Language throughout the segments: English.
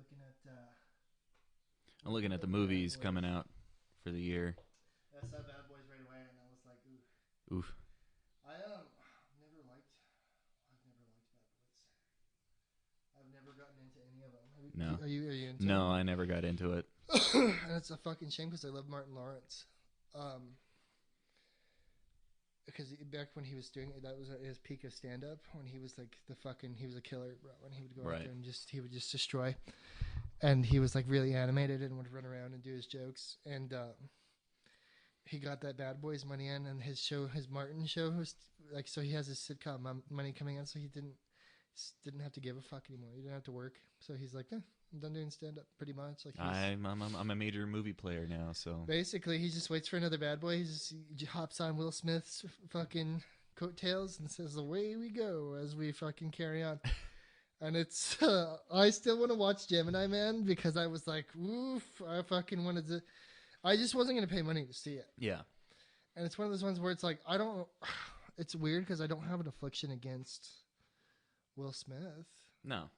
looking at. I'm looking at the movies coming out for the year. I saw Bad Boys right away, and I was like, ooh. Oof. I never liked. I've never liked Bad Boys. I've never gotten into any of them. No. Are you into No, them? I never got into it. And it's a fucking shame because I love Martin Lawrence. Because back when he was doing it, that was at his peak of stand up when he was like he was a killer, bro. When he would go out there and he would just destroy. And he was like really animated and would run around and do his jokes. And he got that Bad Boys money in, and his Martin show was like, so he has his sitcom money coming in, so he didn't have to give a fuck anymore. He didn't have to work. So he's like, I'm done doing stand up pretty much. Like I'm a major movie player now, so basically he just waits for another Bad Boy. He hops on Will Smith's fucking coattails and says, "Away we go," as we fucking carry on. And it's I still want to watch Gemini Man because I was like, oof, I fucking wanted to. I just wasn't going to pay money to see it. yeah. And it's one of those ones where it's like, I don't. It's weird because I don't have an affliction against Will Smith. No.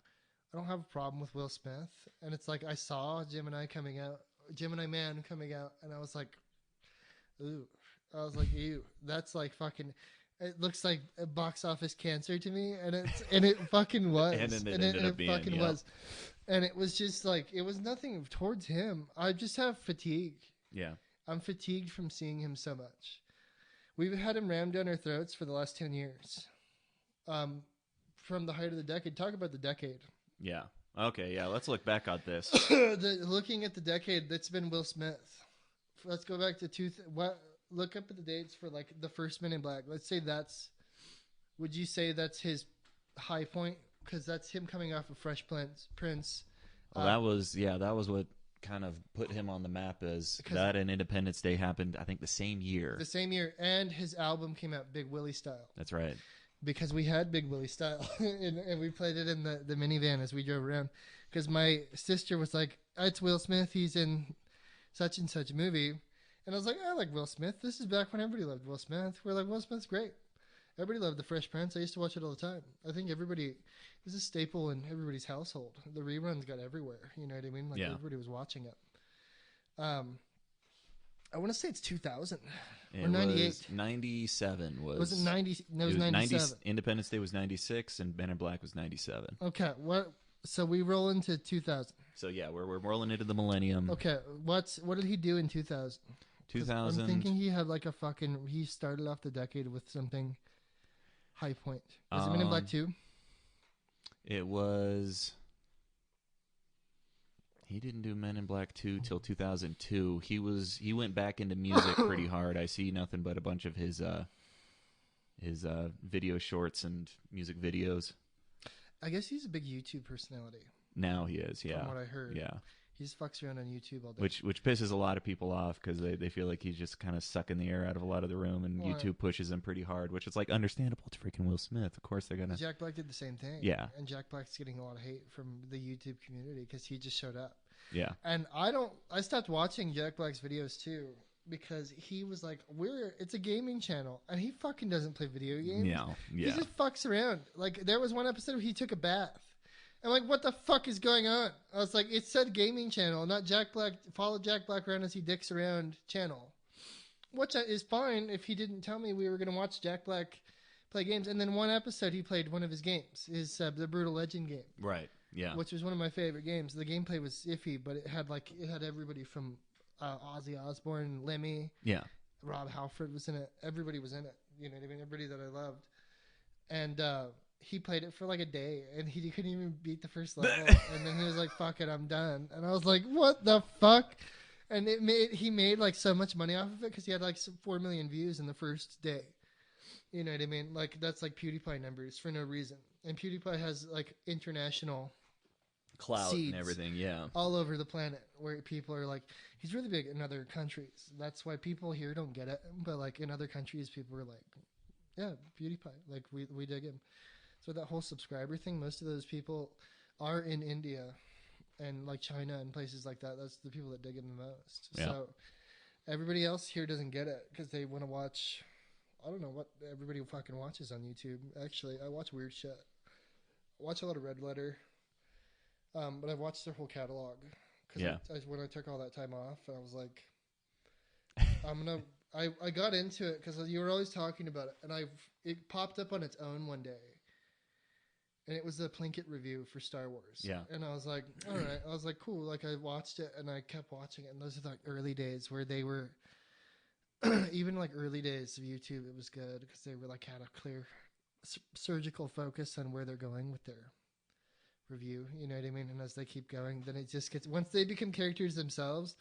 I don't have a problem with Will Smith. And it's like I saw Gemini Man coming out, and I was like, ooh. I was like, ew. That's like fucking. It looks like a box office cancer to me, and it fucking was, and it fucking was, and it was just like it was nothing towards him. I just have fatigue. Yeah, I'm fatigued from seeing him so much. We've had him rammed down our throats for the last 10 years, from the height of the decade. Talk about the decade. Yeah. Okay. Yeah. Let's look back at this. Looking at the decade that's been Will Smith. Let's go back to Look up at the dates for like the first Men in Black. Let's say would you say that's his high point? Because that's him coming off of Fresh Prince. Well, that was what kind of put him on the map, as that and Independence Day happened, I think, the same year. And his album came out, Big Willie Style. That's right. Because we had Big Willie Style, and we played it in the minivan as we drove around. Because my sister was like, it's Will Smith, he's in such and such movie. And I was like, I like Will Smith. This is back when everybody loved Will Smith. We're like, Will Smith's great. Everybody loved The Fresh Prince. I used to watch it all the time. I think it was a staple in everybody's household. The reruns got everywhere. You know what I mean? Like everybody was watching it. I want to say it's 2000 or 98. 97 was. Was it 90? No, it was 97. Independence Day was 96 and Men in Black was 97. Okay. So we roll into 2000. So yeah, we're rolling into the millennium. Okay. What did he do in 2000? 2000. I'm thinking he had like he started off the decade with something high point. Was it Men in Black 2? It was. He didn't do Men in Black 2 till 2002. He went back into music pretty hard. I see nothing but a bunch of his video shorts and music videos. I guess he's a big YouTube personality. Now he is, yeah. From what I heard. Yeah. He just fucks around on YouTube all day. Which pisses a lot of people off because they feel like he's just kind of sucking the air out of a lot of the room, and YouTube pushes him pretty hard, which is like understandable. It's freaking Will Smith. Of course they're going to... Jack Black did the same thing. Yeah. And Jack Black's getting a lot of hate from the YouTube community because he just showed up. Yeah. And I stopped watching Jack Black's videos too because he was like, it's a gaming channel, and he fucking doesn't play video games. Yeah. He just fucks around. Like, there was one episode where he took a bath. I'm like, what the fuck is going on? I was like, it said gaming channel, not Jack Black. Follow Jack Black around as he dicks around channel. Which is fine if he didn't tell me we were going to watch Jack Black play games. And then one episode he played one of his games, the Brutal Legend game. Right, yeah. Which was one of my favorite games. The gameplay was iffy, but it had everybody from Ozzy Osbourne, Lemmy. Yeah. Rob Halford was in it. Everybody was in it. You know what I mean? Everybody that I loved. And, he played it for like a day, and he couldn't even beat the first level. And then he was like, fuck it, I'm done. And I was like, what the fuck? And he made like so much money off of it because he had like 4 million views in the first day. You know what I mean? Like, that's like PewDiePie numbers for no reason. And PewDiePie has like international clout and everything, yeah. All over the planet where people are like, he's really big in other countries. That's why people here don't get it. But like in other countries, people are like, yeah, PewDiePie. Like, we dig him. So that whole subscriber thing, most of those people are in India and like China and places like that. That's the people that dig him the most. Yeah. So everybody else here doesn't get it because they want to watch. I don't know what everybody fucking watches on YouTube. Actually, I watch weird shit. I watch a lot of Red Letter. But I watched their whole catalog because when I took all that time off, I was like, I'm gonna. I got into it because you were always talking about it, and it popped up on its own one day, and it was a Plinkett review for Star Wars. Yeah, and I was like, all right, I was like, cool. Like I watched it, and I kept watching it, and those are like early days where they were, even like early days of YouTube, it was good because they were like had a clear surgical focus on where they're going with their review. You know what I mean? And as they keep going, then it just gets once they become characters themselves,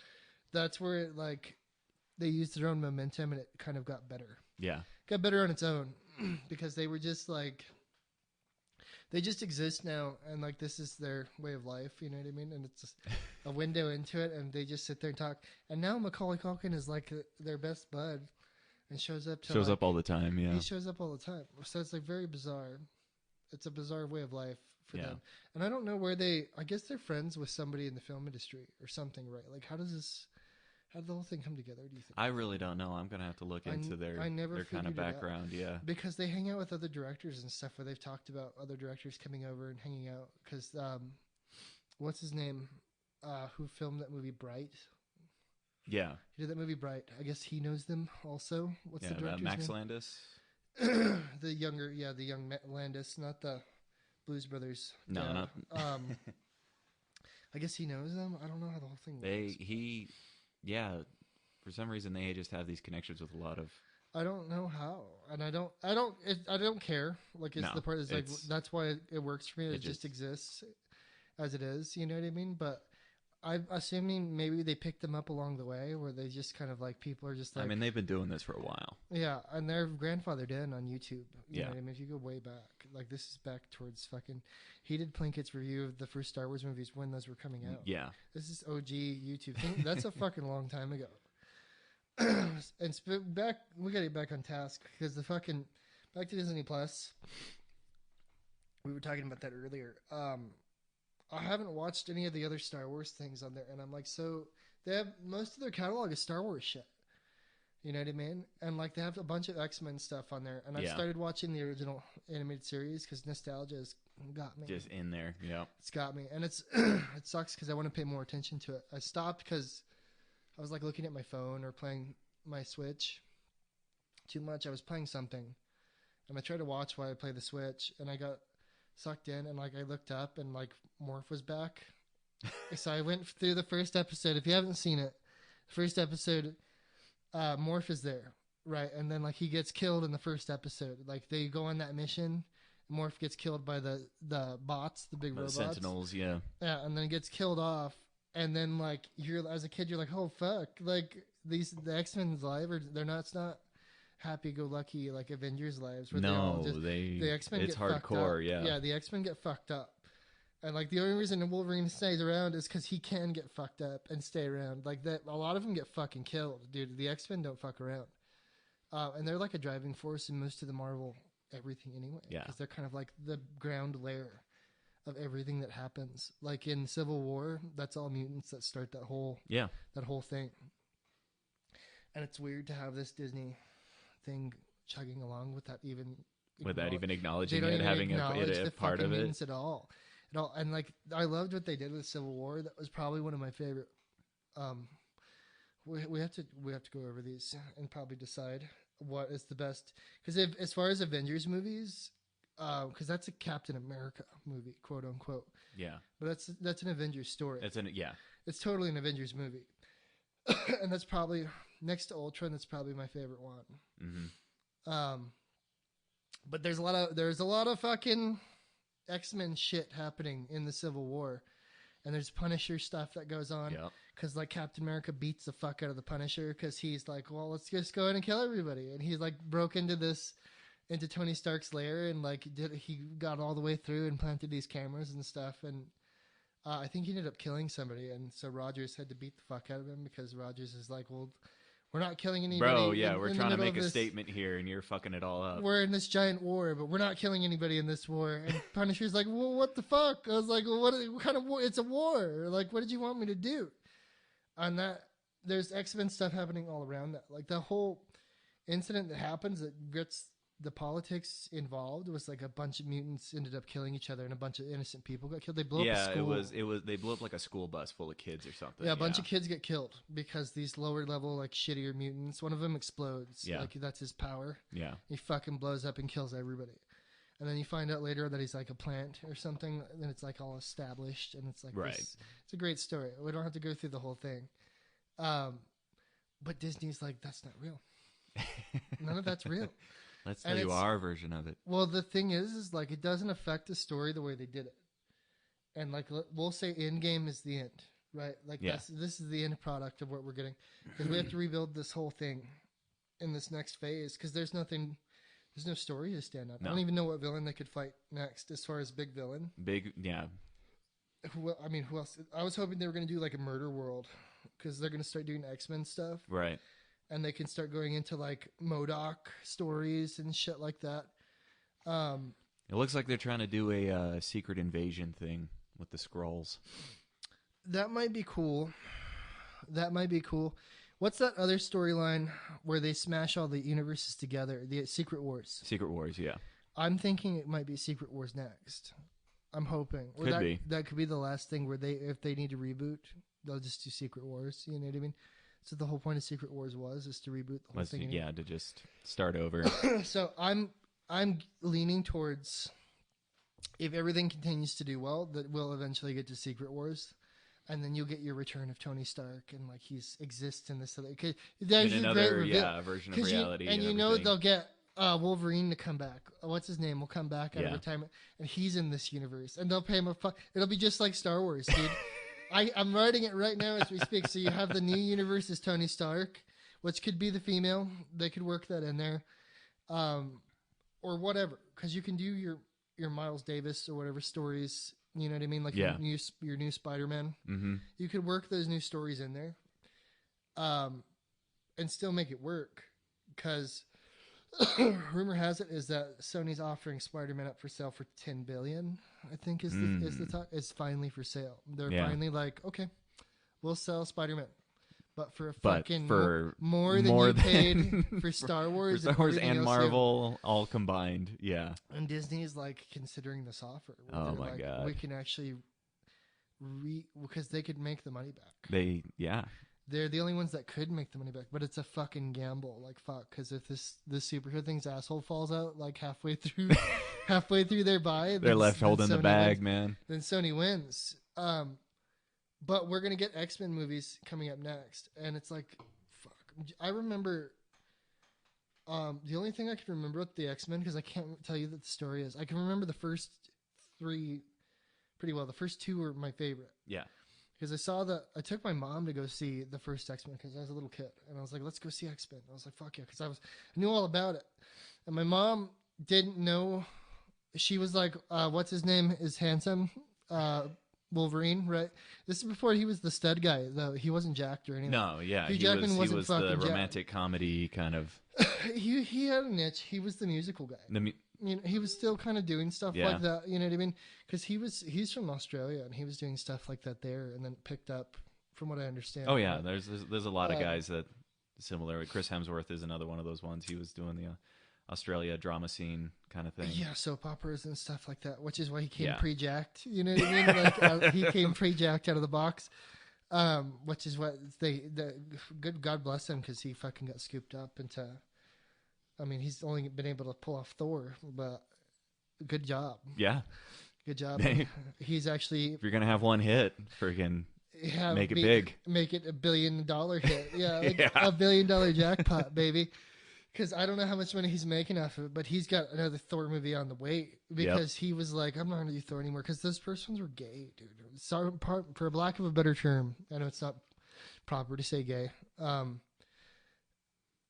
that's where it like. They used their own momentum and it kind of got better. Yeah. Got better on its own because they were just like, they just exist now. And like, this is their way of life. You know what I mean? And it's just a window into it and they just sit there and talk. And now Macaulay Culkin is like their best bud and shows up. Up all the time. Yeah. He shows up all the time. So it's like very bizarre. It's a bizarre way of life for them. And I don't know where I guess they're friends with somebody in the film industry or something, right? Like how did the whole thing come together, do you think? I really don't know. I'm going to have to look into their kind of background, yeah. Because they hang out with other directors and stuff where they've talked about other directors coming over and hanging out. Because, what's his name? Who filmed that movie, Bright? Yeah. He did that movie, Bright. I guess he knows them also. What's the director's Max name? Landis? The young Landis, not the Blues Brothers. No, not... I guess he knows them. I don't know how the whole thing works. Yeah, for some reason they just have these connections with a lot of. I don't know how, and I don't care. Like it's the part is like that's why it works for me. It just exists as it is. You know what I mean? But I'm assuming maybe they picked them up along the way, where they just kind of like people are just like. I mean, they've been doing this for a while. Yeah, and they're grandfathered in on YouTube. You know what I mean? If you go way back, like this is back towards fucking. He did Plinkett's review of the first Star Wars movies when those were coming out. Yeah, this is OG YouTube thing. That's a fucking long time ago. And we gotta get back on task because back to Disney Plus. We were talking about that earlier. I haven't watched any of the other Star Wars things on there, and I'm like, so they have most of their catalog is Star Wars shit. You know what I mean? And like they have a bunch of X-Men stuff on there, and I've started watching the original animated series because nostalgia has got me. Just in there, yeah. It's got me, and it's it sucks because I want to pay more attention to it. I stopped because I was like looking at my phone or playing my Switch too much. I was playing something, and I tried to watch while I play the Switch, and I got sucked in, and like I looked up, and like Morph was back. So I went through the first episode. If you haven't seen it, first episode. Morph is there, right? And then like he gets killed in the first episode. Like they go on that mission, Morph gets killed by the bots, the big robots, Sentinels, yeah, and then gets killed off. And then like you're as a kid, you're like, oh fuck, like the X-Men's life, or it's not happy-go-lucky like Avengers lives. Where the X-Men it's get hardcore, yeah, the X-Men get fucked up. And like the only reason Wolverine stays around is because he can get fucked up and stay around. Like that, a lot of them get fucking killed, dude. The X-Men don't fuck around, and they're like a driving force in most of the Marvel everything anyway. Yeah, because they're kind of like the ground layer of everything that happens. Like in Civil War, that's all mutants that start that whole thing. And it's weird to have this Disney thing chugging along without even acknowledging it, having a part of it at all. And like I loved what they did with Civil War. That was probably one of my favorite. We have to go over these and probably decide what is the best. Because as far as Avengers movies, because that's a Captain America movie, quote unquote. Yeah. But that's an Avengers story. It's totally an Avengers movie, and that's probably next to Ultron. That's probably my favorite one. Mm-hmm. But there's a lot of fucking X-Men shit happening in the Civil War, and there's Punisher stuff that goes on because like Captain America beats the fuck out of the Punisher because he's like, well, let's just go in and kill everybody, and he's like broke into Tony Stark's lair and like he got all the way through and planted these cameras and stuff, and I think he ended up killing somebody, and so Rogers had to beat the fuck out of him because Rogers is like, well, we're not killing anybody. Bro, yeah, we're trying to make a statement here, and you're fucking it all up. We're in this giant war, but we're not killing anybody in this war. And Punisher's like, well, what the fuck? I was like, well, what kind of war? It's a war. Like, what did you want me to do? And there's X-Men stuff happening all around that. Like, the whole incident that happens that gets the politics involved was like a bunch of mutants ended up killing each other and a bunch of innocent people got killed. They blew up a school. it was they blew up like a school bus full of kids or something. Yeah, a bunch of kids get killed because these lower level like shittier mutants. One of them explodes. Yeah, like that's his power. Yeah, he fucking blows up and kills everybody. And then you find out later that he's like a plant or something, and it's like all established, and it's like right. It's a great story. We don't have to go through the whole thing, but Disney's like, that's not real. None of that's real. Let's tell you our version of it. Well, the thing is like it doesn't affect the story the way they did it, and like we'll say Endgame is the end, right? Like this is the end product of what we're getting, because we have to rebuild this whole thing in this next phase because there's no story to stand up. No. I don't even know what villain they could fight next as far as big villain. Yeah. Who else? I was hoping they were going to do like a Murder World because they're going to start doing X-Men stuff. Right. And they can start going into like MODOK stories and shit like that. It looks like they're trying to do a secret invasion thing with the Skrulls. That might be cool. What's that other storyline where they smash all the universes together? The Secret Wars. Secret Wars, yeah. I'm thinking it might be Secret Wars next. I'm hoping. Could be. That could be the last thing where if they need to reboot, they'll just do Secret Wars. You know what I mean? So the whole point of Secret Wars is to reboot the whole thing. Yeah, to just start over. So I'm leaning towards, if everything continues to do well, that we'll eventually get to Secret Wars. And then you'll get your return of Tony Stark, and like he's exists in this other. There's another version of reality, they'll get Wolverine to come back. What's his name? Will come back out of retirement, and he's in this universe, and they'll pay him it'll be just like Star Wars, dude. I'm writing it right now as we speak. So you have the new universe as Tony Stark, which could be the female. They could work that in there, or whatever, because you can do your Miles Davis or whatever stories. You know what I mean? Like your new Spider-Man. Mm-hmm. You could work those new stories in there, and still make it work. Because rumor has it is that Sony's offering Spider-Man up for sale for $10 billion. I think is the talk. It's finally for sale. They're finally like, okay, we'll sell Spider-Man, but for more than you paid for Star Wars, and Marvel all combined. Yeah. And Disney's like considering this offer. Oh my god, we can actually because they could make the money back. They're the only ones that could make the money back, but it's a fucking gamble. Like fuck, because if this superhero thing's asshole falls out like halfway through their buy, they're left holding the bag, man. Then Sony wins. But we're gonna get X-Men movies coming up next, and it's like, fuck. I remember. The only thing I can remember with the X-Men, because I can't tell you that the story is, I can remember the first 3 pretty well. The first 2 were my favorite. Yeah. Because I took my mom to go see the first X-Men because I was a little kid, and I was like, let's go see X-Men. I was like, fuck yeah, because I knew all about it, and my mom didn't know. She was like, what's his name is handsome. Wolverine, right? This is before he was the stud guy, though. He wasn't jacked or anything. No, yeah, Hugh Jackman he wasn't was fucking the romantic comedy kind of. he had a niche. He was the musical guy. He was still kind of doing stuff like that. You know what I mean? Because he's from Australia and he was doing stuff like that there, and then picked up, from what I understand. Oh yeah, there's a lot of guys that similar. Chris Hemsworth is another one of those ones. He was doing the Australia drama scene kind of thing. Yeah, soap operas and stuff like that, which is why he came pre-jacked. You know what I mean? Like he came pre-jacked out of the box, which is what good God bless him, because he fucking got scooped up into. I mean, he's only been able to pull off Thor, but good job. Yeah, good job. He's actually. If you're gonna have one hit, freaking make it big. Make it $1 billion hit. Yeah, $1 billion jackpot, baby. Because I don't know how much money he's making off of it, but he's got another Thor movie on the way, because he was like, I'm not going to do Thor anymore, because those persons were gay, dude. Sorry, for lack of a better term, I know it's not proper to say gay.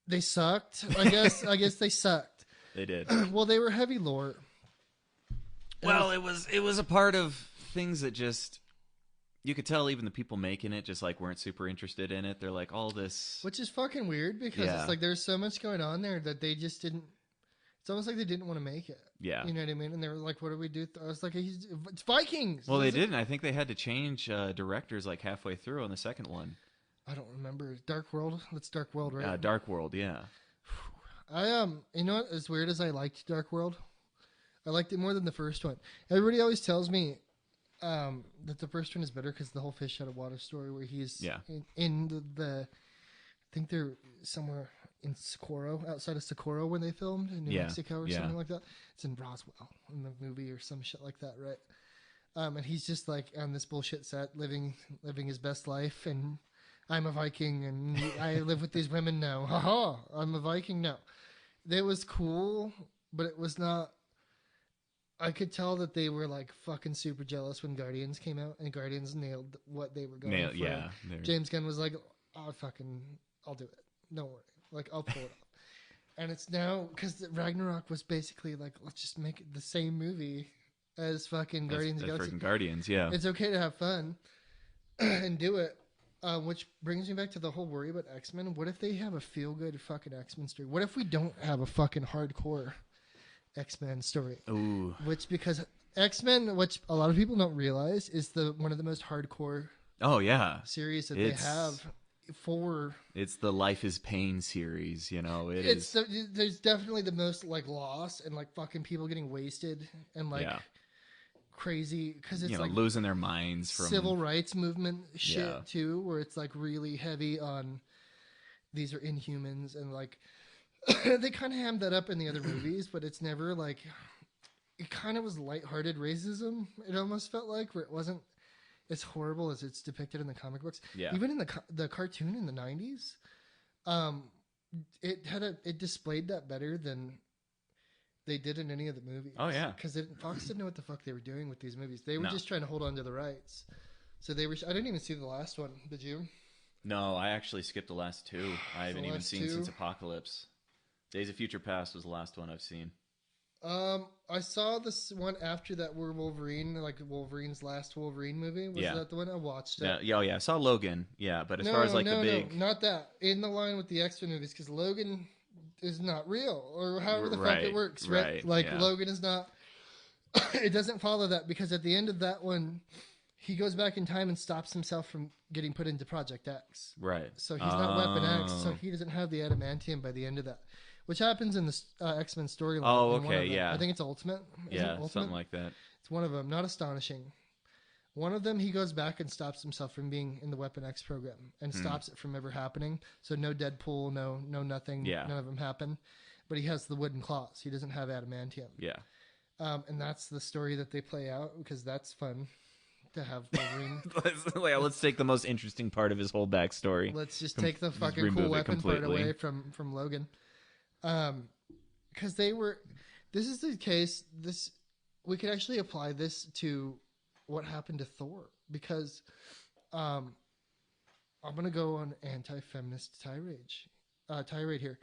They sucked, I guess. I guess they sucked. They did. Well, they were heavy lore. Well, it was a part of things that just... You could tell even the people making it just like weren't super interested in it. They're like, all this, which is fucking weird, because it's like there's so much going on there that they just didn't. It's almost like they didn't want to make it. Yeah, you know what I mean. And they were like, "What do we do?" I was like, "It's Vikings." Well, they didn't. I think they had to change directors like halfway through on the second one. I don't remember. Dark World. That's Dark World, right? Dark World. Yeah. You know what? As weird as I liked Dark World, I liked it more than the first one. Everybody always tells me that the first one is better because the whole fish out of water story where he's in the I think they're somewhere in Socorro, outside of Socorro when they filmed in New Mexico or something like that. It's in Roswell in the movie or some shit like that, right? And he's just like on this bullshit set, living his best life, and I'm a Viking and I live with these women now. Haha, I'm a Viking now. It was cool, but it was not. I could tell that they were like fucking super jealous when Guardians came out, and Guardians nailed what they were going for. Yeah, James Gunn was like, I'll do it. Don't worry. Like, I'll pull it off. And it's now, because Ragnarok was basically like, let's just make it the same movie as fucking Guardians of the Galaxy. Freaking Guardians, yeah. It's okay to have fun and do it. Which brings me back to the whole worry about X-Men. What if they have a feel-good fucking X-Men story? What if we don't have a fucking hardcore X-Men story? Ooh. Because X-Men, which a lot of people don't realize, is one of the most hardcore series that they have. It's the Life is Pain series, you know. There's definitely the most like loss and like fucking people getting wasted and like crazy because it's like losing their minds from civil rights movement shit too, where it's like really heavy on these are Inhumans and like they kind of hammed that up in the other movies, but it's never like it kind of was lighthearted racism. It almost felt like where it wasn't as horrible as it's depicted in the comic books. Yeah. Even in the cartoon in the 90s, it displayed that better than they did in any of the movies. Oh yeah, because Fox didn't know what the fuck they were doing with these movies. They were just trying to hold on to the rights. So they were. I didn't even see the last one. Did you? No, I actually skipped the last two. I haven't even seen since Apocalypse. Days of Future Past was the last one I've seen. I saw this one after that were Wolverine, like Wolverine's last Wolverine movie. Was that the one I watched? Yeah, I saw Logan. Yeah, but as far as like the big, not that in the line with the X-Men movies, because Logan is not real, or however the fuck it works, right? Like Logan is not. It doesn't follow that because at the end of that one, he goes back in time and stops himself from getting put into Project X. Right. So he's not Weapon X, so he doesn't have the adamantium by the end of that. Which happens in the X-Men storyline. Oh, okay, yeah. I think it's Ultimate. Something like that. It's one of them. Not astonishing. One of them, he goes back and stops himself from being in the Weapon X program and stops it from ever happening. So no Deadpool, no nothing. Yeah. None of them happen. But he has the wooden claws. He doesn't have adamantium. Yeah. And that's the story that they play out because that's fun to have Wolverine. Let's take the most interesting part of his whole backstory. Let's just take the fucking cool weapon part away from Logan. Because this is the case, we could actually apply this to what happened to Thor, because, I'm going to go on anti-feminist tirade here.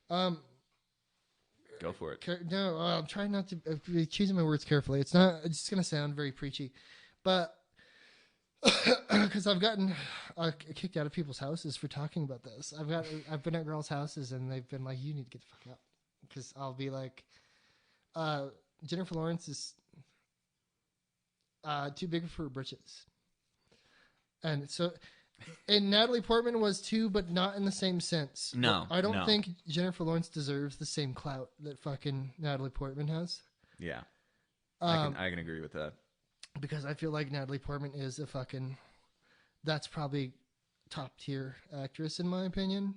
Go for it. No, I'm trying not to be choosing my words carefully. It's going to sound very preachy, but because I've gotten kicked out of people's houses for talking about this. I've been at girls' houses and they've been like, "You need to get the fuck out," because I'll be like, Jennifer Lawrence is too big for her britches, and so, and Natalie Portman was too, but not in the same sense. No, I don't think Jennifer Lawrence deserves the same clout that fucking Natalie Portman has. Yeah, I can agree with that. Because I feel like Natalie Portman is that's probably top tier actress in my opinion.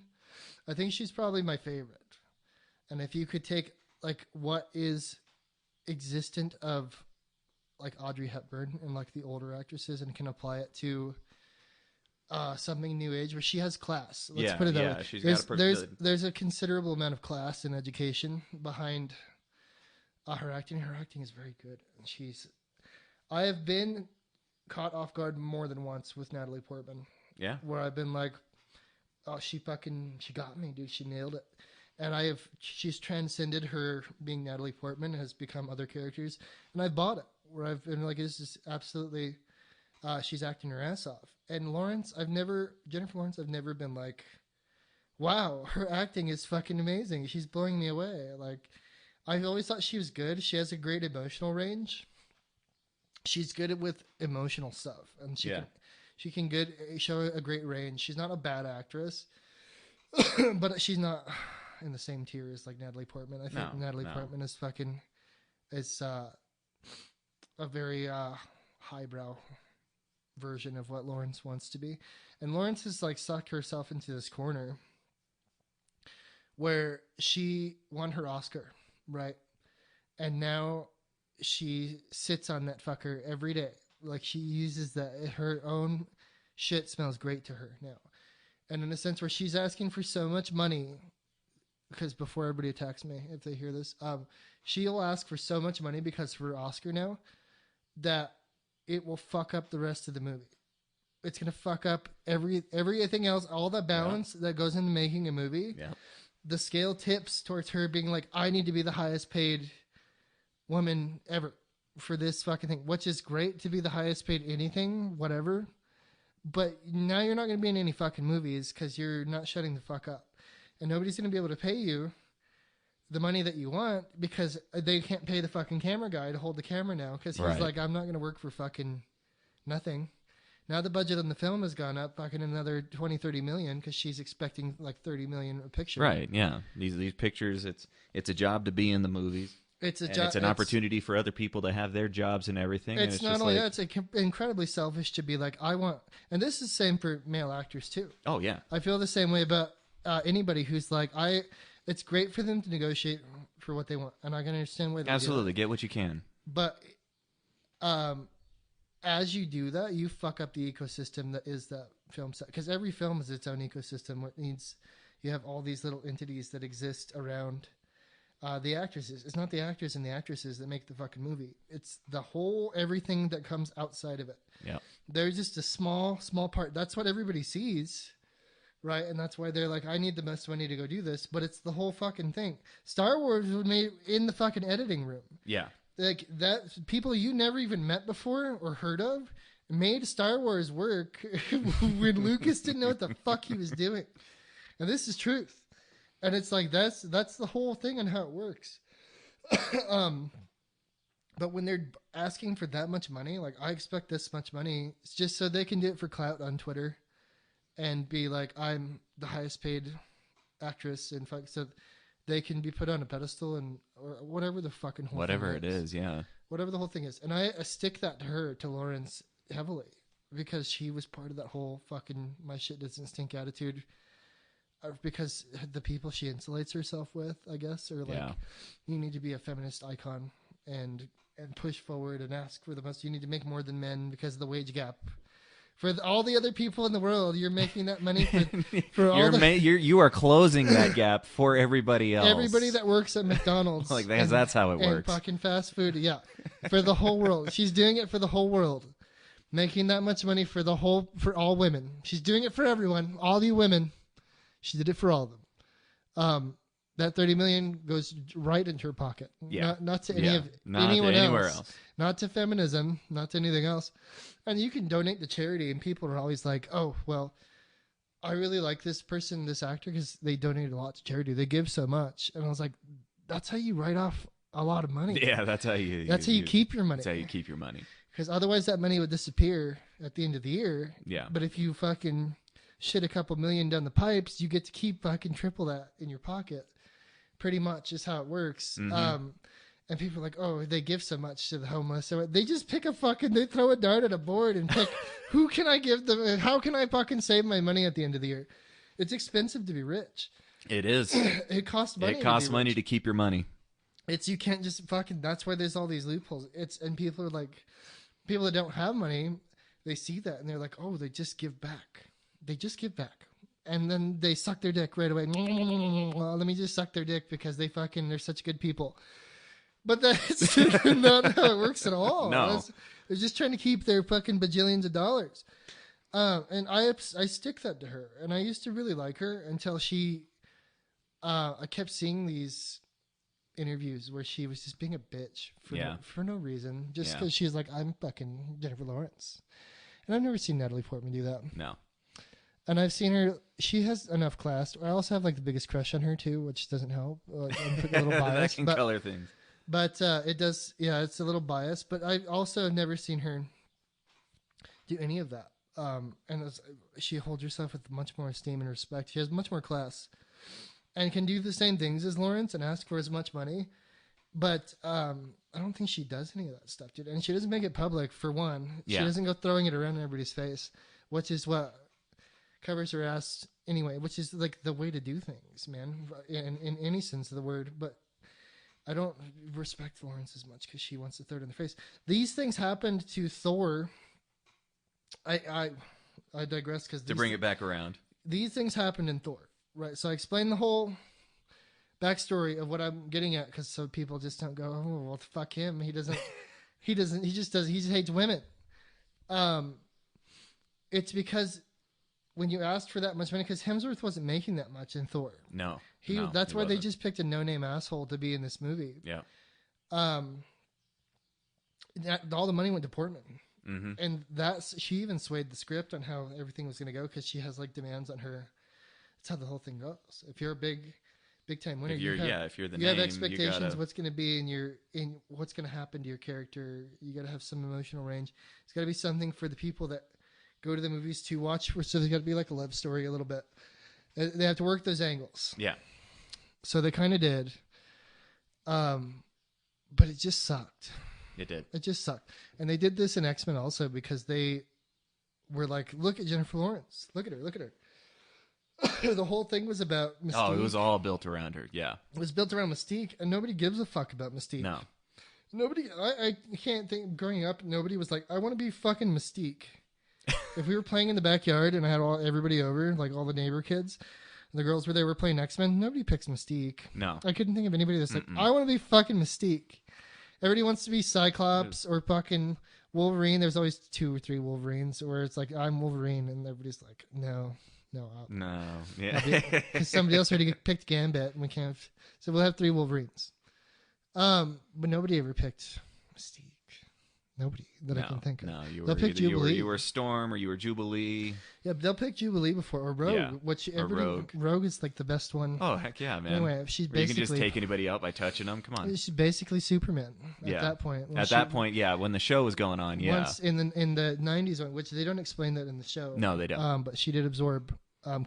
I think she's probably my favorite. And if you could take like what is existent of like Audrey Hepburn and like the older actresses and can apply it to something new age where she has class. Let's put it that way. She's got a there's a considerable amount of class and education behind her acting. Her acting is very good. I have been caught off guard more than once with Natalie Portman. Yeah. Where I've been like, oh, she got me, dude. She nailed it. And she's transcended her being Natalie Portman, has become other characters. And I've bought it. Where I've been like, this is absolutely, she's acting her ass off. And Jennifer Lawrence, I've never been like, wow, her acting is fucking amazing. She's blowing me away. Like, I've always thought she was good. She has a great emotional range. She's good with emotional stuff, and she can show a great range. She's not a bad actress, but she's not in the same tier as like Natalie Portman. I think No, Natalie no. Portman is fucking is a very highbrow version of what Lawrence wants to be. And Lawrence has like sucked herself into this corner where she won her Oscar, right? And now she sits on that fucker every day. Like she uses that, her own shit smells great to her now. And in a sense where she's asking for so much money, because before everybody attacks me if they hear this, she'll ask for so much money because of her Oscar now that it will fuck up the rest of the movie. It's gonna fuck up everything else, all the balance that goes into making a movie. Yeah. The scale tips towards her being like, I need to be the highest paid woman ever for this fucking thing, which is great to be the highest paid anything, whatever. But now you're not gonna be in any fucking movies because you're not shutting the fuck up, and nobody's gonna be able to pay you the money that you want because they can't pay the fucking camera guy to hold the camera now because he's like, I'm not going to work for fucking nothing. Now the budget on the film has gone up fucking another 20-30 million because she's expecting like 30 million a picture. Right, yeah. These pictures, it's a job to be in the movies. It's a job. It's an opportunity for other people to have their jobs and everything. It's not only that, it's incredibly selfish to be like, I want, and this is the same for male actors too. Oh, yeah. I feel the same way about anybody who's like, it's great for them to negotiate for what they want, and I can understand why they absolutely do get what you can. But as you do that, you fuck up the ecosystem that is that film set, because every film is its own ecosystem. It needs, you have all these little entities that exist around the actresses. It's not the actors and the actresses that make the fucking movie. It's the whole everything that comes outside of it. Yeah, there's just a small part. That's what everybody sees. Right, and that's why they're like, I need the most money to go do this, but it's the whole fucking thing. Star Wars was made in the fucking editing room. Yeah. Like, that, people you never even met before or heard of made Star Wars work when Lucas didn't know what the fuck he was doing. And this is truth. And it's like, that's the whole thing and how it works. But when they're asking for that much money, like, I expect this much money, it's just so they can do it for clout on Twitter. And be like, I'm the highest paid actress, and so they can be put on a pedestal and or whatever the fucking whole whatever thing it is, yeah, whatever the whole thing is. And I stick that to her, to Lawrence, heavily because she was part of that whole fucking my shit doesn't stink attitude. Because the people she insulates herself with, I guess, are like, you need to be a feminist icon and push forward and ask for the most. You need to make more than men because of the wage gap. For all the other people in the world, you're making that money for all you are closing that gap for everybody else. Everybody that works at McDonald's. Like that's how it works. And fucking fast food, yeah. For the whole world. She's doing it for the whole world. Making that much money for all women. She's doing it for everyone. All you women. She did it for all of them. That 30 million goes right into her pocket. Yeah. Not to anyone else. Not to feminism, not to anything else. And you can donate to charity, and people are always like, oh, well, I really like this person, this actor, because they donated a lot to charity. They give so much. And I was like, that's how you write off a lot of money. Yeah, that's how you keep your money. That's how you keep your money. Because otherwise that money would disappear at the end of the year. Yeah. But if you fucking shit a couple million down the pipes, you get to keep fucking triple that in your pocket. Pretty much is how it works. Mm-hmm. And people are like, oh, they give so much to the homeless. So they just pick they throw a dart at a board and pick, who can I give them? How can I fucking save my money at the end of the year? It's expensive to be rich. It is. It costs money. It costs money to keep your money. You can't just fucking, that's why there's all these loopholes. And people are like, people that don't have money, they see that and they're like, oh, they just give back. They just give back. And then they suck their dick right away. Well, let me just suck their dick because they're such good people. But that's not how it works at all. No. They're just trying to keep their fucking bajillions of dollars. And I stick that to her. And I used to really like her until I kept seeing these interviews where she was just being a bitch for no reason. Just because she's like, I'm fucking Jennifer Lawrence. And I've never seen Natalie Portman do that. No. And I've seen her. She has enough class. I also have like the biggest crush on her too, which doesn't help. I'm a little biased. That can color things. But it does. Yeah, it's a little biased. But I also have never seen her do any of that. And she holds herself with much more esteem and respect. She has much more class. and can do the same things as Lawrence and ask for as much money. But I don't think she does any of that stuff, dude. And she doesn't make it public, for one. Yeah. She doesn't go throwing it around in everybody's face, which is what covers her ass anyway, which is like the way to do things, man, in any sense of the word. But I don't respect Lawrence as much because she wants to throw it in the face. These things happened to Thor. I digress because to bring it back around. These things happened in Thor, right? So I explained the whole backstory of what I'm getting at, because so people just don't go, oh, well, fuck him. He just hates women. It's because when you asked for that much money, because Hemsworth wasn't making that much in Thor. No. That's why they just picked a no-name asshole to be in this movie. Yeah. All the money went to Portman. Mm-hmm. And she even swayed the script on how everything was going to go, because she has like demands on her. That's how the whole thing goes. If you're a big time winner, if you're the you name, have expectations. you gotta... What's going to be in what's going to happen to your character. You got to have some emotional range. It's got to be something for the people that go to the movies to watch. So there's got to be like a love story a little bit. They have to work those angles. Yeah. So they kind of did. But it just sucked. It did. It just sucked. And they did this in X-Men also, because they were like, look at Jennifer Lawrence. Look at her. The whole thing was about Mystique. Oh, it was all built around her. Yeah. It was built around Mystique, and nobody gives a fuck about Mystique. No. Nobody, I can't think, growing up, nobody was like, I want to be fucking Mystique. If we were playing in the backyard and I had everybody over, like all the neighbor kids, and the girls were there, were playing X-Men, nobody picks Mystique. No. I couldn't think of anybody that's like, I want to be fucking Mystique. Everybody wants to be Cyclops or fucking Wolverine. There's always 2 or 3 Wolverines, where it's like, I'm Wolverine, and everybody's like, no. Yeah. Because somebody else already picked Gambit, and we can't. So we'll have 3 Wolverines. But nobody ever picked Mystique. Nobody that I can think of. No, you were Storm, or you were Jubilee. Yeah, but they'll pick Jubilee before, or Rogue. Yeah. Rogue is like the best one. Oh heck yeah, man! Anyway, she's basically, you can just take anybody out by touching them. Come on. She's basically Superman at that point. At that point, yeah, when the show was going on, yeah. Once in the 90s, which they don't explain that in the show. No, they don't. But she did absorb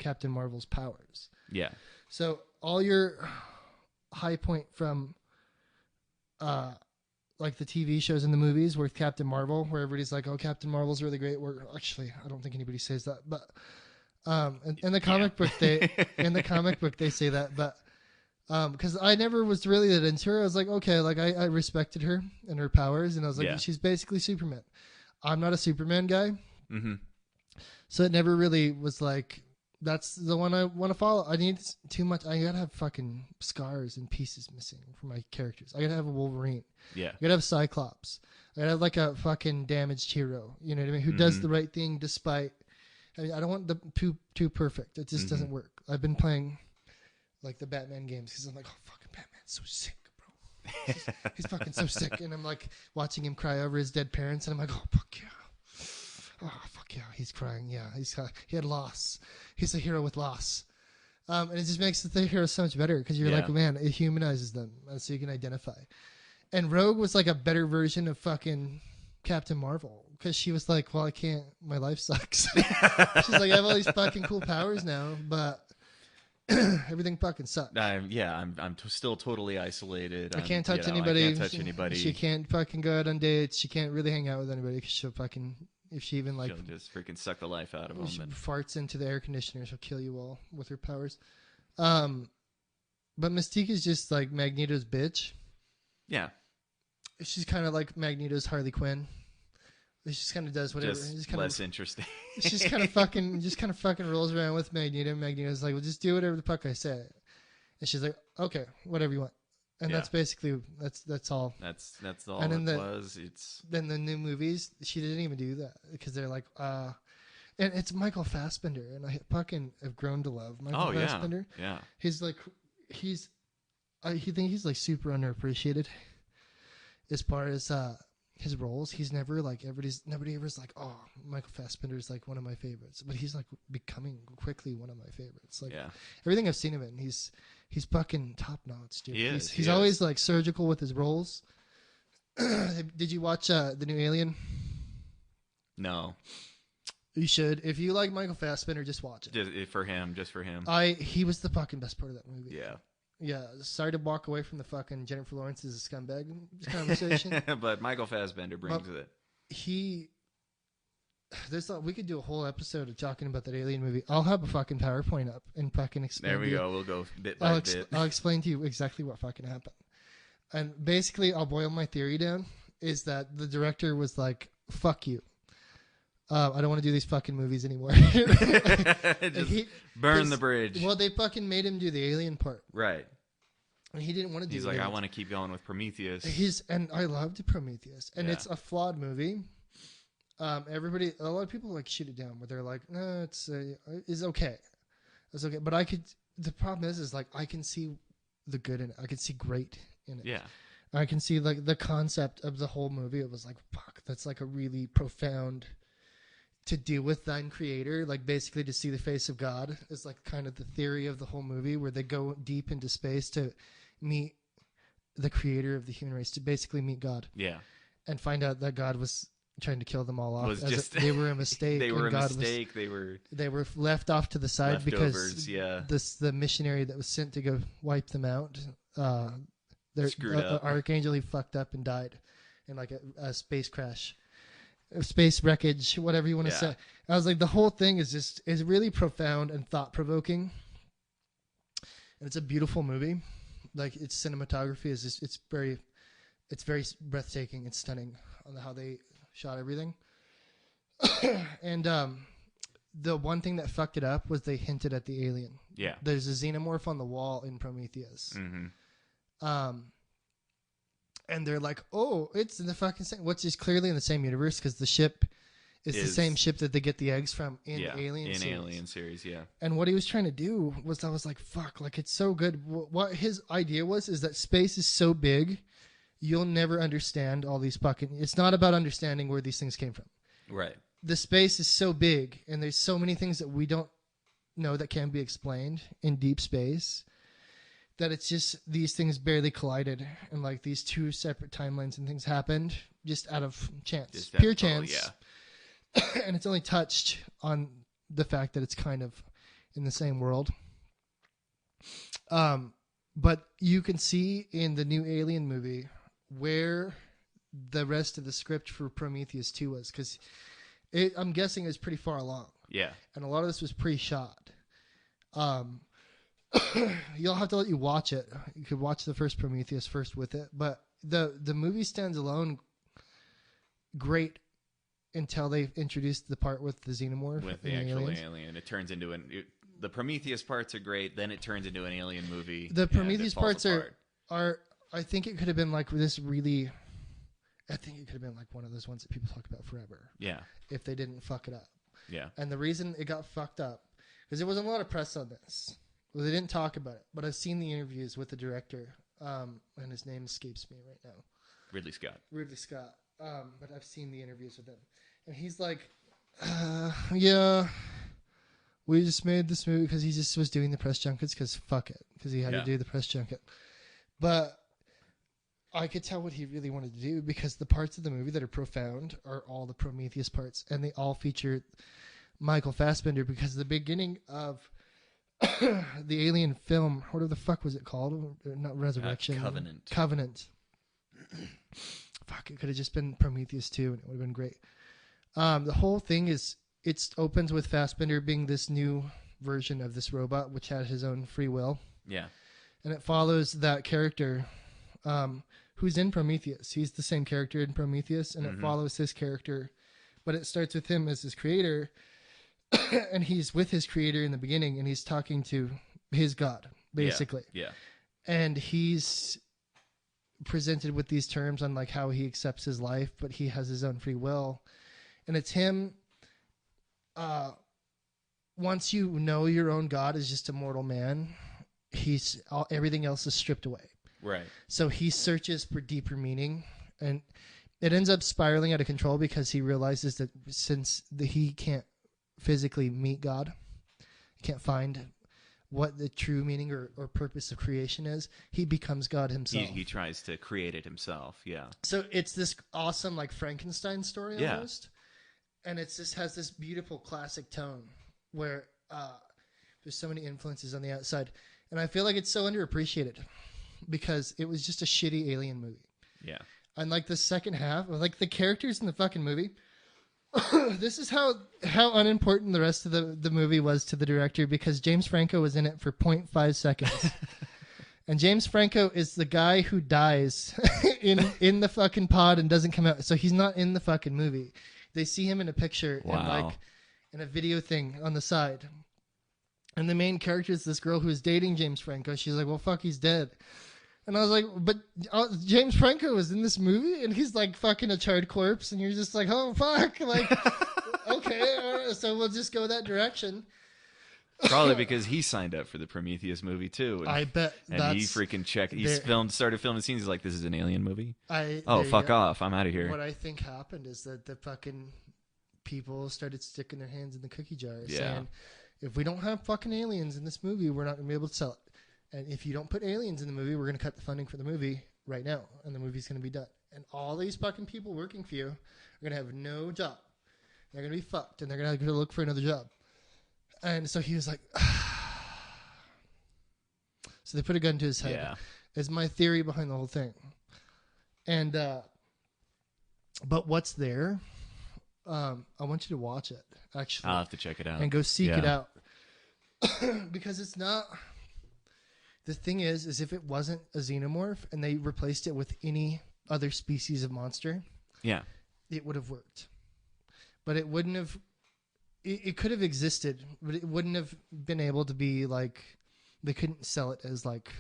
Captain Marvel's powers. Yeah. So all your high point from like the TV shows and the movies with Captain Marvel, where everybody's like, oh, Captain Marvel's really great. Actually, I don't think anybody says that, but in the comic book they say that, but because I never was really that into her. I was like, okay, like I respected her and her powers, and I was like, she's basically Superman. I'm not a Superman guy. Mm-hmm. So it never really was like, that's the one I want to follow. I need too much. I gotta have fucking scars and pieces missing from my characters. I gotta have a Wolverine. Yeah. I gotta have Cyclops. I gotta have like a fucking damaged hero. You know what I mean? Who does the right thing despite. I mean, I don't want the too perfect. It just doesn't work. I've been playing like the Batman games because I'm like, oh, fucking Batman's so sick, bro. He's fucking so sick. And I'm like watching him cry over his dead parents, and I'm like, oh, fuck yeah. Oh, fuck yeah, he's crying. Yeah, he had loss. He's a hero with loss. And it just makes the hero so much better, because you're like, man, it humanizes them, so you can identify. And Rogue was like a better version of fucking Captain Marvel, because she was like, well, I can't, my life sucks. She's like, I have all these fucking cool powers now, but everything fucking sucks. I'm still totally isolated. I can't touch anybody. I can't touch anybody. She can't fucking go out on dates. She can't really hang out with anybody, because she'll fucking... If she even like, she'll just freaking suck the life out of them. She farts into the air conditioner, she'll kill you all with her powers. But Mystique is just like Magneto's bitch. Yeah, she's kind of like Magneto's Harley Quinn. She just kind of does whatever. Just kind less interesting. She's kind of fucking, rolls around with Magneto. Magneto's like, well, just do whatever the fuck I say. And she's like, okay, whatever you want. And that's basically that's all. That's all and it was. It's then the new movies, she didn't even do that, because they're like, and it's Michael Fassbender, and I fucking have grown to love Michael Fassbender. Yeah, he's like, I think he's like super underappreciated as far as his roles. He's never like nobody ever's like, oh, Michael Fassbender is like one of my favorites, but he's like becoming quickly one of my favorites. Like everything I've seen him in, he's fucking top notch, dude. He's always like surgical with his roles. Did you watch the new Alien? No. You should. If you like Michael Fassbender, just watch it. Just for him. He was the fucking best part of that movie. Yeah. Yeah. Sorry to walk away from the fucking Jennifer Lawrence is a scumbag conversation. But Michael Fassbender brings it. We could do a whole episode of talking about that Alien movie. I'll have a fucking PowerPoint up and fucking explain. There we go. We'll go bit by bit. I'll explain to you exactly what fucking happened. And basically, I'll boil my theory down, is that the director was like, fuck you. I don't want to do these fucking movies anymore. Burn the bridge. Well, they fucking made him do the Alien part. Right. And he didn't want to do it. He's like, I want to keep going with Prometheus. And I loved Prometheus. And it's a flawed movie. A lot of people like shoot it down, but they're like, no, it's okay. It's okay. But the problem is like, I can see the good in it. I can see great in it. Yeah. I can see like the concept of the whole movie. It was like, fuck, that's like a really profound to do with thine creator. Like basically to see the face of God is like kind of the theory of the whole movie, where they go deep into space to meet the creator of the human race, to basically meet God. Yeah. And find out that God was trying to kill them all off. They were a mistake. They were left off to the side because yeah. the missionary that was sent to go wipe them out, screwed up. Archangel, he fucked up and died in like a space crash, space wreckage, whatever you want to say. I was like, the whole thing is really profound and thought provoking, and it's a beautiful movie. Like its cinematography is just, it's very breathtaking and stunning on how they shot everything. And the one thing that fucked it up was they hinted at the alien. Yeah. There's a xenomorph on the wall in Prometheus. Mm-hmm. And they're like, oh, it's in the fucking same, which is clearly in the same universe, because the ship is the same ship that they get the eggs from in Alien series. Alien series, yeah. And what he was trying to do was, I was like, fuck, like it's so good. What his idea was is that space is so big, you'll never understand all these fucking... It's not about understanding where these things came from. Right. The space is so big, and there's so many things that we don't know that can be explained in deep space, that it's just these things barely collided, and like these two separate timelines and things happened just out of chance. Pure chance. Yeah. And it's only touched on the fact that it's kind of in the same world. But you can see in the new Alien movie where the rest of the script for Prometheus 2 was, because I'm guessing it was pretty far along. Yeah. And a lot of this was pre-shot. You'll have to let you watch it. You could watch the first Prometheus first with it, but the movie stands alone great until they introduced the part with the xenomorph. With the actual alien. It turns into the Prometheus parts are great, then it turns into an alien movie. The Prometheus parts are I think it could have been like this really... I think it could have been like one of those ones that people talk about forever. Yeah. If they didn't fuck it up. Yeah. And the reason it got fucked up, because there wasn't a lot of press on this. Well, they didn't talk about it, but I've seen the interviews with the director, and his name escapes me right now. Ridley Scott. But I've seen the interviews with him. And he's like, yeah, we just made this movie because he just was doing the press junkets because fuck it, because he had to do the press junket. But I could tell what he really wanted to do, because the parts of the movie that are profound are all the Prometheus parts, and they all feature Michael Fassbender, because the beginning of the Alien film, what the fuck was it called? Not Resurrection. Covenant. Fuck, it could have just been Prometheus 2 and it would have been great. The whole thing it opens with Fassbender being this new version of this robot, which had his own free will. Yeah. And it follows that character who's in Prometheus. He's the same character in Prometheus, and it follows his character. But it starts with him as his creator, and he's with his creator in the beginning, and he's talking to his God, basically. Yeah. And he's presented with these terms on like how he accepts his life, but he has his own free will. And it's him... once you know your own God is just a mortal man, everything else is stripped away. Right. So he searches for deeper meaning, and it ends up spiraling out of control because he realizes that since he can't physically meet God, he can't find what the true meaning or purpose of creation is, he becomes God himself. He tries to create it himself, yeah. So it's this awesome like Frankenstein story almost. and it's just has this beautiful classic tone where there's so many influences on the outside, and I feel like it's so underappreciated because it was just a shitty alien movie. Yeah. And like the second half, like the characters in the fucking movie, this is how unimportant the rest of the movie was to the director, because James Franco was in it for 0.5 seconds. And James Franco is the guy who dies in the fucking pod and doesn't come out. So he's not in the fucking movie. They see him in a picture and like in a video thing on the side. And the main character is this girl who is dating James Franco. She's like, well, fuck, he's dead. And I was like, but James Franco was in this movie and he's like fucking a charred corpse. And you're just like, oh, fuck. Like, okay, all right, so we'll just go that direction. Probably because he signed up for the Prometheus movie too. And, I bet. And he freaking checked. He started filming scenes. He's like, "This is an alien movie." Fuck off! I'm out of here. What I think happened is that the fucking people started sticking their hands in the cookie jar, saying, "If we don't have fucking aliens in this movie, we're not gonna be able to sell it. And if you don't put aliens in the movie, we're gonna cut the funding for the movie right now, and the movie's gonna be done. And all these fucking people working for you are gonna have no job. They're gonna be fucked, and they're gonna have to look for another job." And so he was like, so they put a gun to his head. Yeah. Is my theory behind the whole thing. And, but what's there? I want you to watch it, actually. I'll have to check it out. And go seek it out. Because it's not, the thing is if it wasn't a xenomorph and they replaced it with any other species of monster, it would have worked. But it wouldn't have. It could have existed, but it wouldn't have been able to be like, they couldn't sell it as like,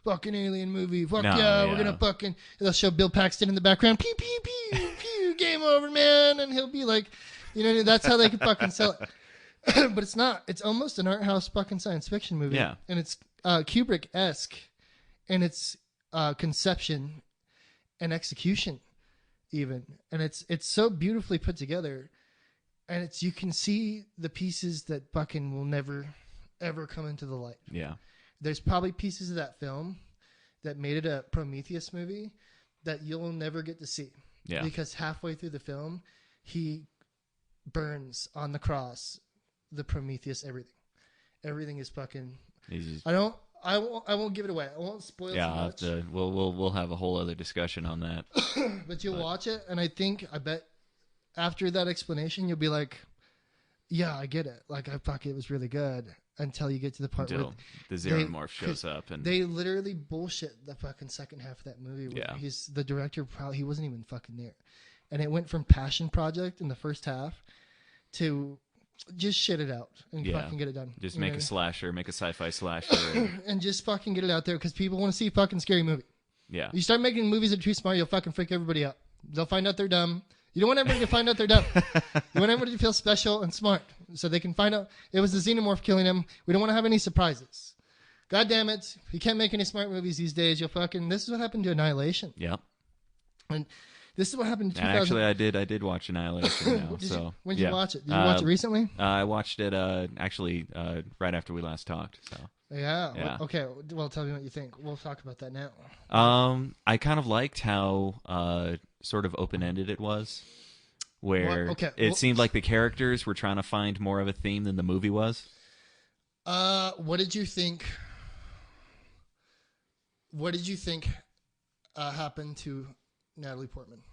fucking alien movie. Fuck we're gonna fucking. They'll show Bill Paxton in the background. Pew pew pew pew. Game over, man. And he'll be like, that's how they can fucking sell it. But it's not. It's almost an art house fucking science fiction movie. Yeah. And it's Kubrick-esque in its conception and execution, even. And it's so beautifully put together. And you can see the pieces that fucking will never, ever come into the light. Yeah. There's probably pieces of that film that made it a Prometheus movie that you'll never get to see. Yeah. Because halfway through the film, he burns on the cross the Prometheus everything. Everything is fucking. I won't give it away. I won't spoil too much. We'll have a whole other discussion on that. But you'll watch it, and I bet. After that explanation, you'll be like, yeah, I get it. Like, it was really good until you get to the part where the xenomorph shows up. And they literally bullshit the fucking second half of that movie. Where the director, he wasn't even fucking there. And it went from passion project in the first half to just shit it out and fucking get it done. Just make a slasher, make a sci-fi slasher. And just fucking get it out there because people want to see a fucking scary movie. Yeah. You start making movies that are too smart, you'll fucking freak everybody out. They'll find out they're dumb. You don't want everybody to find out they're dumb. You want everybody to feel special and smart so they can find out it was the xenomorph killing him. We don't want to have any surprises. God damn it. You can't make any smart movies these days. This is what happened to Annihilation. Yeah. And this is what happened in 2000. Actually, I did watch Annihilation now. When did you watch it? Did you watch it recently? I watched it actually right after we last talked. So. Yeah. Okay. Well, tell me what you think. We'll talk about that now. I kind of liked how sort of open-ended it was, where it seemed like the characters were trying to find more of a theme than the movie was. What did you think? What did you think happened to Natalie Portman?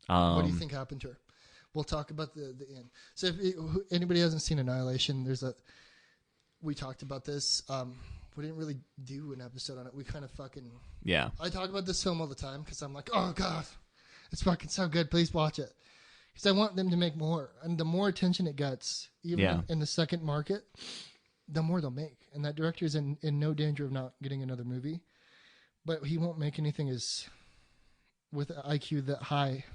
What do you think happened to her? We'll talk about the end. So if anybody hasn't seen Annihilation, we talked about this. We didn't really do an episode on it. We kind of fucking... Yeah. I talk about this film all the time because I'm like, oh, God, it's fucking so good. Please watch it. Because I want them to make more. And the more attention it gets, even in the second market, the more they'll make. And that director is in no danger of not getting another movie. But he won't make anything with an IQ that high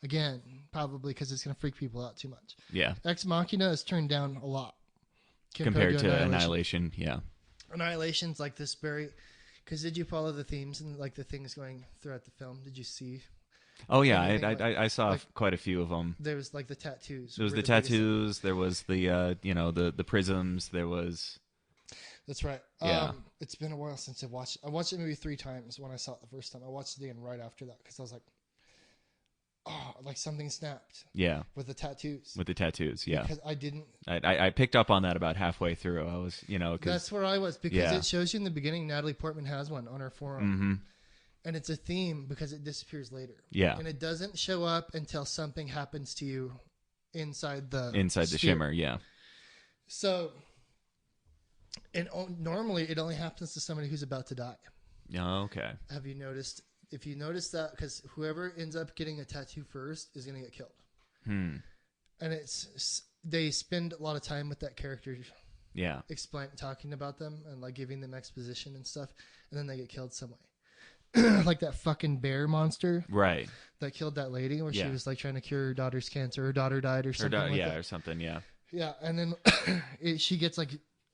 again, probably because it's going to freak people out too much. Yeah. Ex Machina is turned down a lot. Compared to Annihilation, yeah. Annihilation's like this very... Because did you follow the themes and like the things going throughout the film? Did you see? Oh, yeah. I saw quite a few of them. There was like the tattoos. There was the tattoos. There was the, the prisms. There was... That's right. Yeah. It's been a while since I watched it maybe 3 times when I saw it the first time. I watched it again right after that because I was like, oh, like something snapped. Yeah. With the tattoos. With the tattoos, yeah. Because I didn't. I picked up on that about halfway through. I was, That's where I was, because it shows you in the beginning Natalie Portman has one on her forearm. Mm-hmm. And it's a theme because it disappears later. Yeah. And it doesn't show up until something happens to you inside the shimmer, yeah. So, and normally it only happens to somebody who's about to die. Oh, okay. Have you noticed? If you notice that, because whoever ends up getting a tattoo first is going to get killed. And they spend a lot of time with that character. Yeah. Talking about them and like giving them exposition and stuff. And then they get killed some way. Like that fucking bear monster, right? That killed that lady, where she was like trying to cure her daughter's cancer. Her daughter died, or something. Or something. Yeah. Yeah, and then she gets like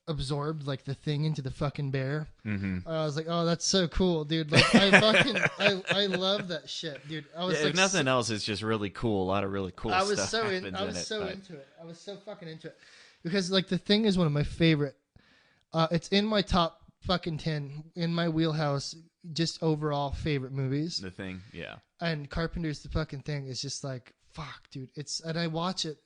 absorbed, like the thing, into the fucking bear. I was like, oh, that's so cool, dude. Like, I love that shit, dude. I was like, if nothing else, it's just really cool. A lot of really cool stuff. I was so into it. I was so fucking into it because like the thing is one of my favorite. It's in my top fucking 10 in my wheelhouse. Just overall favorite movies. The Thing, yeah. And Carpenter's The fucking Thing is just like, fuck, dude. And I watch it.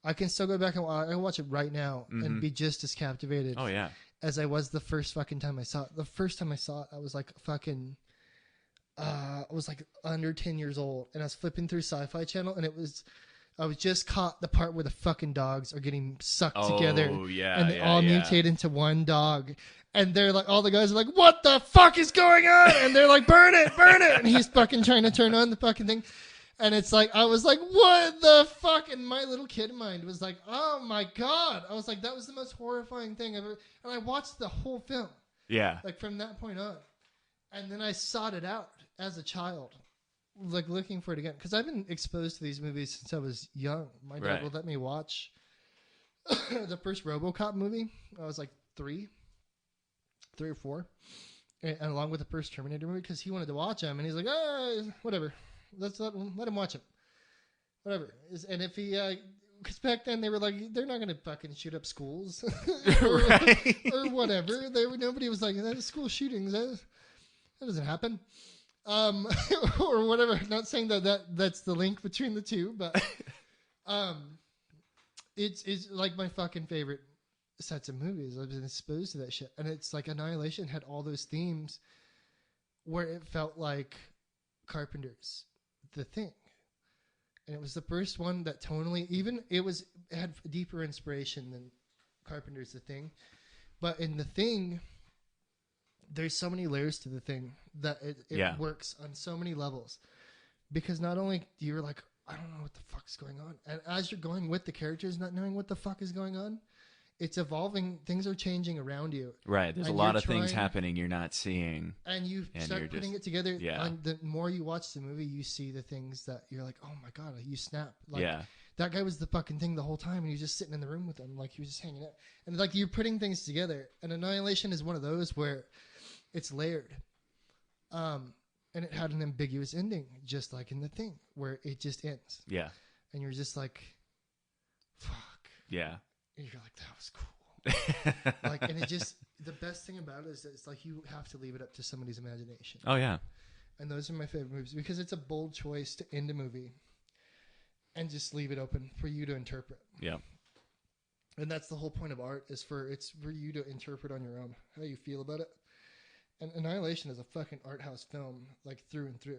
I can still go back and I watch it right now and be just as captivated. Oh, yeah. As I was the first fucking time I saw it. The first time I saw it, I was like fucking, I was like under 10 years old, and I was flipping through Sci-Fi Channel, and I was just caught the part where the fucking dogs are getting sucked together. Oh, yeah. And they all mutate into one dog. And they're like, all the guys are like, what the fuck is going on? And they're like, burn it. And he's fucking trying to turn on the fucking thing. And it's like, I was like, what the fuck? And my little kid mind was like, oh my God. I was like, that was the most horrifying thing ever. And I watched the whole film. Yeah. Like from that point on. And then I sought it out as a child, like looking for it again. Because I've been exposed to these movies since I was young. My dad would let me watch the first RoboCop movie. I was like 3 or 4, and along with the first Terminator movie, because he wanted to watch them, and he's like, whatever, let him watch them, whatever. And if he, because back then they were like, they're not gonna fucking shoot up schools, or whatever. Nobody was like, that is school shootings. That doesn't happen, or whatever. Not saying that's the link between the two, but it's like my fucking favorite sets of movies. I've been exposed to that shit, and it's like Annihilation had all those themes where it felt like Carpenter's The Thing, and it was the first one that tonally, it had deeper inspiration than Carpenter's The Thing, but in The Thing there's so many layers to The Thing that it works on so many levels, because not only you're like, I don't know what the fuck's going on, and as you're going with the characters not knowing what the fuck is going on, it's evolving. Things are changing around you. Right. There's a lot of things happening you're not seeing. And you start putting it together. Yeah. And the more you watch the movie, you see the things that you're like, oh my God, you snap. Like, that guy was the fucking thing the whole time, and he was just sitting in the room with them. Like, he was just hanging out. And like, you're putting things together. And Annihilation is one of those where it's layered. And it had an ambiguous ending, just like in The Thing, where it just ends. Yeah. And you're just like, fuck. Yeah. And you're like, that was cool. Like, and it just, the best thing about it is that it's like you have to leave it up to somebody's imagination. Oh, yeah. And those are my favorite movies because it's a bold choice to end a movie and just leave it open for you to interpret. Yeah. And that's the whole point of art, is for you to interpret on your own how you feel about it. And Annihilation is a fucking art house film, like through and through.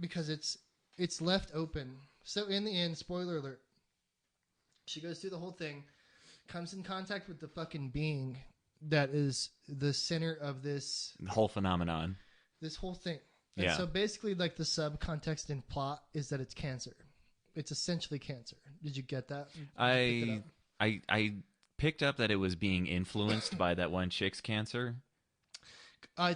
Because it's left open. So in the end, spoiler alert, she goes through the whole thing, comes in contact with the fucking being that is the center of this whole phenomenon. This whole thing. And so basically, like, the subcontext in plot is that it's cancer. It's essentially cancer. Did you get that? I picked up that it was being influenced by that one chick's cancer.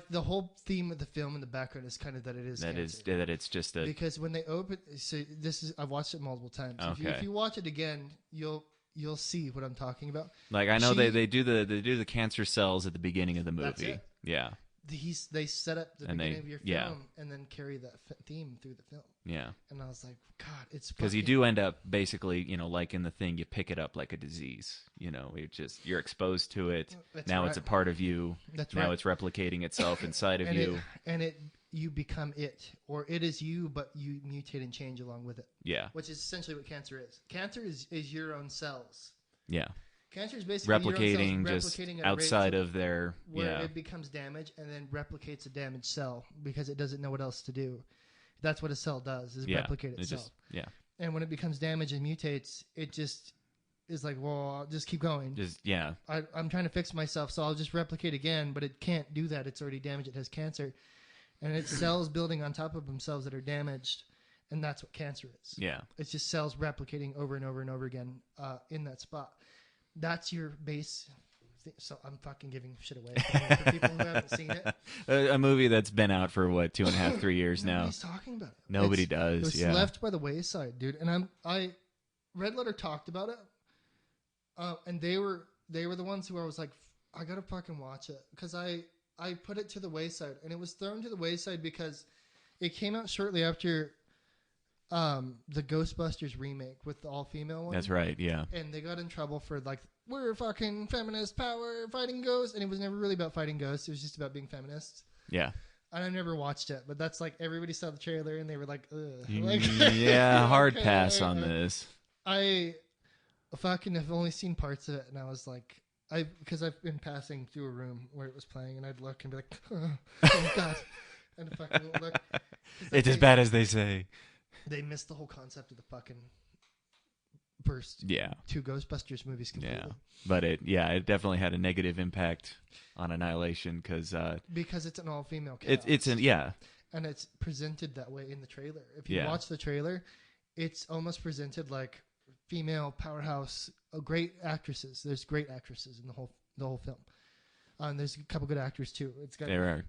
The whole theme of the film in the background is kind of that it is cancer. That it's just a... Because when they open... So I've watched it multiple times. Okay. If you watch it again, you'll see what I'm talking about. Like, I know they do the cancer cells at the beginning of the movie. That's it. Yeah. They set up the beginning of your film and then carry that theme through the film. Yeah. And I was like, God, it's because you do end up basically, like in The Thing, you pick it up like a disease. You're exposed to it. That's now right. It's a part of you. That's now right. It's replicating itself inside of you. you become it, or it is you, but you mutate and change along with it. Yeah. Which is essentially what cancer is. Cancer is your own cells. Yeah. Cancer is basically replicating your own just cells replicating outside of their where it becomes damaged and then replicates a damaged cell because it doesn't know what else to do. That's what a cell does, is replicate itself. And when it becomes damaged and mutates, it just is like, well, I'll just keep going. I'm trying to fix myself, so I'll just replicate again, but it can't do that. It's already damaged. It has cancer. And it's cells building on top of themselves that are damaged, and that's what cancer is. Yeah. It's just cells replicating over and over and over again in that spot. That's your base. So I'm fucking giving shit away for people who haven't seen it. A movie that's been out for, 2.5, 3 years now. Nobody's talking about it. Nobody does, It was left by the wayside, dude. And Red Letter talked about it, and they were the ones who I was like, I gotta fucking watch it. Because I put it to the wayside, and it was thrown to the wayside because it came out shortly after the Ghostbusters remake with the all-female one. That's right, yeah. And they got in trouble for we're fucking feminist power fighting ghosts, and it was never really about fighting ghosts. It was just about being feminists. Yeah. And I never watched it, but that's everybody saw the trailer and they were like, ugh. Yeah, hard pass on this. I fucking have only seen parts of it, and I was like, because I've been passing through a room where it was playing, and I'd look and be like, oh god, and fucking look. It's as bad as they say. They missed the whole concept of the fucking first two Ghostbusters movies completely. Yeah, but it definitely had a negative impact on Annihilation because it's an all-female cast. And it's presented that way in the trailer. If you watch the trailer, it's almost presented like female powerhouse, great actresses. There's great actresses in the whole film. There's a couple good actors too. It's got a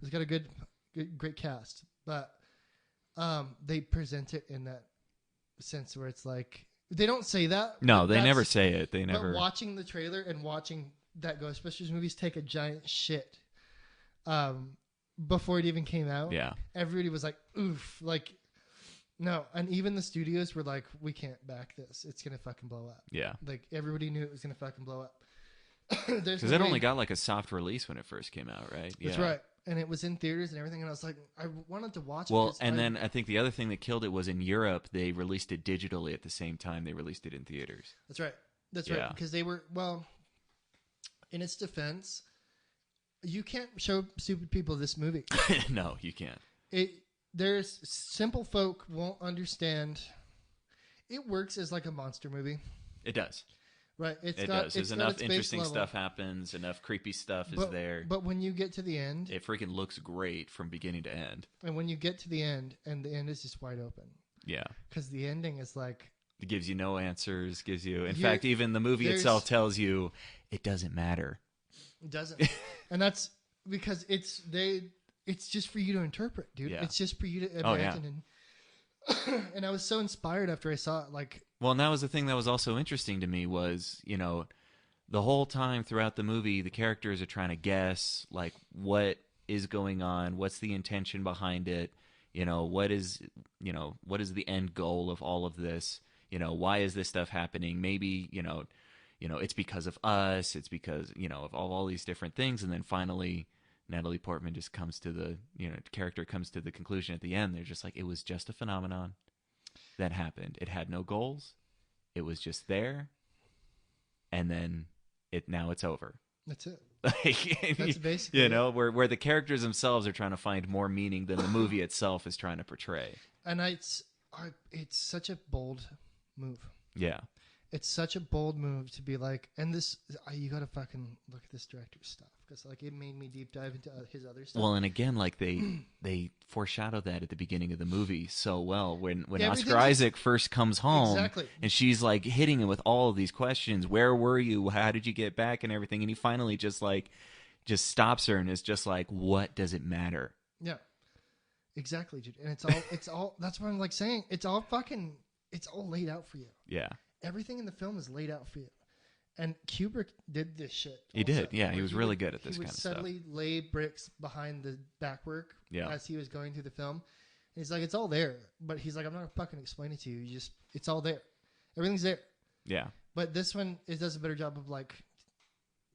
great cast, but they present it in that sense where it's like they don't say that. No, they never say it. They never. But watching the trailer and watching that Ghostbusters movies take a giant shit before it even came out. Yeah, everybody was like, "Oof!" No, and even the studios were like, "We can't back this. It's gonna fucking blow up." Yeah, everybody knew it was gonna fucking blow up. Because it only got a soft release when it first came out, right? That's right. And it was in theaters and everything, and I was like, I wanted to watch it. Well, and then I think the other thing that killed it was in Europe, they released it digitally at the same time they released it in theaters. That's right. Right. Because they were, in its defense, you can't show stupid people this movie. No, you can't. There's simple folk won't understand. It works as a monster movie. It does. Right, it does. There's enough interesting stuff happens, enough creepy stuff is there. But when you get to the end, it freaking looks great from beginning to end. And when you get to the end, and the end is just wide open. Yeah, because the ending is it gives you no answers. In fact, even the movie itself tells you it doesn't matter. It doesn't, and that's because it's just for you to interpret, dude. Yeah. It's just for you to imagine. And I was so inspired after I saw it, Well, and that was the thing that was also interesting to me was, the whole time throughout the movie, the characters are trying to guess, what is going on, what's the intention behind it, what is the end goal of all of this, why is this stuff happening? Maybe, it's because of us, it's because, of all these different things, and then finally Natalie Portman just comes to the character comes to the conclusion at the end. They're just it was just a phenomenon that happened. It had no goals. It was just there. And then now it's over. That's it. That's basically where the characters themselves are trying to find more meaning than the movie itself is trying to portray. And it's such a bold move. Yeah. It's such a bold move to be and this, you got to fucking look at this director's stuff. Because it made me deep dive into his other stuff. Well, and again, they foreshadow that at the beginning of the movie so well. When Oscar Isaac first comes home, exactly. And she's hitting him with all of these questions. Where were you? How did you get back? And everything. And he finally just stops her and is just what does it matter? Yeah, exactly, dude. And it's all. That's what I'm saying. It's all laid out for you. Yeah. Everything in the film is laid out for you. And Kubrick did this shit. He did, yeah. He was really good at this kind of stuff. He would subtly lay bricks behind the back work as he was going through the film. And he's it's all there. But he's I'm not going to fucking explain it to you. It's all there. Everything's there. Yeah. But this one, it does a better job of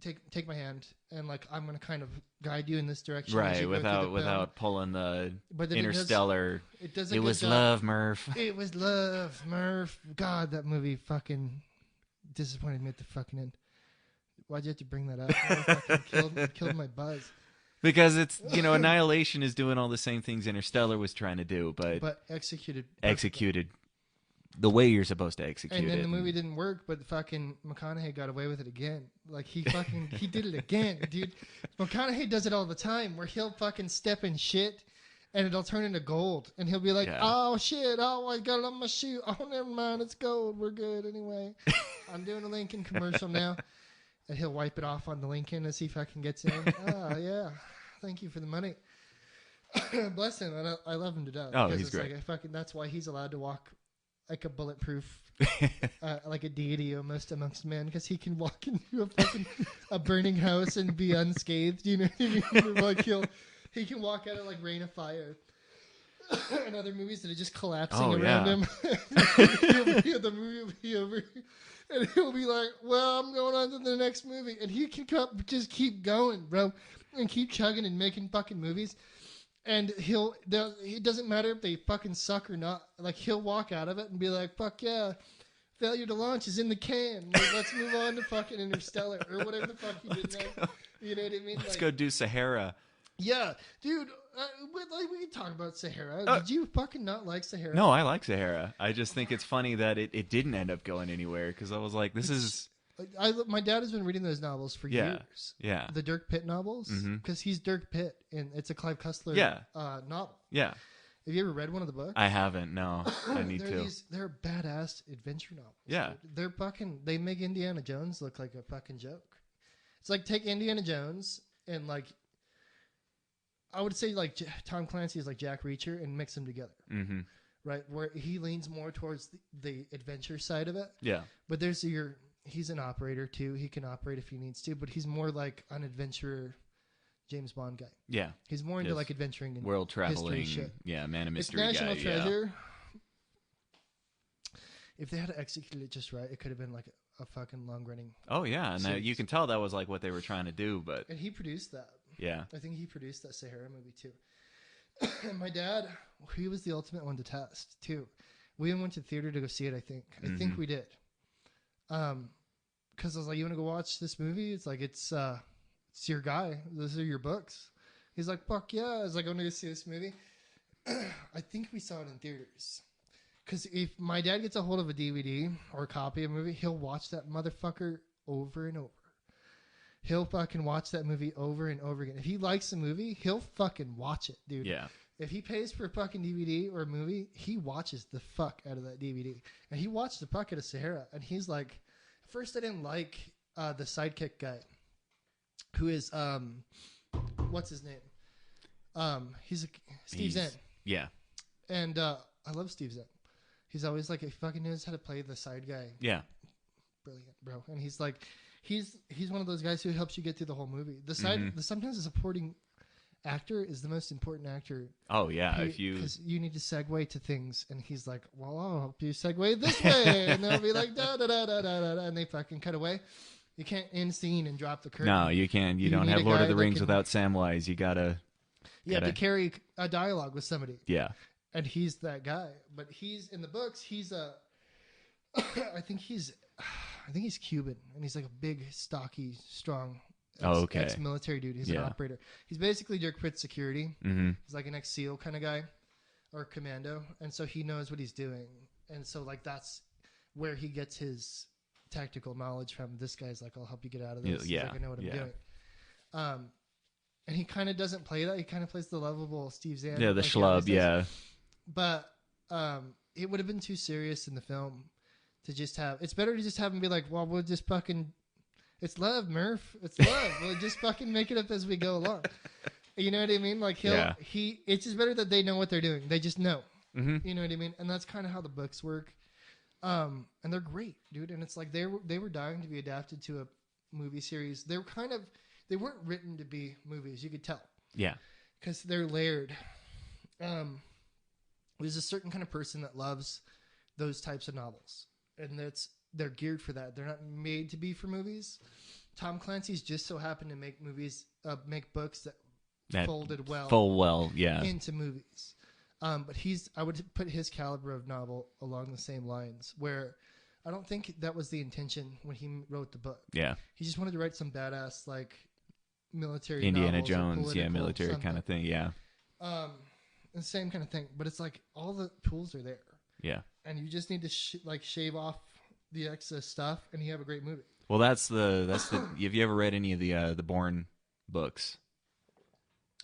take my hand, and like I'm gonna kind of guide you in this direction, right? Without pulling the Interstellar. It was love, Murph. It was love, Murph. God, that movie fucking disappointed me at the fucking end. Why'd you have to bring that up? It fucking killed my buzz. Because it's, Annihilation is doing all the same things Interstellar was trying to do, but executed the way you're supposed to execute it. And then the movie didn't work, but fucking McConaughey got away with it again. Like he did it again, dude. McConaughey does it all the time, where he'll fucking step in shit, and it'll turn into gold, and he'll be like, "Oh shit! Oh, I got it on my shoe. Oh, never mind, it's gold. We're good anyway." I'm doing a Lincoln commercial now, and he'll wipe it off on the Lincoln as he fucking gets in. Oh yeah, thank you for the money. Bless him. I love him to death. Oh, he's great. That's why he's allowed to walk like a bulletproof, like a deity almost amongst men, because he can walk into a burning house and be unscathed. You know what I mean? Like he can walk out of like Rain of Fire and other movies that are just collapsing around him. The movie will be over, and he'll be like, "Well, I'm going on to the next movie," and he can just keep going, bro, and keep chugging and making fucking movies. And it doesn't matter if they fucking suck or not. Like, he'll walk out of it and be like, "Fuck yeah, failure to launch is in the can. Like, let's move on to fucking Interstellar," or whatever the fuck he did next. You know what I mean? Let's go do Sahara. Yeah, dude. We can talk about Sahara. Did you fucking not like Sahara? No, I like Sahara. I just think it's funny that it didn't end up going anywhere, because I was like, this is... my dad has been reading those novels for years. Yeah. The Dirk Pitt novels, because he's Dirk Pitt, and it's a Clive Cussler novel. Yeah. Have you ever read one of the books? I haven't. No, I need to. They're badass adventure novels. Yeah. They're fucking. They make Indiana Jones look like a fucking joke. It's like, take Indiana Jones and like, I would say like Tom Clancy is like Jack Reacher, and mix them together. Mm-hmm. Right, where he leans more towards the adventure side of it. Yeah. But he's an operator too. He can operate if he needs to, but he's more like an adventurer, James Bond guy. Yeah. He's more into like adventuring and world traveling. History shit. Yeah, man of mystery it's National guy. Treasure. Yeah. If they had executed it just right, it could have been like a fucking long running. Oh yeah, and you can tell that was like what they were trying to do, but. And he produced that. Yeah. I think he produced that Sahara movie too. And my dad, he was the ultimate one to test too. We even went to theater to go see it. I think we did. Because I was like, "You want to go watch this movie?" It's like, it's your guy. Those are your books. He's like, "Fuck yeah!" I was like, "I want to go see this movie." I think we saw it in theaters. Because if my dad gets a hold of a DVD or a copy of a movie, he'll watch that motherfucker over and over. He'll fucking watch that movie over and over again. If he likes the movie, he'll fucking watch it, dude. Yeah. If he pays for a fucking DVD or a movie, he watches the fuck out of that DVD. And he watched the fuck out of Sahara. And he's like, at first I didn't like the sidekick guy, who is what's his name? He's Steve Zahn. Yeah. And I love Steve Zahn. He's always like, he fucking knows how to play the side guy. Yeah. Brilliant, bro. And he's like, he's one of those guys who helps you get through the whole movie. Sometimes the supporting actor is the most important actor. Oh yeah, because you need to segue to things, and he's like, "Well, I'll help you segue this way," and they'll be like, "Da da da da da da," and they fucking cut away. You can't end scene and drop the curtain. No, you can't. You don't have Lord of the Rings without Samwise. You gotta. You have to carry a dialogue with somebody. Yeah. And he's that guy, but he's in the books. He's I think he's Cuban, and he's like a big, stocky, strong, ex-military dude. He's an operator. He's basically Dirk Pitt's security. Mm-hmm. He's like an ex-SEAL kind of guy, or commando, and so he knows what he's doing. And so like that's where he gets his tactical knowledge from. This guy's like, "I'll help you get out of this." Yeah, like, I know what I'm doing. And he kind of doesn't play that. He kind of plays the lovable Steve Zahn. Yeah, the schlub. Yeah. But it would have been too serious in the film to just have. It's better to just have him be like, "Well, we'll just fucking. It's love, Murph. It's love. We'll just fucking make it up as we go along." You know what I mean? Like it's just better that they know what they're doing. They just know. Mm-hmm. You know what I mean? And that's kind of how the books work. And they're great, dude. And it's like they were dying to be adapted to a movie series. They weren't written to be movies. You could tell. Yeah. Because they're layered. There's a certain kind of person that loves those types of novels, and they're geared for that. They're not made to be for movies. Tom Clancy's just so happened to make books that folded well into movies. But I would put his caliber of novel along the same lines, where I don't think that was the intention when he wrote the book. Yeah. He just wanted to write some badass, like, military Indiana Jones, military something. Kind of thing, yeah. The same kind of thing, but it's like all the tools are there. Yeah. And you just need to shave off the excess stuff, and you have a great movie. Well, that's the. Have you ever read any of the Bourne books?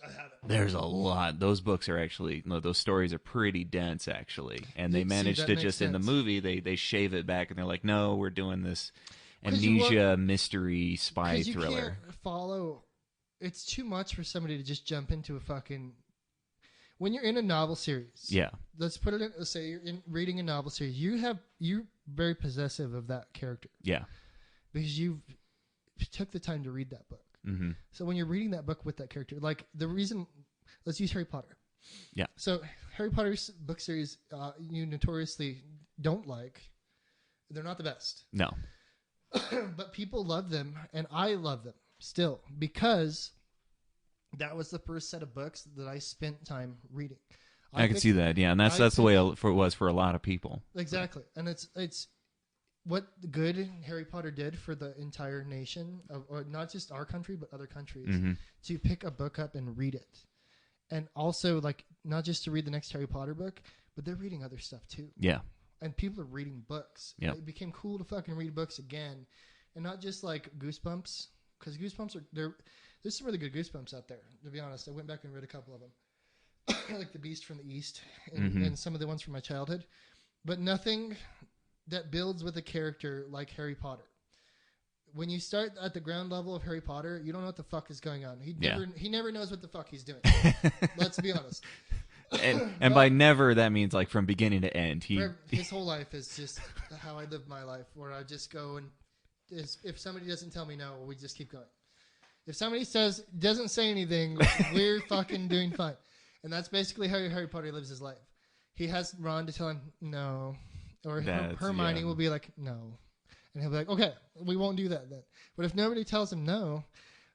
I haven't. There's a lot. Those books are actually, those stories are pretty dense, actually. And they managed to just, in the movie, they shave it back, and they're like, no, we're doing this amnesia mystery spy thriller. You can't follow. It's too much for somebody to just jump into a fucking. When you're in a novel series, yeah. Let's put it in. Let's say you're reading a novel series. You're very possessive of that character. Yeah. Because you took the time to read that book. Mm-hmm. So when you're reading that book with that character, like the reason, let's use Harry Potter. Yeah. So Harry Potter's book series, you notoriously don't like. They're not the best. No. But people love them, and I love them still, because that was the first set of books that I spent time reading. I can see that, yeah, and that's the way it was for a lot of people. Exactly, and it's what good Harry Potter did for the entire nation, or not just our country, but other countries, to pick a book up and read it. And also, like, not just to read the next Harry Potter book, but they're reading other stuff too. Yeah. And people are reading books. Yep. It became cool to fucking read books again. And not just like Goosebumps, because Goosebumps there's some really good Goosebumps out there, to be honest. I went back and read a couple of them. Like The Beast from the East and some of the ones from my childhood. But nothing that builds with a character like Harry Potter. When you start at the ground level of Harry Potter, you don't know what the fuck is going on. He never knows what the fuck he's doing. Let's be honest. And by never, that means like from beginning to end. His whole life is just how I live my life, where I just go and if somebody doesn't tell me no, we just keep going. If somebody doesn't say anything, we're fucking doing fine. And that's basically how Harry Potter lives his life. He has Ron to tell him no, or Hermione will be like no. And he'll be like, okay, we won't do that then. But if nobody tells him no,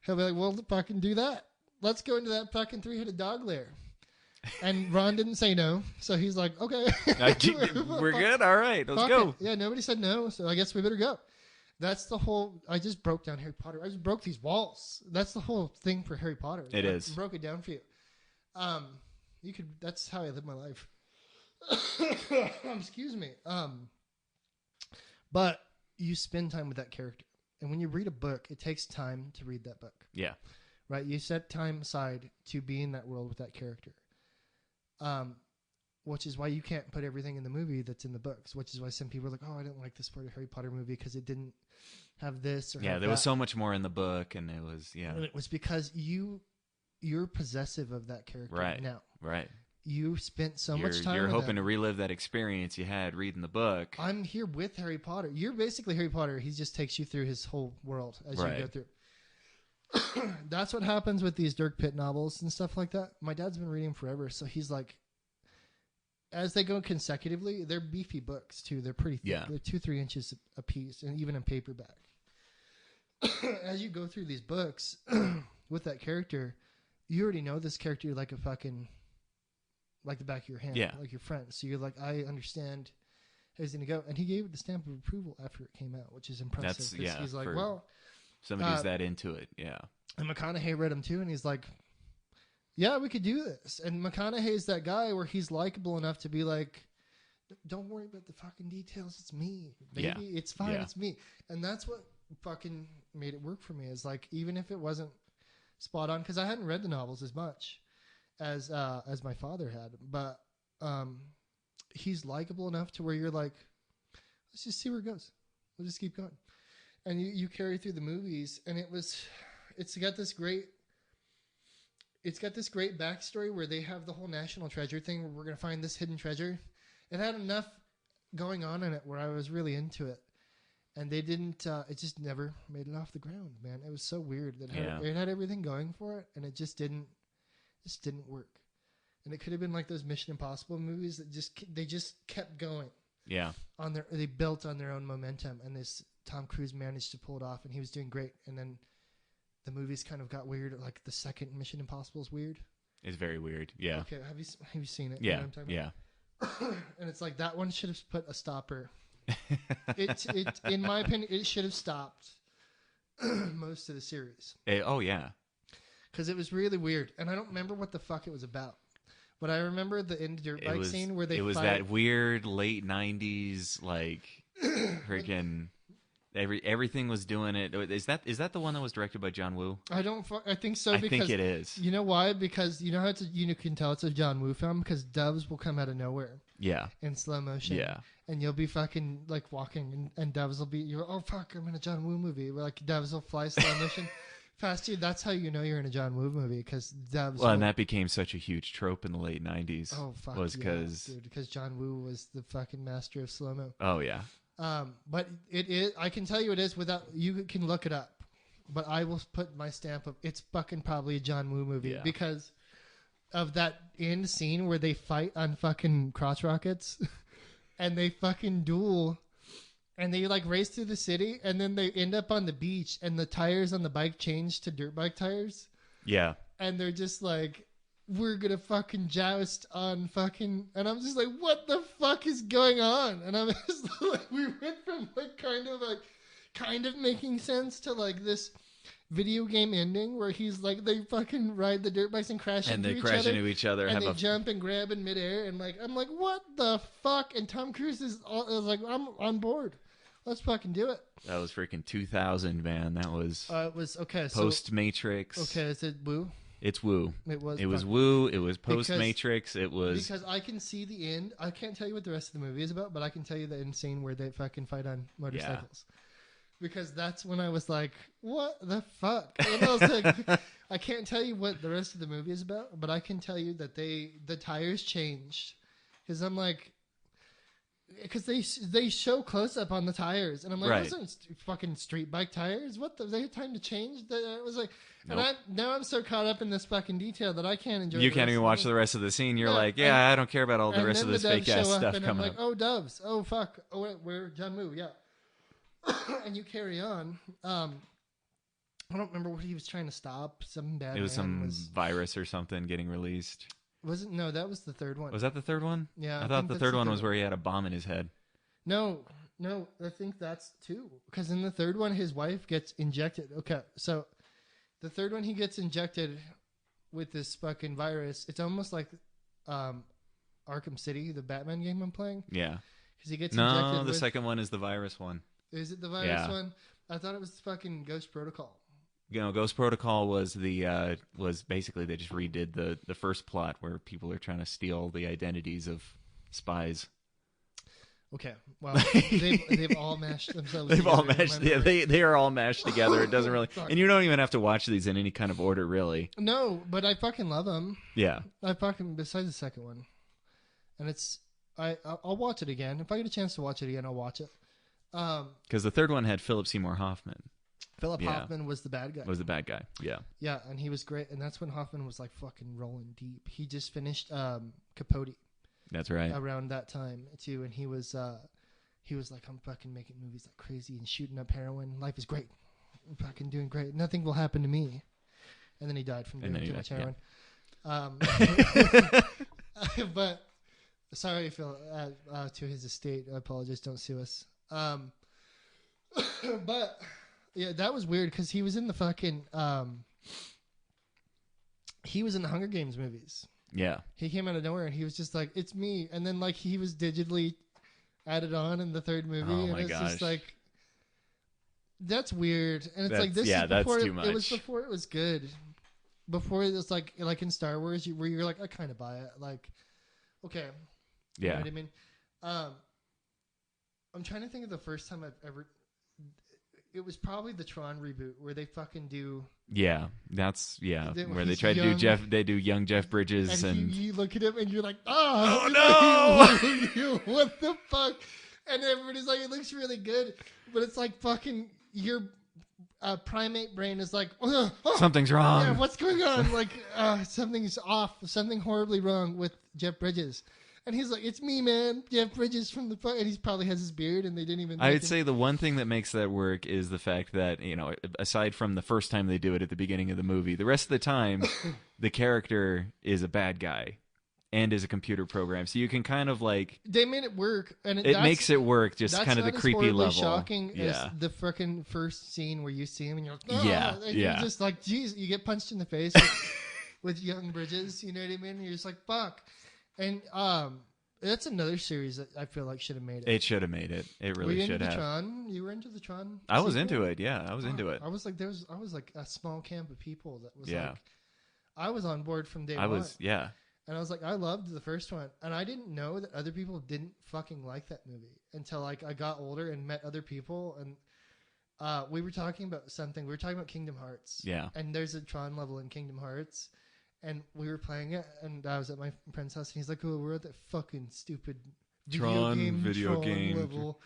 he'll be like, well, fucking do that. Let's go into that fucking three-headed dog lair. And Ron didn't say no, so he's like, okay. We're good? All right, let's go. Yeah, nobody said no, so I guess we better go. That's the whole... I just broke down Harry Potter. I just broke these walls. That's the whole thing for Harry Potter. It is. I broke it down for you. That's how I live my life. Excuse me. But... you spend time with that character. And when you read a book, it takes time to read that book. Yeah. Right? You set time aside to be in that world with that character. Which is why you can't put everything in the movie that's in the books. Which is why some people are like, oh, I didn't like this part of Harry Potter movie because it didn't have this or yeah, there was so much more in the book, and it was, And it was because you're possessive of that character now. Right. You spent so much time You're with hoping them. to relive that experience you had reading the book. I'm here with Harry Potter. You're basically Harry Potter. He just takes you through his whole world as you go through. That's what happens with these Dirk Pitt novels and stuff like that. My dad's been reading them forever, so he's like, as they go consecutively, they're beefy books too. They're pretty thick. Yeah. They're 2-3 inches a piece, and even in paperback. As you go through these books with that character, you already know this character like a fucking... like the back of your hand, like your friend. So you're like, I understand how he's going to go. And he gave it the stamp of approval after it came out, which is impressive. He's like, well... somebody's that into it, yeah. And McConaughey read him too, and he's like, yeah, we could do this. And McConaughey's that guy where he's likable enough to be like, don't worry about the fucking details. It's me, baby. Yeah. It's fine. Yeah. It's me. And that's what fucking made it work for me, is like, even if it wasn't spot on, because I hadn't read the novels as much as my father had, but he's likable enough to where you're like, let's just see where it goes. We'll just keep going. And you carry through the movies, and it's got this great backstory where they have the whole national treasure thing where we're going to find this hidden treasure. It had enough going on in it where I was really into it. And they didn't, it just never made it off the ground, man. It was so weird that it had everything going for it, and it just didn't work. And it could have been like those Mission Impossible movies that they just kept going. Yeah. They built on their own momentum, and this Tom Cruise managed to pull it off, and he was doing great. And then the movies kind of got weird. Like the second Mission Impossible is weird. It's very weird. Yeah. Okay. Have you seen it? Yeah. You know what I'm talking about? And it's like that one should have put a stopper. It in my opinion, it should have stopped most of the series. Oh yeah. Because it was really weird, and I don't remember what the fuck it was about. But I remember the end dirt bike scene where they. It was that weird late '90s like freaking. Everything was doing it. Is that the one that was directed by John Woo? I think so. I think it is. You know why? Because you know how you can tell it's a John Woo film because doves will come out of nowhere. Yeah. In slow motion. Yeah. And you'll be fucking like walking, and doves will be. You're oh fuck! I'm in a John Woo movie. Where like doves will fly slow motion. Past you. That's how you know you're in a John Woo movie because doves. Well, and that became such a huge trope in the late '90s. Oh fuck! Because John Woo was the fucking master of slow mo. Oh yeah. But it is. I can tell you it is without. You can look it up, but I will put my stamp of it's fucking probably a John Woo movie because of that end scene where they fight on fucking crotch rockets, and they fucking duel. And they like race through the city, and then they end up on the beach, and the tires on the bike change to dirt bike tires. Yeah. And they're just like, we're gonna fucking joust on fucking, and I'm just like, what the fuck is going on? And I'm just like, we went from like kind of making sense to like this video game ending where he's like, they fucking ride the dirt bikes and crash into each other, and they jump and grab in midair, and like, I'm like, what the fuck? And Tom Cruise is like, I'm on board. Let's fucking do it. That was freaking 2000, man. That was. It was okay. Post Matrix. Okay, is it Woo? It's Woo. It was Woo. It was post Matrix. It was because I can see the end. I can't tell you what the rest of the movie is about, but I can tell you the end scene where they fucking fight on motorcycles. Yeah. Because that's when I was like, what the fuck? And I was like, I can't tell you what the rest of the movie is about, but I can tell you that the tires changed. Because I'm like, because they show close up on the tires, and I'm like, those aren't fucking street bike tires. What they had time to change? It was like, nope. And now I'm so caught up in this fucking detail that I can't enjoy. You can't even watch the rest of the scene. You're like, I don't care about all the rest of this fake ass stuff coming I'm like, up. oh doves, oh fuck, oh wait, we're John Woo, yeah. And you carry on. I don't remember what he was trying to stop. Some bad. It was some virus or something getting released. Wasn't no? That was the third one. Was that the third one? Yeah, I thought the third one was where he had a bomb in his head. No, I think that's two. Because in the third one, his wife gets injected. Okay, so the third one, he gets injected with this fucking virus. It's almost like Arkham City, the Batman game I'm playing. Yeah. Because he gets injected. No, the second one is the virus one. Is it the virus one? I thought it was fucking Ghost Protocol. You know, Ghost Protocol was was basically they just redid the first plot where people are trying to steal the identities of spies. Okay, well, they've all mashed themselves. They've all mashed. Yeah, they are all mashed together. It doesn't really, and you don't even have to watch these in any kind of order, really. No, but I fucking love them. Yeah, besides the second one, and I'll watch it again if I get a chance to watch it again. I'll watch it. Because the third one had Philip Seymour Hoffman. Philip Hoffman was the bad guy. Yeah. Yeah, and he was great, and that's when Hoffman was like fucking rolling deep. He just finished Capote. That's right. Around that time too, and he was like, I'm fucking making movies like crazy and shooting up heroin. Life is great. I'm fucking doing great. Nothing will happen to me. And then he died from doing too much heroin. Yeah. But sorry, Phil, to his estate. I apologize. Don't sue us. But yeah, that was weird because he was in the fucking he was in the Hunger Games movies. Yeah, he came out of nowhere and he was just like, "It's me," and then like he was digitally added on in the third movie, and it's just like, that's weird. And it's like this. Yeah, that's too much. It was before it was good. Before it was like in Star Wars, where you're like, I kind of buy it. Like, okay, yeah, you know what I mean. I'm trying to think of the first time I've ever. It was probably the Tron reboot where they fucking do. Yeah, that's where they try to do Jeff. They do young Jeff Bridges, and you look at him and you're like, oh no, what the fuck? And everybody's like, it looks really good, but it's like fucking your primate brain is like, something's wrong. Yeah, what's going on? Like something's off. Something horribly wrong with Jeff Bridges. And he's like, "It's me, man, Jeff Bridges from the." And he probably has his beard, and they didn't even. I'd say the one thing that makes that work is the fact that, you know, aside from the first time they do it at the beginning of the movie, the rest of the time, the character is a bad guy and is a computer program, so you can kind of like they made it work, and it makes it work. Just kind of the creepy level. Shocking as the freaking first scene where you see him and you're like, and you're just like, geez, you get punched in the face with young Bridges. You know what I mean? And you're just like, fuck. And that's another series that I feel like should have made it. It should have made it. It really should have. Tron? You were into the Tron? I was into it. Yeah, I was into it. I was like, I was like a small camp of people that was like, I was on board from day one. And I was like, I loved the first one, and I didn't know that other people didn't fucking like that movie until like I got older and met other people, and we were talking about something. We were talking about Kingdom Hearts. Yeah. And there's a Tron level in Kingdom Hearts. And we were playing it, and I was at my friend's house, and he's like, "Oh, we're at that fucking stupid video game level."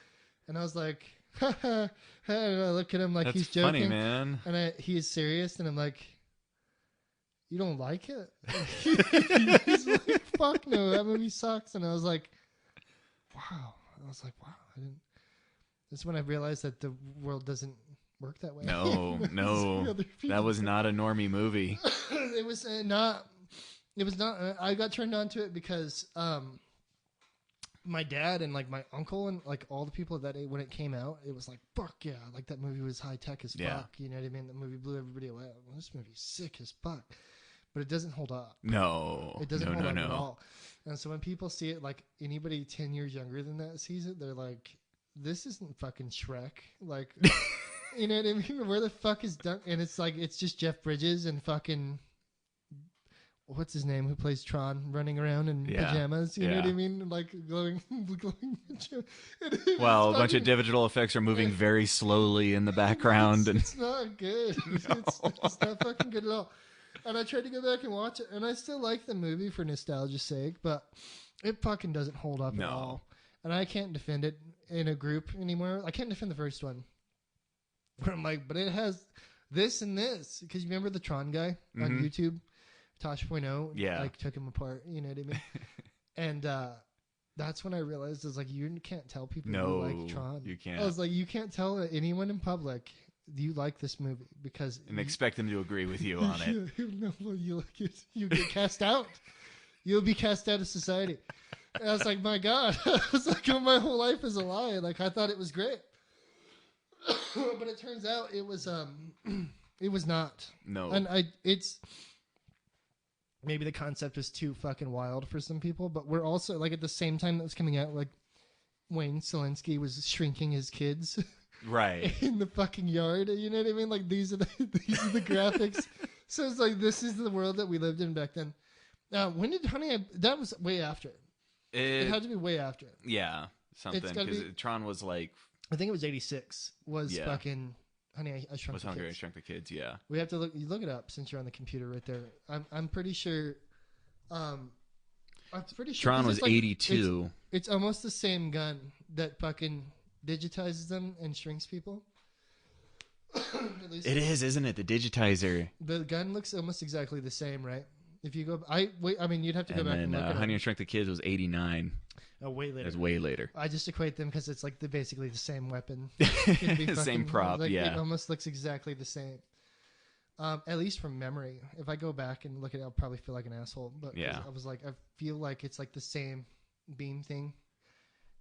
And I was like, "Ha ha!" And I look at him like that's he's joking, funny, man. And he is serious, and I'm like, "You don't like it?" He's like, "Fuck no, that movie sucks." And I was like, "Wow!" I didn't. That's when I realized that the world doesn't work that way. No, that was not a normie movie. It was not. It was not. I got turned on to it because my dad and like my uncle and like all the people that when it came out, it was like, fuck yeah, like that movie was high tech as fuck. You know what I mean? The movie blew everybody away. Well, this movie's sick as fuck, but it doesn't hold up. No, it doesn't hold up at all. And so when people see it, like anybody 10 years younger than that sees it, they're like, this isn't fucking Shrek. Like. You know what I mean? Where the fuck is Dunk? And it's like, it's just Jeff Bridges and fucking, what's his name, who plays Tron, running around in pajamas. You know what I mean? Like glowing Well, a bunch of digital effects are moving very slowly in the background. It's not good. It's not fucking good at all. And I tried to go back and watch it, and I still like the movie for nostalgia's sake, but it fucking doesn't hold up at all. And I can't defend it in a group anymore. I can't defend the first one. Where I'm like, but it has this and this. Because you remember the Tron guy on YouTube? Tosh.0. Yeah. Like, took him apart. You know what I mean? And that's when I realized, I was like, you can't tell people you like Tron. You can't. I was like, you can't tell anyone in public you like this movie. Because and expect them to agree with you on it. No, you like it. You get cast out. You'll be cast out of society. And I was like, my God. I was like, oh, my whole life is a lie. Like, I thought it was great. But it turns out it was not. No. And it's maybe the concept was too fucking wild for some people, but we're also like at the same time that was coming out, like Wayne Selinsky was shrinking his kids. Right. In the fucking yard. You know what I mean? Like these are the graphics. So it's like this is the world that we lived in back then. When did that was way after. It had to be way after. Yeah. Something because Tron was like I think it was 86. Fucking Honey, I Shrunk the Kids. Hungry, I Shrunk the Kids. Yeah. We have to look it up since you're on the computer right there. I'm pretty sure. Tron was 82. It's almost the same gun that fucking digitizes them and shrinks people. It is, isn't it? The digitizer. The gun looks almost exactly the same, right? If you go, you'd have to go back and look. Honey, I Shrunk the Kids was 89. Oh, way later. It was way later. I just equate them because it's like basically the same weapon. Same prop, like, yeah. It almost looks exactly the same. At least from memory. If I go back and look at it, I'll probably feel like an asshole. But I was like, I feel like it's like the same beam thing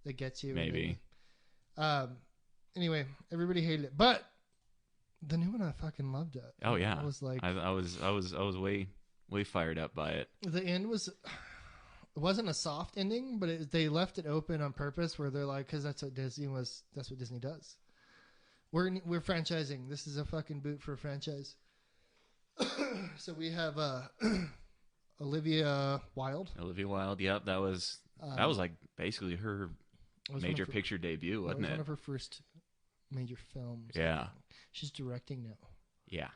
that gets you. Maybe. Anyway, everybody hated it, but the new one I fucking loved it. Oh yeah, I was like, I was way fired up by it. The end was. It wasn't a soft ending, but they left it open on purpose, where they're like, because that's what Disney was. That's what Disney does. We're franchising. This is a fucking boot for a franchise. So we have Olivia Wilde. Olivia Wilde. Yep, that was like basically her major picture debut, wasn't it? One of her first major films. Yeah. She's directing now. Yeah.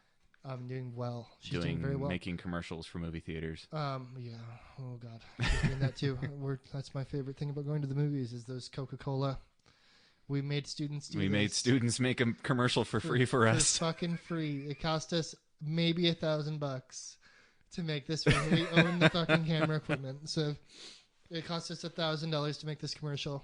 Doing well. She's doing very well. Making commercials for movie theaters. Yeah. Oh God. She's doing that too. That's my favorite thing about going to the movies is those Coca-Cola. We made students do made students make a commercial for free for us. Fucking free. It cost us maybe $1,000 to make this one. We own the fucking camera equipment. So It cost us $1,000 to make this commercial.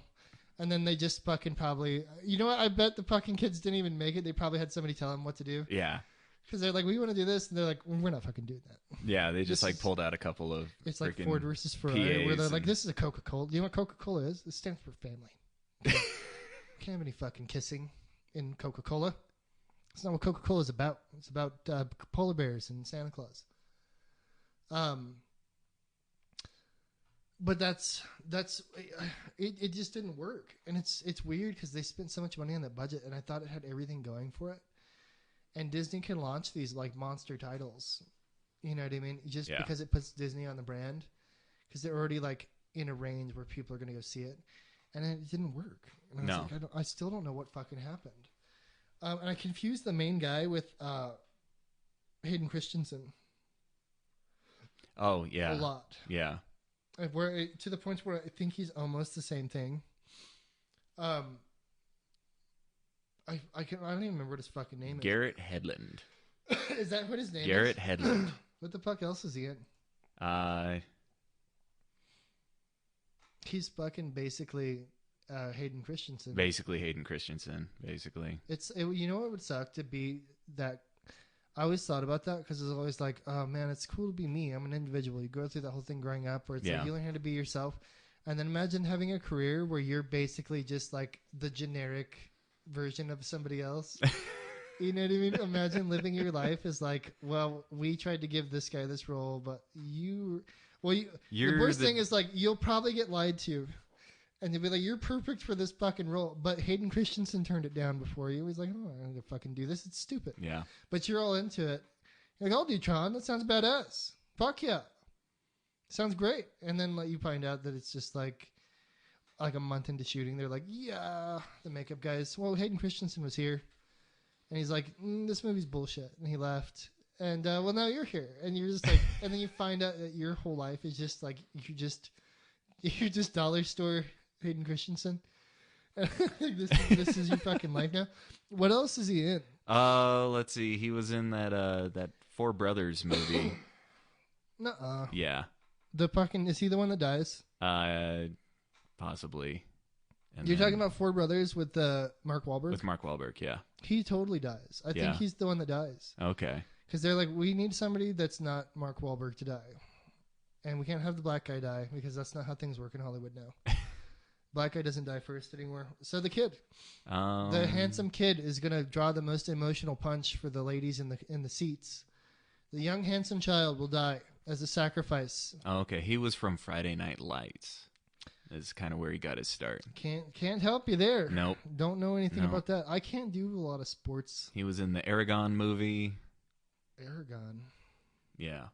And then they just fucking probably... You know what? I bet the fucking kids didn't even make it. They probably had somebody tell them what to do. Yeah. Because they're like, we want to do this. And they're like, we're not fucking doing that. Yeah, they just pulled out a couple of... It's like Ford versus Ferrari, where they're like, this is a Coca-Cola. Do you know what Coca-Cola is? It stands for family. Can't have any fucking kissing in Coca-Cola. It's not what Coca-Cola is about. It's about polar bears and Santa Claus. But it just didn't work, and it's weird because they spent so much money on that budget, and I thought it had everything going for it. And Disney can launch these like monster titles, you know what I mean? Just because it puts Disney on the brand, because they're already like in a range where people are going to go see it, and it didn't work. And I still don't know what fucking happened. And I confused the main guy with Hayden Christensen. Oh yeah, a lot. Yeah. Where to the point where I think he's almost the same thing. I don't even remember what his fucking name is. Garrett Hedlund. Is that what his name is? Garrett Hedlund. What the fuck else is he in? He's fucking basically Hayden Christensen. Basically Hayden Christensen. Basically. You know what would suck to be that. I always thought about that because it's always like, oh man, it's cool to be me. I'm an individual. You go through that whole thing growing up where it's like you learn how to be yourself. And then imagine having a career where you're basically just like the generic version of somebody else. You know what I mean? Imagine living your life as like, well, we tried to give this guy this role, but the worst thing is like, you'll probably get lied to. And they'll be like, you're perfect for this fucking role. But Hayden Christensen turned it down before you. He's like, oh, I'm going to fucking do this. It's stupid. Yeah. But you're all into it. You're like, I'll do Tron. That sounds badass. Fuck yeah. Sounds great. And then like, you find out that it's just like a month into shooting. They're like, yeah, the makeup guys. Well, Hayden Christensen was here. And he's like, this movie's bullshit. And he left. And, well, now you're here. And you're just like, and then you find out that your whole life is just like, you're just dollar store Hayden Christensen. this is your fucking life now. What else is he in? Let's see. He was in that Four Brothers movie. Nuh-uh. Yeah. Is he the one that dies? Possibly. And You're talking about Four Brothers with Mark Wahlberg? With Mark Wahlberg, yeah. He totally dies. I think he's the one that dies. Okay. Because they're like, we need somebody that's not Mark Wahlberg to die. And we can't have the black guy die because that's not how things work in Hollywood now. Black guy doesn't die first anymore. So the kid, the handsome kid, is gonna draw the most emotional punch for the ladies in the seats. The young handsome child will die as a sacrifice. Oh, okay. He was from Friday Night Lights. Is kind of where he got his start. Can't help you there. Nope. Don't know anything about that. I can't do a lot of sports. He was in the Aragon movie. Aragon. Yeah.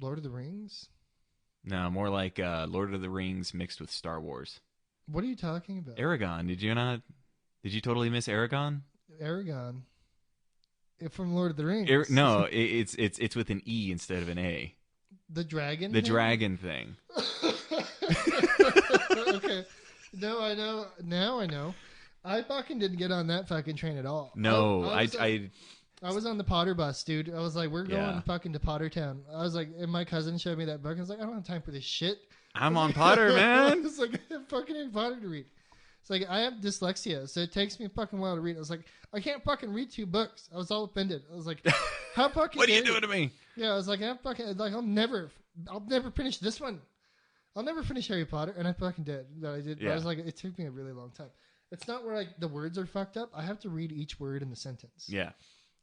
Lord of the Rings. No, more like Lord of the Rings mixed with Star Wars. What are you talking about? Aragon. Did you totally miss Aragon? Aragon. From Lord of the Rings. No, it's with an E instead of an A. The dragon? The dragon thing. Okay. No, I know. Now I know. I fucking didn't get on that fucking train at all. No, I was on the Potter bus, dude. I was like, we're going fucking to Pottertown. I was like, and my cousin showed me that book. I was like, I don't have time for this shit. I'm on Potter, man. I was like, I have fucking Potter to read. It's like, I have dyslexia, so it takes me a fucking while to read. I was like, I can't fucking read 2 books. I was all offended. I was like, how fucking what are you doing to me? Yeah, I was like, I'll never finish this one. I'll never finish Harry Potter. And I fucking did. But I did. Yeah. But I was like, it took me a really long time. It's not where like the words are fucked up. I have to read each word in the sentence. Yeah.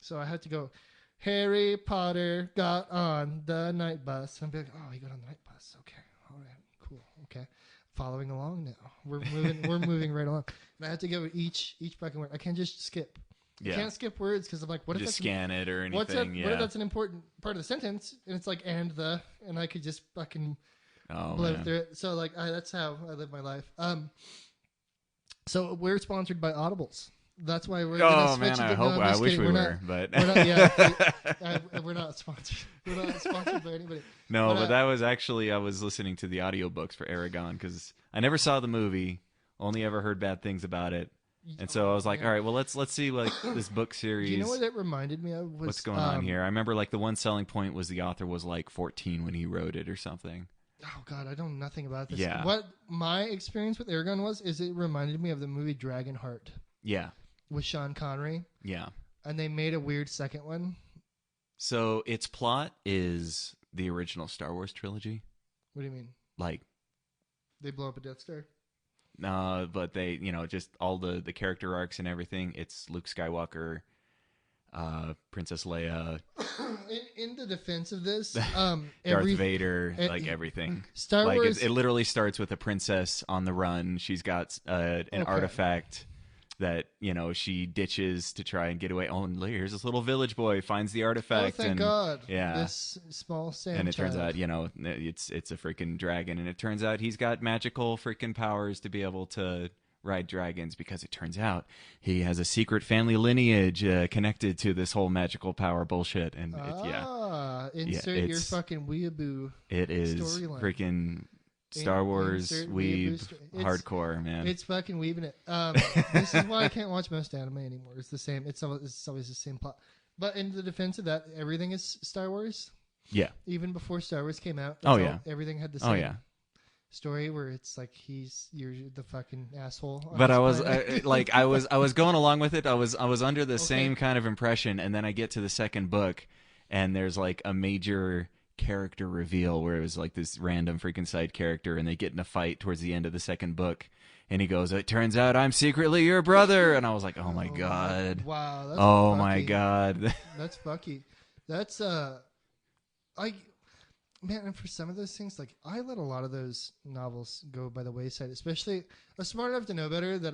So I had to go, Harry Potter got on the night bus. I'm like, oh, he got on the night bus. Okay. All right. Cool. Okay. Following along now. We're moving right along. And I had to go each fucking word. I can't just skip. Yeah. I can't skip words because I'm like, what if just scan it or anything? What if that's an important part of the sentence? And it's like, and I could just fucking blow through it. So like, that's how I live my life. So we're sponsored by Audibles. That's why we're going to switch. I wish we were, but we're not sponsored. We're not sponsored by anybody. No, but that was actually, I was listening to the audiobooks for Aragon because I never saw the movie, only ever heard bad things about it. And so I was like, all right, well, let's see like this book series. You know what it reminded me of? What's going on here? I remember like the one selling point was the author was like 14 when he wrote it or something. Oh God, I know nothing about this. Yeah. What my experience with Aragon is it reminded me of the movie Dragonheart. Yeah. With Sean Connery. Yeah. And they made a weird second one. So its plot is the original Star Wars trilogy. What do you mean? Like, they blow up a Death Star? But they, just all the character arcs and everything. It's Luke Skywalker, Princess Leia. In the defense of this, Darth Vader, like everything. Star Wars. It literally starts with a princess on the run. She's got an artifact that she ditches to try and get away. Oh, and here's this little village boy finds the artifact. Oh, thank God! Yeah, this small sand. And it turns out, it's a freaking dragon, and it turns out he's got magical freaking powers to be able to ride dragons, because it turns out he has a secret family lineage connected to this whole magical power bullshit. And insert your fucking weeaboo. It is storyline. Freaking Star Wars weeb hardcore, man. It's fucking weaving it. This is why I can't watch most anime anymore. It's the same. It's always the same plot. But in the defense of that, everything is Star Wars. Yeah. Even before Star Wars came out. Everything had the same story where it's like you're the fucking asshole. But I was I was going along with it. I was under the same kind of impression, and then I get to the second book, and there's like a major character reveal where it was like this random freaking side character, and they get in a fight towards the end of the second book, and he goes, "It turns out I'm secretly your brother," and I was like, "Oh my God, wow, that's fucky. My God, that's fucky." That's man, and for some of those things, like I let a lot of those novels go by the wayside, especially I'm smart enough to know better that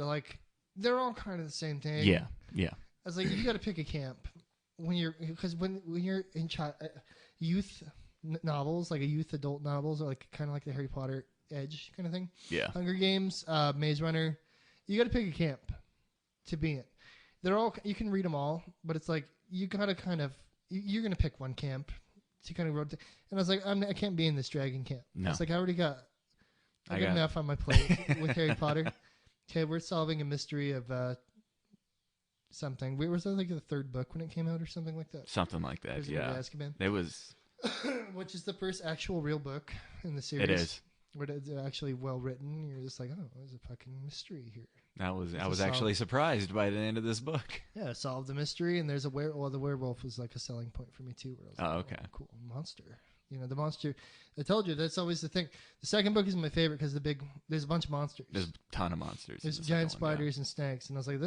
they're all kind of the same thing. Yeah. I was like, you got to pick a camp when you're in youth novels, like a youth adult novels, or like kind of like the Harry Potter edge kind of thing. Yeah. Hunger Games, Maze Runner. You got to pick a camp to be in. They're all, you can read them all, but it's like you gotta you're gonna pick one camp to kind of rotate. And I was like, I can't be in this dragon camp. No. It's like I got enough on my plate with Harry Potter. Okay, we're solving a mystery of something. Was that like the third book when it came out or something like that? Something like that. Yeah. It was. Which is the first actual real book in the series. It is. Where it's actually well written. You're just like, oh, there's a fucking mystery here. I was actually surprised by the end of this book. Yeah, solved the mystery, and there's the werewolf was like a selling point for me too. Where I was like, okay, cool monster. The monster. I told you that's always the thing. The second book is my favorite because there's a bunch of monsters. There's a ton of monsters. There's giant spiders and snakes, and I was like,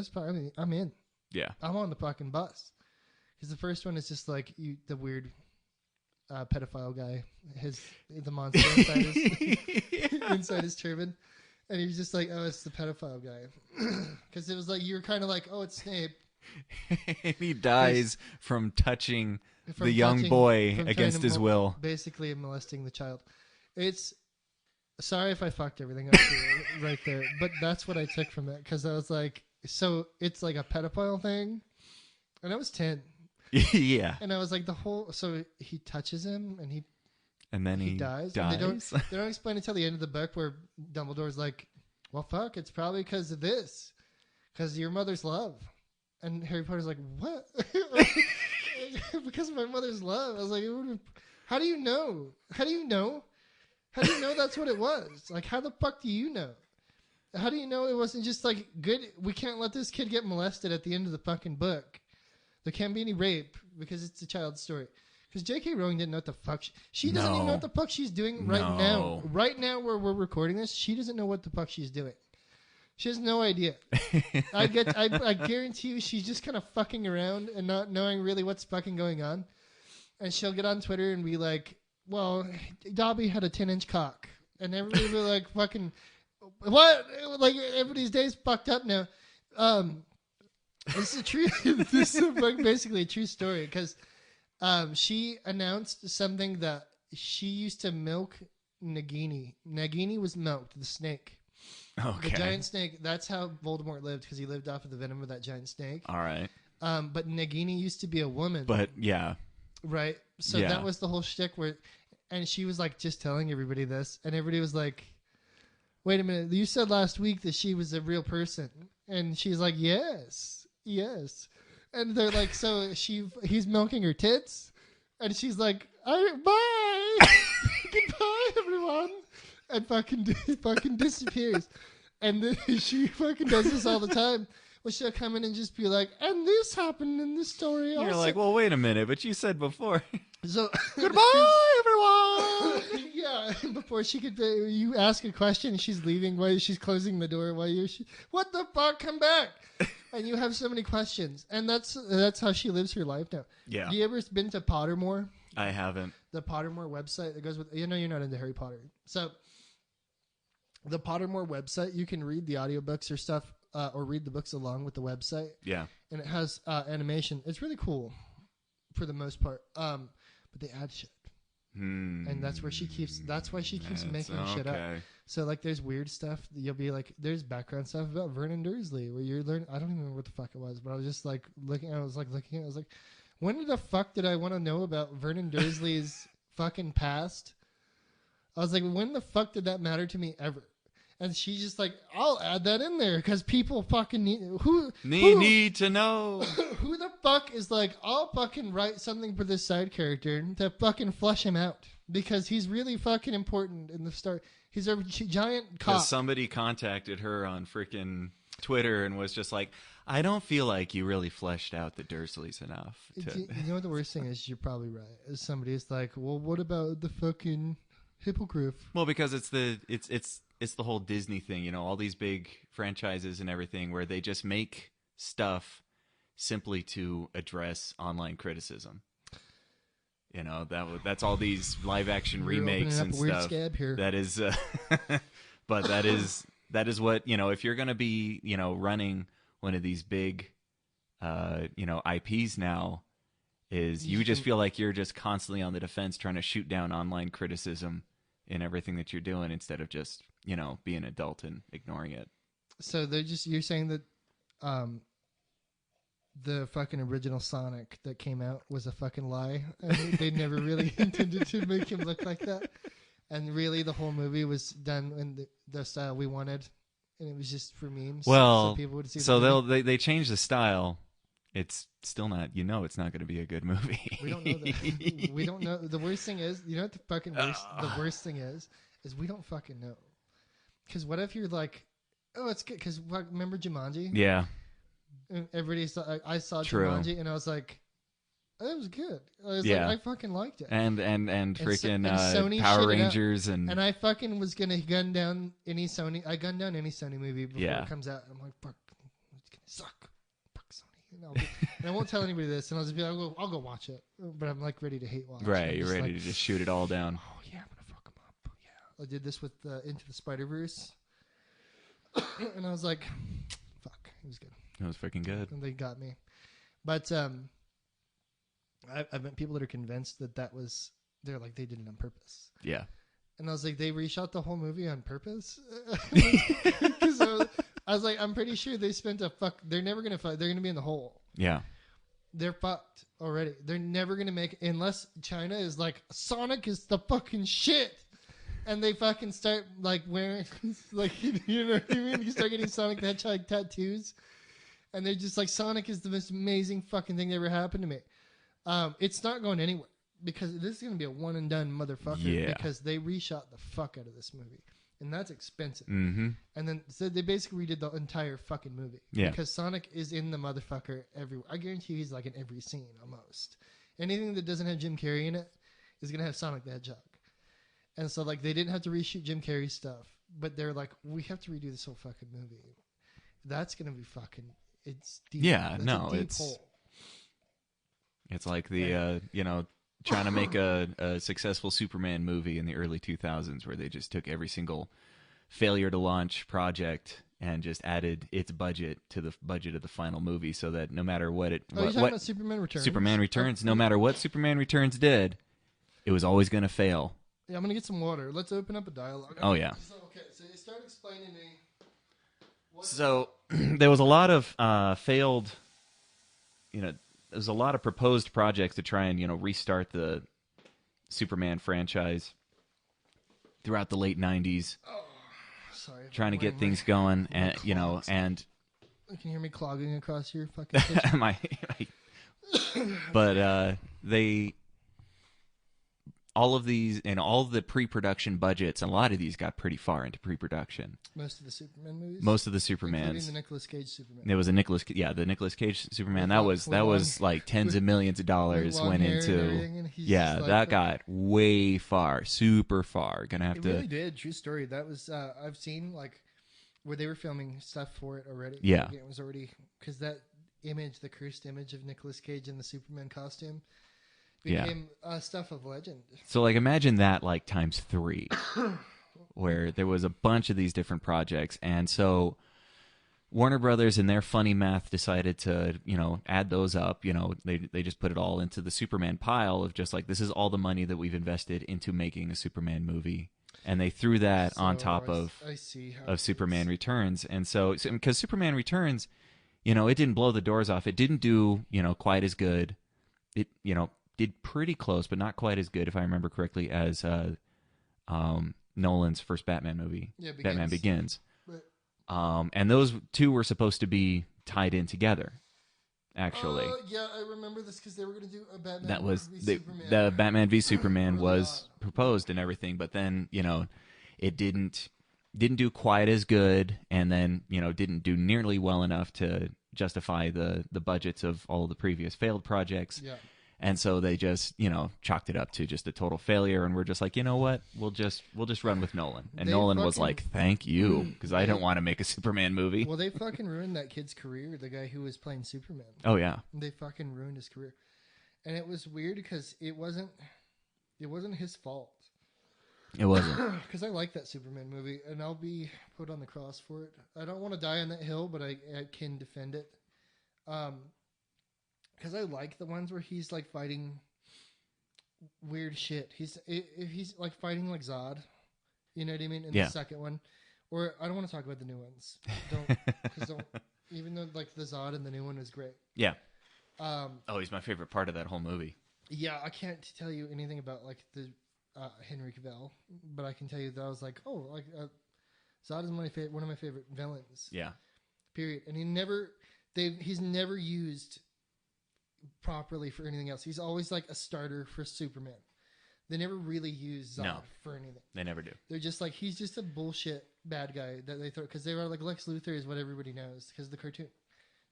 I'm in. Yeah, I'm on the fucking bus. Because the first one is just like the weird pedophile guy, the monster inside his turban, and he was just like, oh, it's the pedophile guy, because it was like you were kind of like, oh, it's Snape. He dies from touching the young boy against his will, basically molesting the child. It's sorry if I fucked everything up right there, but that's what I took from it, because I was like, so it's like a pedophile thing, and I was 10. Yeah. And I was like, so he touches him and then he dies. And they don't explain until the end of the book where Dumbledore's like, well, fuck, it's probably because of this. Because of your mother's love. And Harry Potter's like, what? Because of my mother's love. I was like, how do you know? How do you know that's what it was? Like, how the fuck do you know? How do you know it wasn't just like, good, we can't let this kid get molested at the end of the fucking book. There can't be any rape because it's a child's story. Because J.K. Rowling didn't know what the fuck she doesn't even know what the fuck she's doing right now. Right now, where we're recording this, she doesn't know what the fuck she's doing. She has no idea. I guarantee you, she's just kind of fucking around and not knowing really what's fucking going on. And she'll get on Twitter and be like, "Well, Dobby had a 10-inch cock," and everybody will be like, "Fucking what?" Like everybody's day's fucked up now. This is true. This is basically a true story because she announced something that she used to milk Nagini. Nagini was milked, the snake. Okay. The giant snake. That's how Voldemort lived because he lived off of the venom of that giant snake. All right. But Nagini used to be a woman. But yeah. Right. So that was the whole shtick and she was like just telling everybody this, and everybody was like, "Wait a minute, you said last week that she was a real person," and she's like, "Yes." Yes. And they're like, so he's milking her tits? And she's like, bye. goodbye, everyone, and fucking disappears. And then she fucking does this all the time. Well, she'll come in and just be like, and this happened in this story. You're like, well, wait a minute, but you said before. So goodbye, everyone. Yeah, before she could, you ask a question, and she's leaving while she's closing the door. While what the fuck? Come back! And you have so many questions, and that's how she lives her life now. Yeah. Have you ever been to Pottermore? I haven't. The Pottermore website that goes with, you're not into Harry Potter, so the Pottermore website, you can read the audiobooks or stuff, or read the books along with the website. Yeah. And it has animation. It's really cool for the most part. But they add shit. And that's why she keeps making shit up. So like there's weird stuff. You'll be like, there's background stuff about Vernon Dursley where you're learning. I don't even know what the fuck it was, but I was just like looking. I was like, when the fuck did I want to know about Vernon Dursley's fucking past? I was like, when the fuck did that matter to me ever? And she's just like, I'll add that in there because people fucking need to know. Who the fuck is like, I'll fucking write something for this side character to fucking flesh him out because he's really fucking important in the start. He's a giant cop. Somebody contacted her on freaking Twitter and was just like, I don't feel like you really fleshed out the Dursleys enough. You know what the worst thing is? You're probably right. Is somebody's like, well, what about the fucking hippogriff? Well, because it's the whole Disney thing, you know, all these big franchises and everything where they just make stuff simply to address online criticism. You know, that's all these live action remakes and stuff. Scab here. That is, but that is what, you know, if you're going to be, you know, running one of these big, you know, IPs now, is you just feel like you're just constantly on the defense trying to shoot down online criticism in everything that you're doing instead of just, you know, being an adult and ignoring it. So you're saying that the fucking original Sonic that came out was a fucking lie. They never really intended to make him look like that. And really the whole movie was done in the style we wanted. And it was just for memes. Well, so people would see they changed the style. It's still not, you know, it's not going to be a good movie. We don't know that. We don't know. The worst thing is, you know what the fucking the worst thing is we don't fucking know. Because what if you're like, oh, it's good. Because remember Jumanji? Yeah. And everybody saw, I saw True. Jumanji and I was like, oh, that was good. I was yeah. like, I fucking liked it. And freaking Sony Power Rangers and I fucking was gonna gun down any Sony. I gunned down any Sony movie before it comes out. I'm like, fuck, it's gonna suck. Fuck Sony. And I won't tell anybody this, and I'll just be like, I'll go watch it. But I'm like ready to hate watch. Right, you're ready to just shoot it all down. Oh yeah, I'm gonna fuck them up. Yeah, I did this with Into the Spider-Verse, and I was like, fuck, it was good. It was freaking good. And they got me, but I've met people that are convinced that was, they're like, they did it on purpose. Yeah. And I was like, they reshot the whole movie on purpose? Because I was like, I'm pretty sure they spent they're never going to fight. They're going to be in the hole. Yeah. They're fucked already. They're never going to make, unless China is like, Sonic is the fucking shit. And they fucking start like wearing, like, you know what I mean? You start getting Sonic the Hedgehog tattoos. And they're just like, Sonic is the most amazing fucking thing that ever happened to me. It's not going anywhere because this is going to be a one and done motherfucker. Yeah. Because they reshot the fuck out of this movie, and that's expensive. Mm-hmm. And then so they basically redid the entire fucking movie. Yeah. Because Sonic is in the motherfucker everywhere. I guarantee you he's like in every scene almost. Anything that doesn't have Jim Carrey in it is going to have Sonic the Hedgehog. And so like they didn't have to reshoot Jim Carrey's stuff, but they're like, we have to redo this whole fucking movie. That's going to be fucking. It's deep. Yeah. That's No. a deep hole. It's like the, you know, trying to make a successful Superman movie in the early 2000s where they just took every single failure to launch project and just added its budget to the budget of the final movie so that no matter what it... you're talking about Superman Returns? Superman Returns. No matter what Superman Returns did, it was always going to fail. Yeah, I'm going to get some water. Let's open up a dialogue. Oh, yeah. Okay, so you start explaining to me... So there was a lot of failed, you know... There's a lot of proposed projects to try and, you know, restart the Superman franchise throughout the late 90s. Oh, sorry. Trying to get things going, and you know, and you can hear me clogging across your fucking kitchen. But they all of these and all of the pre-production budgets, a lot of these got pretty far into pre-production. Most of the Superman movies. Most of the Supermans. Including the Nicolas Cage Superman. It was the Nicolas Cage Superman. That was like tens of millions of dollars went into. Yeah, like, that got way far, super far. Gonna have to. It really did. True story. That was I've seen like where they were filming stuff for it already. Yeah, like, it was already because that image, the cursed image of Nicolas Cage in the Superman costume, became stuff of legend. So like imagine that like times 3, where there was a bunch of these different projects, and so Warner Brothers in their funny math decided to, add those up. They just put it all into the Superman pile of just like, this is all the money that we've invested into making a Superman movie. And they threw that on top of Superman Returns. And so, because Superman Returns, it didn't blow the doors off. It didn't do, quite as good. It, did pretty close, but not quite as good, if I remember correctly, as Nolan's first Batman movie, Batman Begins. And those two were supposed to be tied in together, actually. Yeah, I remember this because they were going to do a Batman that was v Superman. The Batman v Superman was proposed and everything, but then it didn't do quite as good, and then didn't do nearly well enough to justify the budgets of all the previous failed projects. Yeah. And so they just, chalked it up to just a total failure, and we're just like, you know what? We'll just run with Nolan. And Nolan was like, "Thank you," because I don't want to make a Superman movie. Well, they fucking ruined that kid's career, the guy who was playing Superman. Oh yeah. They fucking ruined his career. And it was weird because it wasn't his fault. It wasn't. Because I like that Superman movie, and I'll be put on the cross for it. I don't want to die on that hill, but I can defend it. Because I like the ones where he's like fighting weird shit. He's like fighting like Zod, you know what I mean? In the second one, or I don't want to talk about the new ones. Don't even though like the Zod in the new one is great. Yeah. He's my favorite part of that whole movie. Yeah, I can't tell you anything about like the Henry Cavill, but I can tell you that I was like, Zod is one of my favorite villains. Yeah. Period. And he's never used properly for anything else. He's always like a starter for Superman. They never really use Zod for anything. They never do. They're just like, he's just a bullshit bad guy that they throw, because they were like, Lex Luthor is what everybody knows because of the cartoon.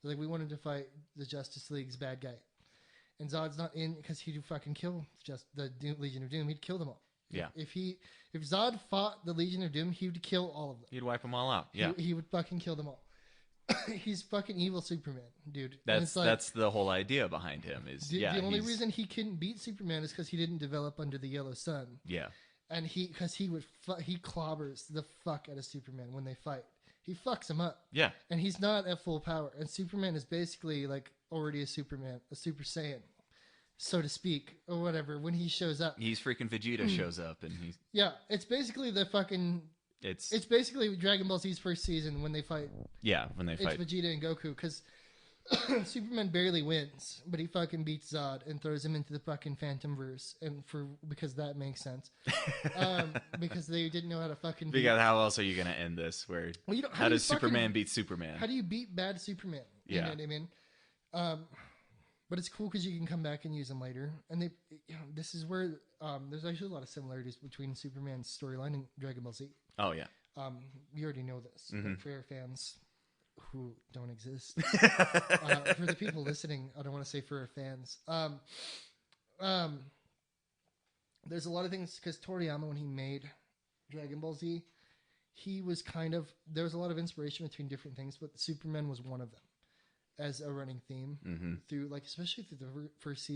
They're like, we wanted to fight the Justice League's bad guy, and Zod's not in because he'd fucking kill just the Legion of Doom. He'd kill them all. Yeah. If Zod fought the Legion of Doom, he would kill all of them. He'd wipe them all out. Yeah. He would fucking kill them all. He's fucking evil Superman, dude. That's the whole idea behind him. The only reason he couldn't beat Superman is because he didn't develop under the yellow sun. Yeah. And he clobbers the fuck out of Superman when they fight. He fucks him up. Yeah. And he's not at full power. And Superman is basically like already a Superman, a Super Saiyan, so to speak, or whatever. When he shows up, he's freaking Vegeta shows up, and he's It's basically the fucking. It's basically Dragon Ball Z's first season when they fight. Yeah, when they fight. It's Vegeta and Goku, because Superman barely wins, but he fucking beats Zod and throws him into the fucking Phantomverse, because that makes sense. Because they didn't know how to fucking. Because how else are you gonna end this? How does Superman beat Superman? How do you beat bad Superman? You know what I mean? But it's cool because you can come back and use them later, and this is where there's actually a lot of similarities between Superman's storyline and Dragon Ball Z. Oh yeah. We already know this. But for our fans who don't exist, for the people listening, I don't want to say for our fans. There's a lot of things because Toriyama, when he made Dragon Ball Z, there was a lot of inspiration between different things, but Superman was one of them as a running theme through, like, especially through the first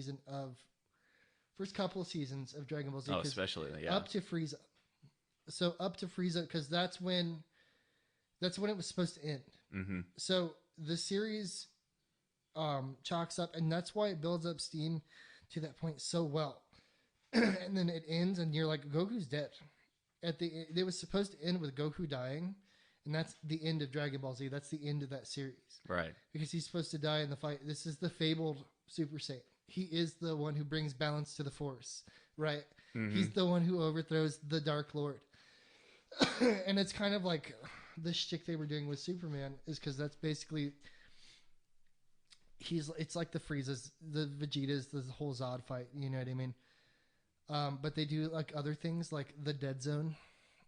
couple of seasons of Dragon Ball Z. Oh, especially up to Frieza. So up to Frieza, because that's when it was supposed to end. Mm-hmm. So the series chalks up, and that's why it builds up steam to that point so well. And then it ends, and you're like, Goku's dead. It was supposed to end with Goku dying, and that's the end of Dragon Ball Z. That's the end of that series. Right. Because he's supposed to die in the fight. This is the fabled Super Saiyan. He is the one who brings balance to the Force, right? Mm-hmm. He's the one who overthrows the Dark Lord. And it's kind of like the shtick they were doing with Superman is because that's basically it's like the Friezas, the Vegetas, the whole Zod fight. You know what I mean? But they do like other things, like the Dead Zone.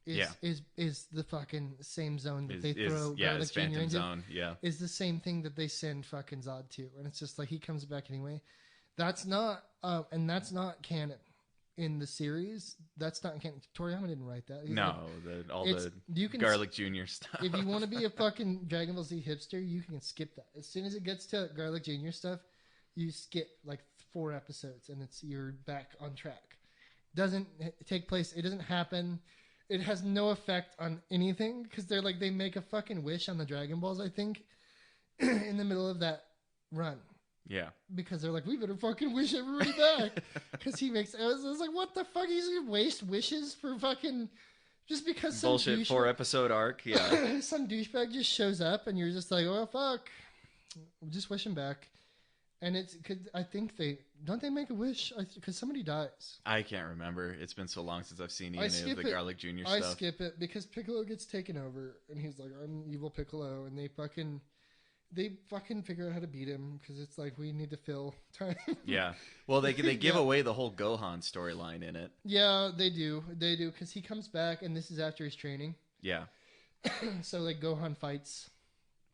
Is the fucking same zone that they throw Garlic Jr. into. Zone, yeah. Is the same thing that they send fucking Zod to, and it's just like he comes back anyway. That's not and that's not canon in the series. That's not canon. Toriyama didn't write that. The Garlic Jr. stuff. If you want to be a fucking Dragon Ball Z hipster, you can skip that. As soon as it gets to Garlic Jr. stuff, you skip like 4 episodes, and you're back on track. Doesn't take place. It doesn't happen. It has no effect on anything because they make a fucking wish on the Dragon Balls, I think, in the middle of that run. Yeah. Because they're like, we better fucking wish everybody back. Because he makes. I was like, what the fuck? He's gonna waste wishes for fucking. Just because some bullshit 4-episode arc, yeah. Some douchebag just shows up and you're just like, oh fuck. Just wish him back. And it's because I think they make a wish because somebody dies. I can't remember. It's been so long since I've seen any of the Garlic Jr. stuff. I skip it because Piccolo gets taken over and he's like, I'm evil Piccolo, and they fucking figure out how to beat him because it's like we need to fill time. Yeah. Well, they give away the whole Gohan storyline in it. Yeah, they do because he comes back and this is after his training. Yeah. So like Gohan fights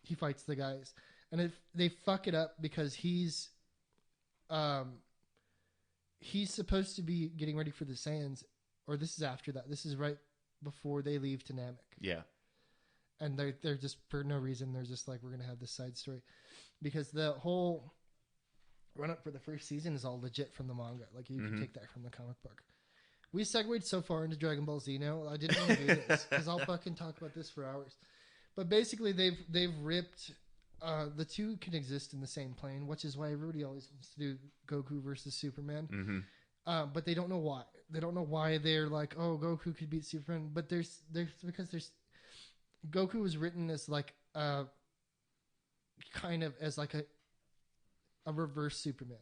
the guys. And if they fuck it up because he's supposed to be getting ready for the Saiyans, or this is after that. This is right before they leave to Namek. Yeah. And they're just, for no reason, they're just like, we're going to have this side story. Because the whole run-up for the first season is all legit from the manga. Like, you can take that from the comic book. We segued so far into Dragon Ball Z now. I didn't want to do this, because I'll fucking talk about this for hours. But basically, they've ripped... the two can exist in the same plane, which is why everybody always wants to do Goku versus Superman. Mm-hmm. But they don't know why. They don't know why they're like, oh, Goku could beat Superman. But there's Goku was written as like kind of as like a reverse Superman,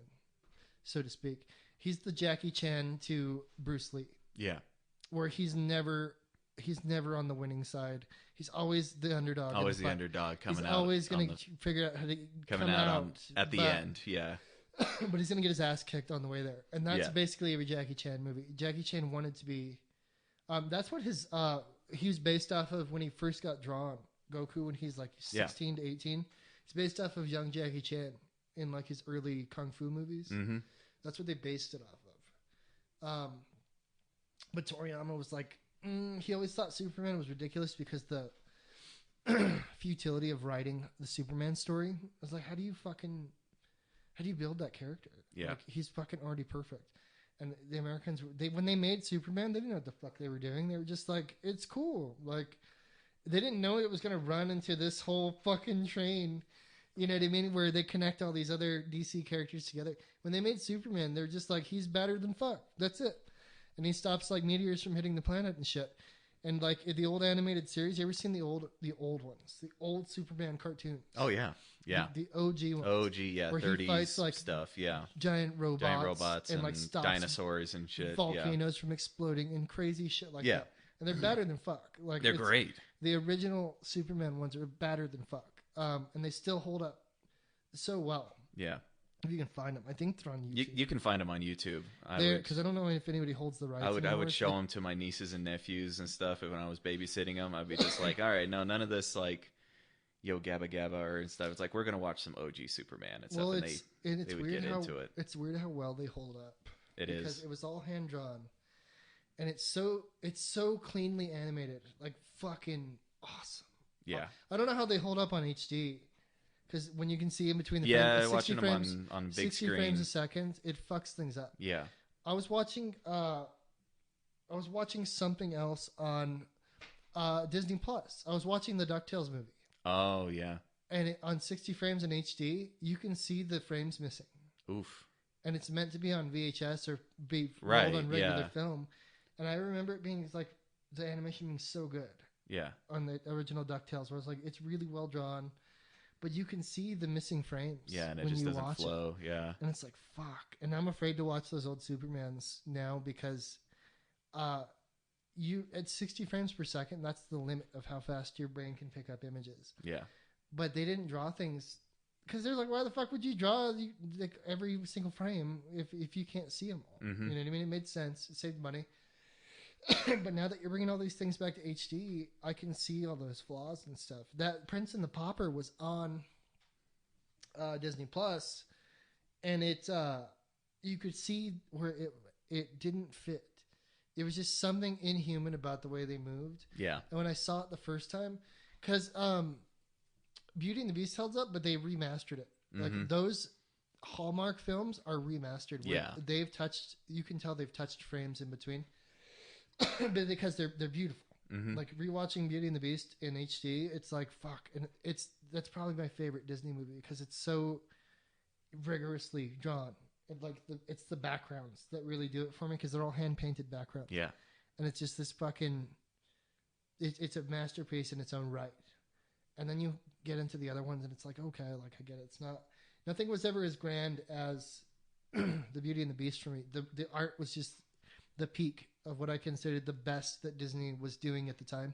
so to speak. He's the Jackie Chan to Bruce Lee. Yeah. Where he's never on the winning side. He's always the underdog. Always the underdog coming out. He's always going to figure out how to come out at the end. Yeah. But he's going to get his ass kicked on the way there. And that's basically every Jackie Chan movie. Jackie Chan wanted to be... that's what he was based off of when he first got drawn. Goku, when he's like 16 to 18. It's based off of young Jackie Chan in like his early Kung Fu movies. Mm-hmm. That's what they based it off of. But Toriyama was like... he always thought Superman was ridiculous because the futility of writing the Superman story. I was like, how do you build that character? Yeah. Like, he's fucking already perfect. And the Americans, when they made Superman, they didn't know what the fuck they were doing. They were just like, it's cool. Like, they didn't know it was going to run into this whole fucking train. You know what I mean? Where they connect all these other DC characters together. When they made Superman, they're just like, he's better than fuck. That's it. And he stops like meteors from hitting the planet and shit. And like the old animated series, you ever seen the old ones, the old Superman cartoons? Oh yeah, yeah. The OG ones. OG, yeah, where 30s he fights like stuff, yeah. Giant robots and like stops dinosaurs and shit. Volcanoes from exploding and crazy shit like that. And they're better than fuck. Like they're great. The original Superman ones are better than fuck. And they still hold up so well. Yeah. If you can find them, I think they're on YouTube. You can find them on YouTube. Because I don't know if anybody holds the rights. I would show them to my nieces and nephews and stuff. When I was babysitting them, I'd be just like, all right, no, none of this like, yo gabba gabba or stuff. It's like we're gonna watch some OG Superman and stuff. And they would get into it. It's weird how well they hold up. Because it was all hand drawn, and it's so cleanly animated, like fucking awesome. Yeah, I don't know how they hold up on HD. Because when you can see in between the frames, watching them on big 60 screen. frames a second, it fucks things up. Yeah. I was watching something else on Disney Plus. I was watching the DuckTales movie. Oh yeah. And on 60 frames in HD, you can see the frames missing. Oof. And it's meant to be on VHS or be rolled on regular film. And I remember it being like the animation being so good. Yeah. On the original DuckTales, where I was like, it's really well drawn. But you can see the missing frames. Yeah, and it just doesn't flow. Yeah. And it's like, fuck. And I'm afraid to watch those old Supermans now because you at 60 frames per second, that's the limit of how fast your brain can pick up images. Yeah. But they didn't draw things because they're like, why the fuck would you draw like every single frame if you can't see them all? Mm-hmm. You know what I mean? It made sense. It saved money. But now that you're bringing all these things back to HD, I can see all those flaws and stuff. That Prince and the Pauper was on Disney Plus, and it you could see where it didn't fit. It was just something inhuman about the way they moved. Yeah. And when I saw it the first time, because Beauty and the Beast held up, but they remastered it. Mm-hmm. Like those Hallmark films are remastered. Yeah. They've touched. You can tell they've touched frames in between. But because they're beautiful. Mm-hmm. Like rewatching Beauty and the Beast in HD, it's like fuck, and that's probably my favorite Disney movie because it's so rigorously drawn. And like it's the backgrounds that really do it for me because they're all hand painted backgrounds. Yeah, and it's just this fucking. It's a masterpiece in its own right, and then you get into the other ones and it's like okay, like I get it. It's not. Nothing was ever as grand as the Beauty and the Beast for me. The art was just the peak of what I considered the best that Disney was doing at the time.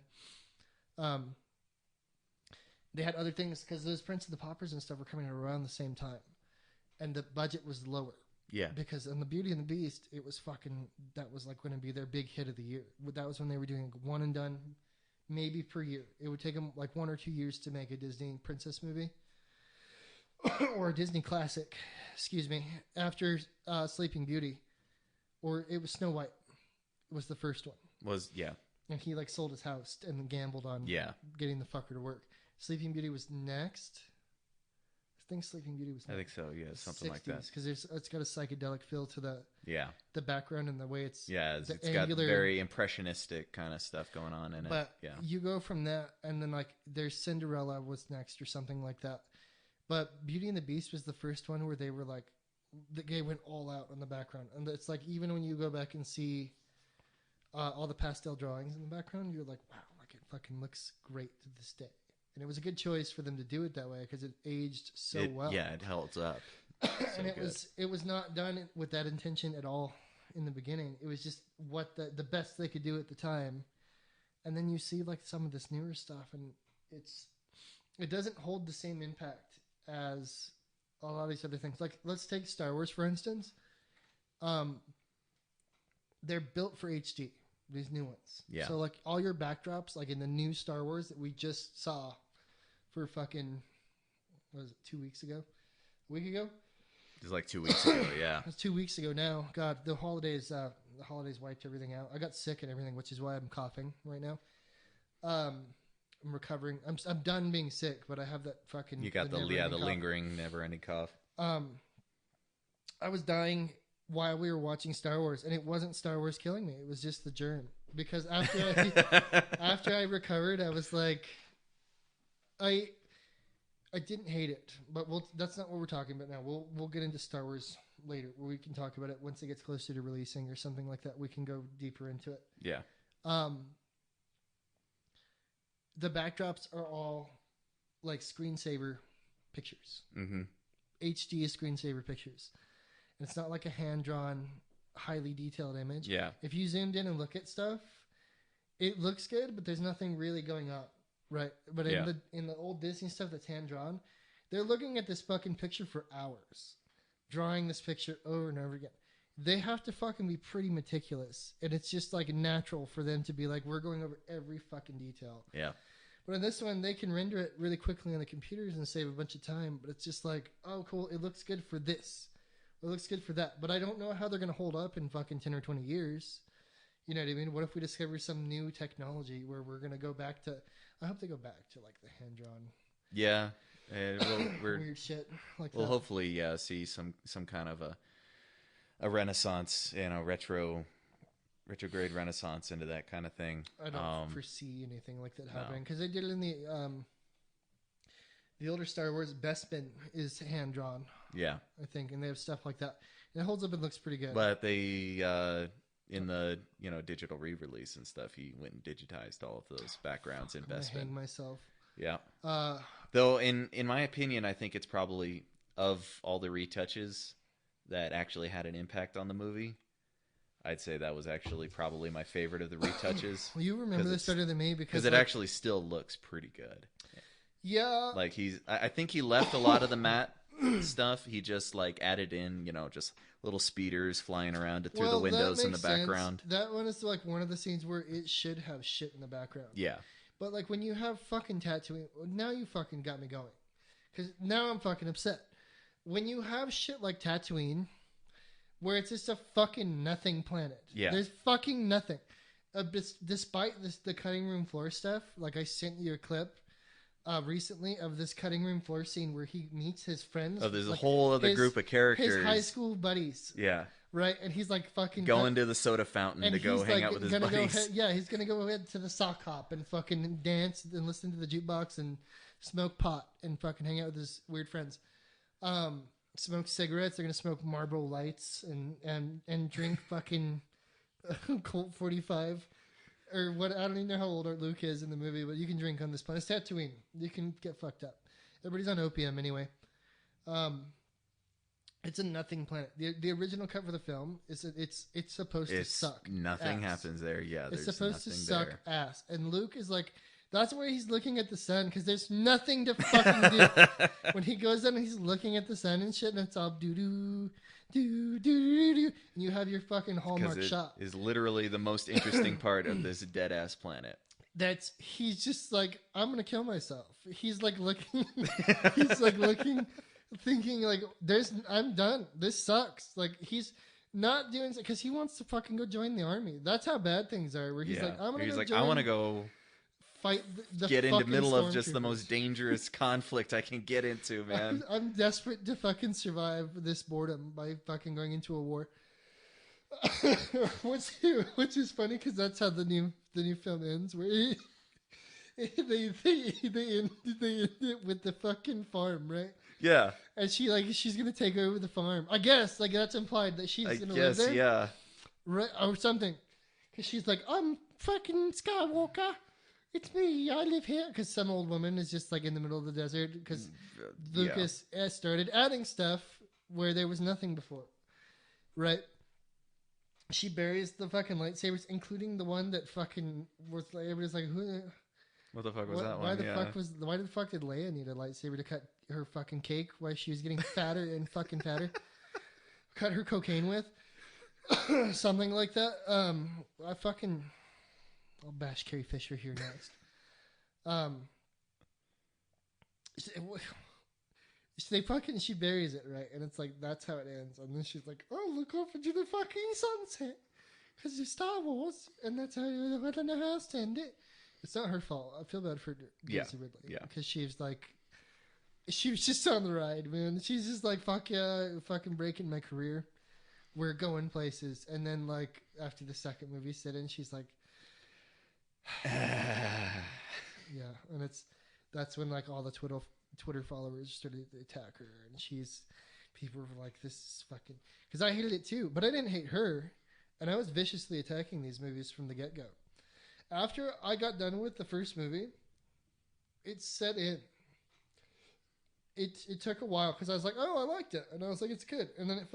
They had other things because those Prince and the Paupers and stuff were coming around the same time, and the budget was lower. Yeah, because on the Beauty and the Beast, it was fucking that was like going to be their big hit of the year. That was when they were doing one and done, maybe per year. It would take them like 1 or 2 years to make a Disney princess movie or a Disney classic. Excuse me. After Sleeping Beauty, or it was Snow White. Was the first one. Yeah. And he like sold his house and gambled on getting the fucker to work. Sleeping Beauty was next. I think Sleeping Beauty was next. I think so, yeah, something 60s, like that. Because it's got a psychedelic feel to the background and the way it's it's got very impressionistic kind of stuff going on in it. But you go from that and then like there's Cinderella was next or something like that. But Beauty and the Beast was the first one where they were like they went all out on the background. And it's like even when you go back and see all the pastel drawings in the background, you're like, wow, like it fucking looks great to this day. And it was a good choice for them to do it that way because it aged so well. Yeah, it holds up. And it was not done with that intention at all in the beginning. It was just what the best they could do at the time. And then you see like some of this newer stuff, and it doesn't hold the same impact as a lot of these other things. Like let's take Star Wars for instance. They're built for HD. These new ones. Yeah. So like all your backdrops, like in the new Star Wars that we just saw for fucking, what was it, 2 weeks ago? A week ago? It was like 2 weeks ago, yeah. It was 2 weeks ago now. God, the holidays wiped everything out. I got sick and everything, which is why I'm coughing right now. I'm recovering. I'm done being sick, but I have that fucking. You got the lingering, never-ending cough. I was dying while we were watching Star Wars, and it wasn't Star Wars killing me. It was just the germ. Because after I recovered, I was like, I didn't hate it, but that's not what we're talking about now. We'll get into Star Wars later, where we can talk about it once it gets closer to releasing or something like that. We can go deeper into it. Yeah. The backdrops are all like screensaver pictures. Mm-hmm. HD is screensaver pictures. It's not like a hand-drawn, highly detailed image. Yeah. If you zoomed in and look at stuff, it looks good, but there's nothing really going on, right? But in the old Disney stuff that's hand-drawn, they're looking at this fucking picture for hours, drawing this picture over and over again. They have to fucking be pretty meticulous, and it's just like natural for them to be like, we're going over every fucking detail. Yeah. But in this one, they can render it really quickly on the computers and save a bunch of time, but it's just like, oh, cool, it looks good for this. It looks good for that, but I don't know how they're going to hold up in fucking 10 or 20 years. You know what I mean? What if we discover some new technology where we're going to go back to... I hope they go back to, like, the hand-drawn... Yeah. Weird shit like we'll that. hopefully see some kind of a renaissance, retrograde renaissance into that kind of thing. I don't foresee anything like that happening. Because they did it in the older Star Wars. Bespin is hand-drawn. Yeah, I think, and they have stuff like that. And it holds up and looks pretty good. But they, in the digital re-release and stuff, he went and digitized all of those backgrounds in Bespin. Hang myself. Yeah. Though, in my opinion, I think it's probably of all the retouches that actually had an impact on the movie. I'd say that was actually probably my favorite of the retouches. Well, you remember this better than me because it actually still looks pretty good. Yeah. Like I think he left a lot of the matte stuff. He just like added in, you know, just little speeders flying around through the windows in the background. That one is like one of the scenes where it should have shit in the background. Yeah. But like when you have fucking Tatooine, now you fucking got me going. Because now I'm fucking upset. When you have shit like Tatooine, where it's just a fucking nothing planet. Yeah. There's fucking nothing. Despite the cutting room floor stuff, like I sent you a clip recently of this cutting room floor scene where he meets his friends. Oh, there's a whole other group of characters. His high school buddies. Yeah. Right? And he's like fucking... Going to the soda fountain to go hang out with his buddies. He's going to go ahead to the sock hop and fucking dance and listen to the jukebox and smoke pot and fucking hang out with his weird friends. Smoke cigarettes. They're going to smoke Marlboro Lights and drink fucking Colt 45. Or what? I don't even know how old Luke is in the movie, but you can drink on this planet. It's Tatooine. You can get fucked up. Everybody's on opium anyway. It's a nothing planet. The original cut for the film is it's supposed to suck. Nothing ass. happens there. Yeah, it's supposed to suck ass. And Luke is like, that's why he's looking at the sun because there's nothing to fucking do. When he goes in and he's looking at the sun and shit, and it's all doo doo. And you have your fucking Hallmark shot. Is literally the most interesting part of this dead ass planet. He's just like, I'm gonna kill myself. He's like looking, he's like looking, thinking like, I'm done. This sucks. Like he's not doing it because he wants to fucking go join the army. That's how bad things are. Where he's like, I want to go fight get into the middle of just the most dangerous conflict I can get into, man. I'm desperate to fucking survive this boredom by fucking going into a war. Which is funny because that's how the new film ends, where they end it with the fucking farm, right? Yeah. And she's gonna take over the farm. I guess like that's implied that she's gonna live there. Yeah. Right or something. Because she's like, I'm fucking Skywalker. It's me. I live here. Because some old woman is just like in the middle of the desert. Because Lucas started adding stuff where there was nothing before. Right? She buries the fucking lightsabers, including the one that fucking was like, everybody's like, who? What the fuck was that one? Why the fuck did Leia need a lightsaber to cut her fucking cake while she was getting fatter and fucking fatter? Cut her cocaine with? Something like that. I'll bash Carrie Fisher here next. She buries it, right? And it's like, that's how it ends. And then she's like, oh, look off into the fucking sunset. Because you're Star Wars. And that's how I don't know how to end it. It's not her fault. I feel bad for Daisy Ridley. Yeah. Because she was just on the ride, man. She's just like, fuck yeah, fucking breaking my career. We're going places. And then, like, after the second movie set in, she's like, yeah. And that's when, like, all the Twitter followers started to attack her. And people were like, this is fucking... Because I hated it too. But I didn't hate her. And I was viciously attacking these movies from the get-go. After I got done with the first movie, it set in. It took a while because I was like, oh, I liked it. And I was like, it's good. And then it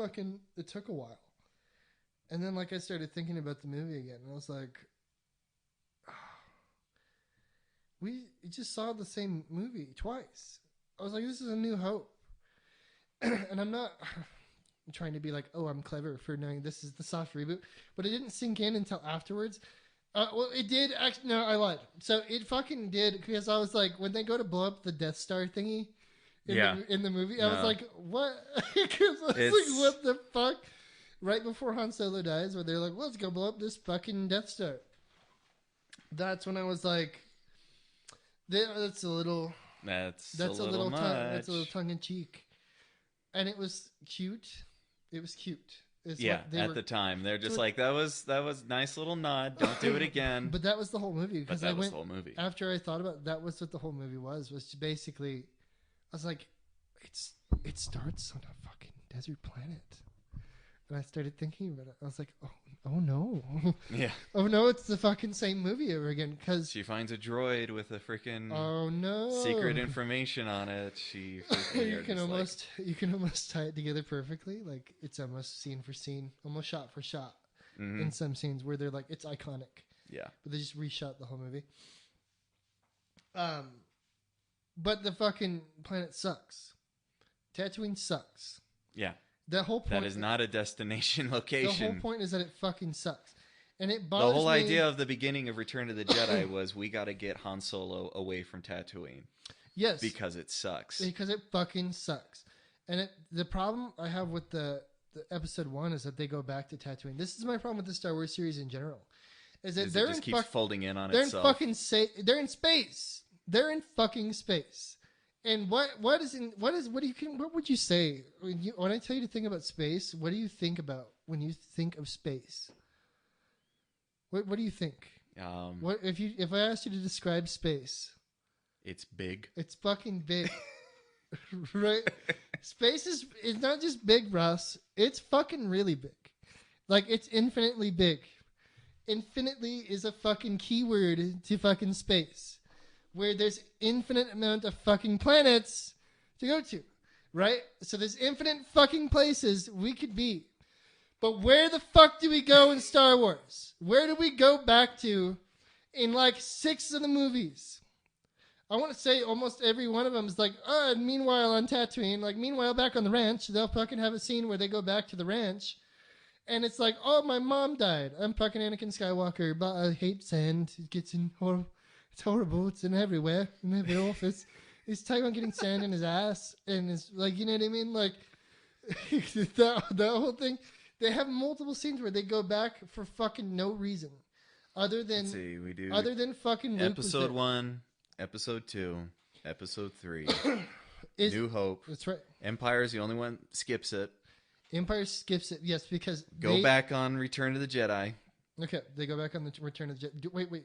took a while. And then like I started thinking about the movie again. And I was like, oh, we just saw the same movie twice. I was like, this is A New Hope. And I'm trying to be like, oh, I'm clever for knowing this is the soft reboot. But it didn't sink in until afterwards. Well, it did actually. No, I lied. So it fucking did because I was like, when they go to blow up the Death Star thingy in the movie, I was like, what? Because I was like, what the fuck? Right before Han Solo dies, where they're like, let's go blow up this fucking Death Star. That's when I was like, that's a little much. That's a little tongue in cheek, and it was cute. It was cute. At the time, they're just like, that was nice little nod. Don't do it again. But that was the whole movie. But that was the whole movie. After I thought about it, that was what the whole movie was basically, I was like, it starts on a fucking desert planet. And I started thinking about it. I was like, oh no. Yeah. Oh no, it's the fucking same movie over again. Because she finds a droid with a freaking secret information on it. You can almost tie it together perfectly. Like it's almost scene for scene, almost shot for shot. Mm-hmm. In some scenes where they're like, it's iconic. Yeah. But they just reshot the whole movie. but the fucking planet sucks. Tatooine sucks. Yeah. The whole point. That is not a destination location. The whole point is that it fucking sucks. And it bothers me. The whole idea of the beginning of Return of the Jedi was we got to get Han Solo away from Tatooine. Yes. Because it sucks. Because it fucking sucks. And the problem I have with the episode 1 is that they go back to Tatooine. This is my problem with the Star Wars series in general. Is that it just keeps folding in on they're itself. They're in space. They're in fucking space. And what would you say when I tell you to think about space? What do you think about when you think of space? What do you think? What if I asked you to describe space? It's big. It's fucking big. Right? Space is not just big, Russ. It's fucking really big. Like, it's infinitely big. Infinitely is a fucking keyword to fucking space. Where there's infinite amount of fucking planets to go to. Right? So there's infinite fucking places we could be. But where the fuck do we go in Star Wars? Where do we go back to in like 6 of the movies? I want to say almost every one of them is like, meanwhile on Tatooine, like meanwhile back on the ranch, they'll fucking have a scene where they go back to the ranch. And it's like, oh, my mom died. I'm fucking Anakin Skywalker, but I hate sand. It gets in horrible. It's horrible. It's in everywhere, in every office. He's talking about getting sand in his ass. And it's like, you know what I mean? Like, that whole thing. They have multiple scenes where they go back for fucking no reason. Other than fucking Luke Episode 1, Episode 2, Episode 3, New Hope. That's right. Empire's the only one skips it. Empire skips it, yes, because Go back on Return of the Jedi. Okay, they go back on the Return of the Jedi. Wait.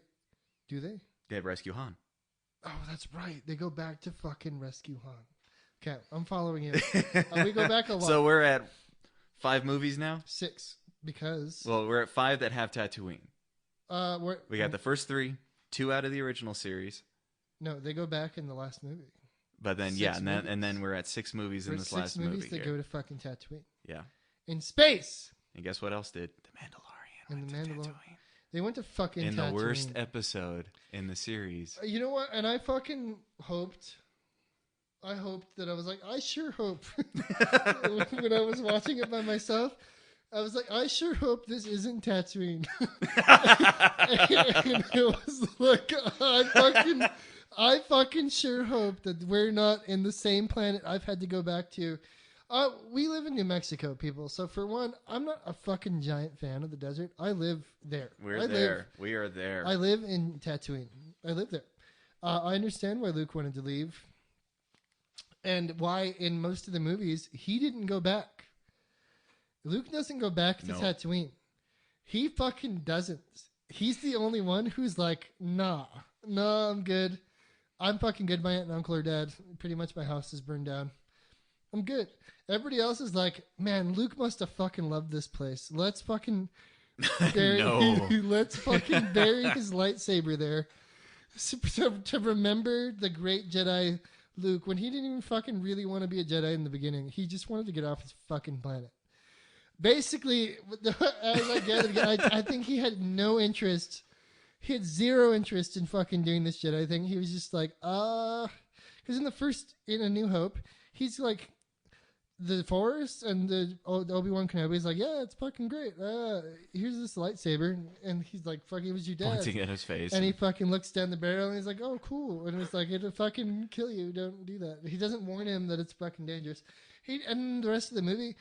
Do they? They rescue Han. Oh, that's right. They go back to fucking rescue Han. Okay, I'm following you. We go back a lot. So we're at 5 movies now? 6, because... Well, we're at 5 that have Tatooine. We got the first 3, 2 out of the original series. No, they go back in the last movie. But then, and then we're at 6 movies in this last movie. 6 movies that go to fucking Tatooine. Yeah. In space! And guess what else did? The Mandalorian went to Tatooine. They went to fucking Tatooine. In the worst episode in the series. You know what? And I fucking hoped that I was like, I sure hope. When I was watching it by myself, I was like, I sure hope this isn't Tatooine. And it was like, I fucking sure hope that we're not in the same planet I've had to go back to. We live in New Mexico, people. So for one, I'm not a fucking giant fan of the desert. I live there. We are there. I live in Tatooine. I live there. I understand why Luke wanted to leave. And why in most of the movies, he didn't go back. Luke doesn't go back to Tatooine. He fucking doesn't. He's the only one who's like, nah, I'm good. I'm fucking good. My aunt and uncle are dead. Pretty much my house is burned down. I'm good. Everybody else is like, man, Luke must have fucking loved this place. Let's fucking bury, let's fucking bury his lightsaber there to remember the great Jedi Luke when he didn't even fucking really want to be a Jedi in the beginning. He just wanted to get off his fucking planet. Basically, as I gathered, I think he had no interest. He had zero interest in fucking doing this Jedi thing. He was just like, because in A New Hope, he's like, the Force and the Obi-Wan Kenobi is like, yeah, it's fucking great. Here's this lightsaber. And he's like, fuck, it was your dad. Pointing at his face. And he fucking looks down the barrel and he's like, oh, cool. And it's like, it'll fucking kill you. Don't do that. He doesn't warn him that it's fucking dangerous. And the rest of the movie,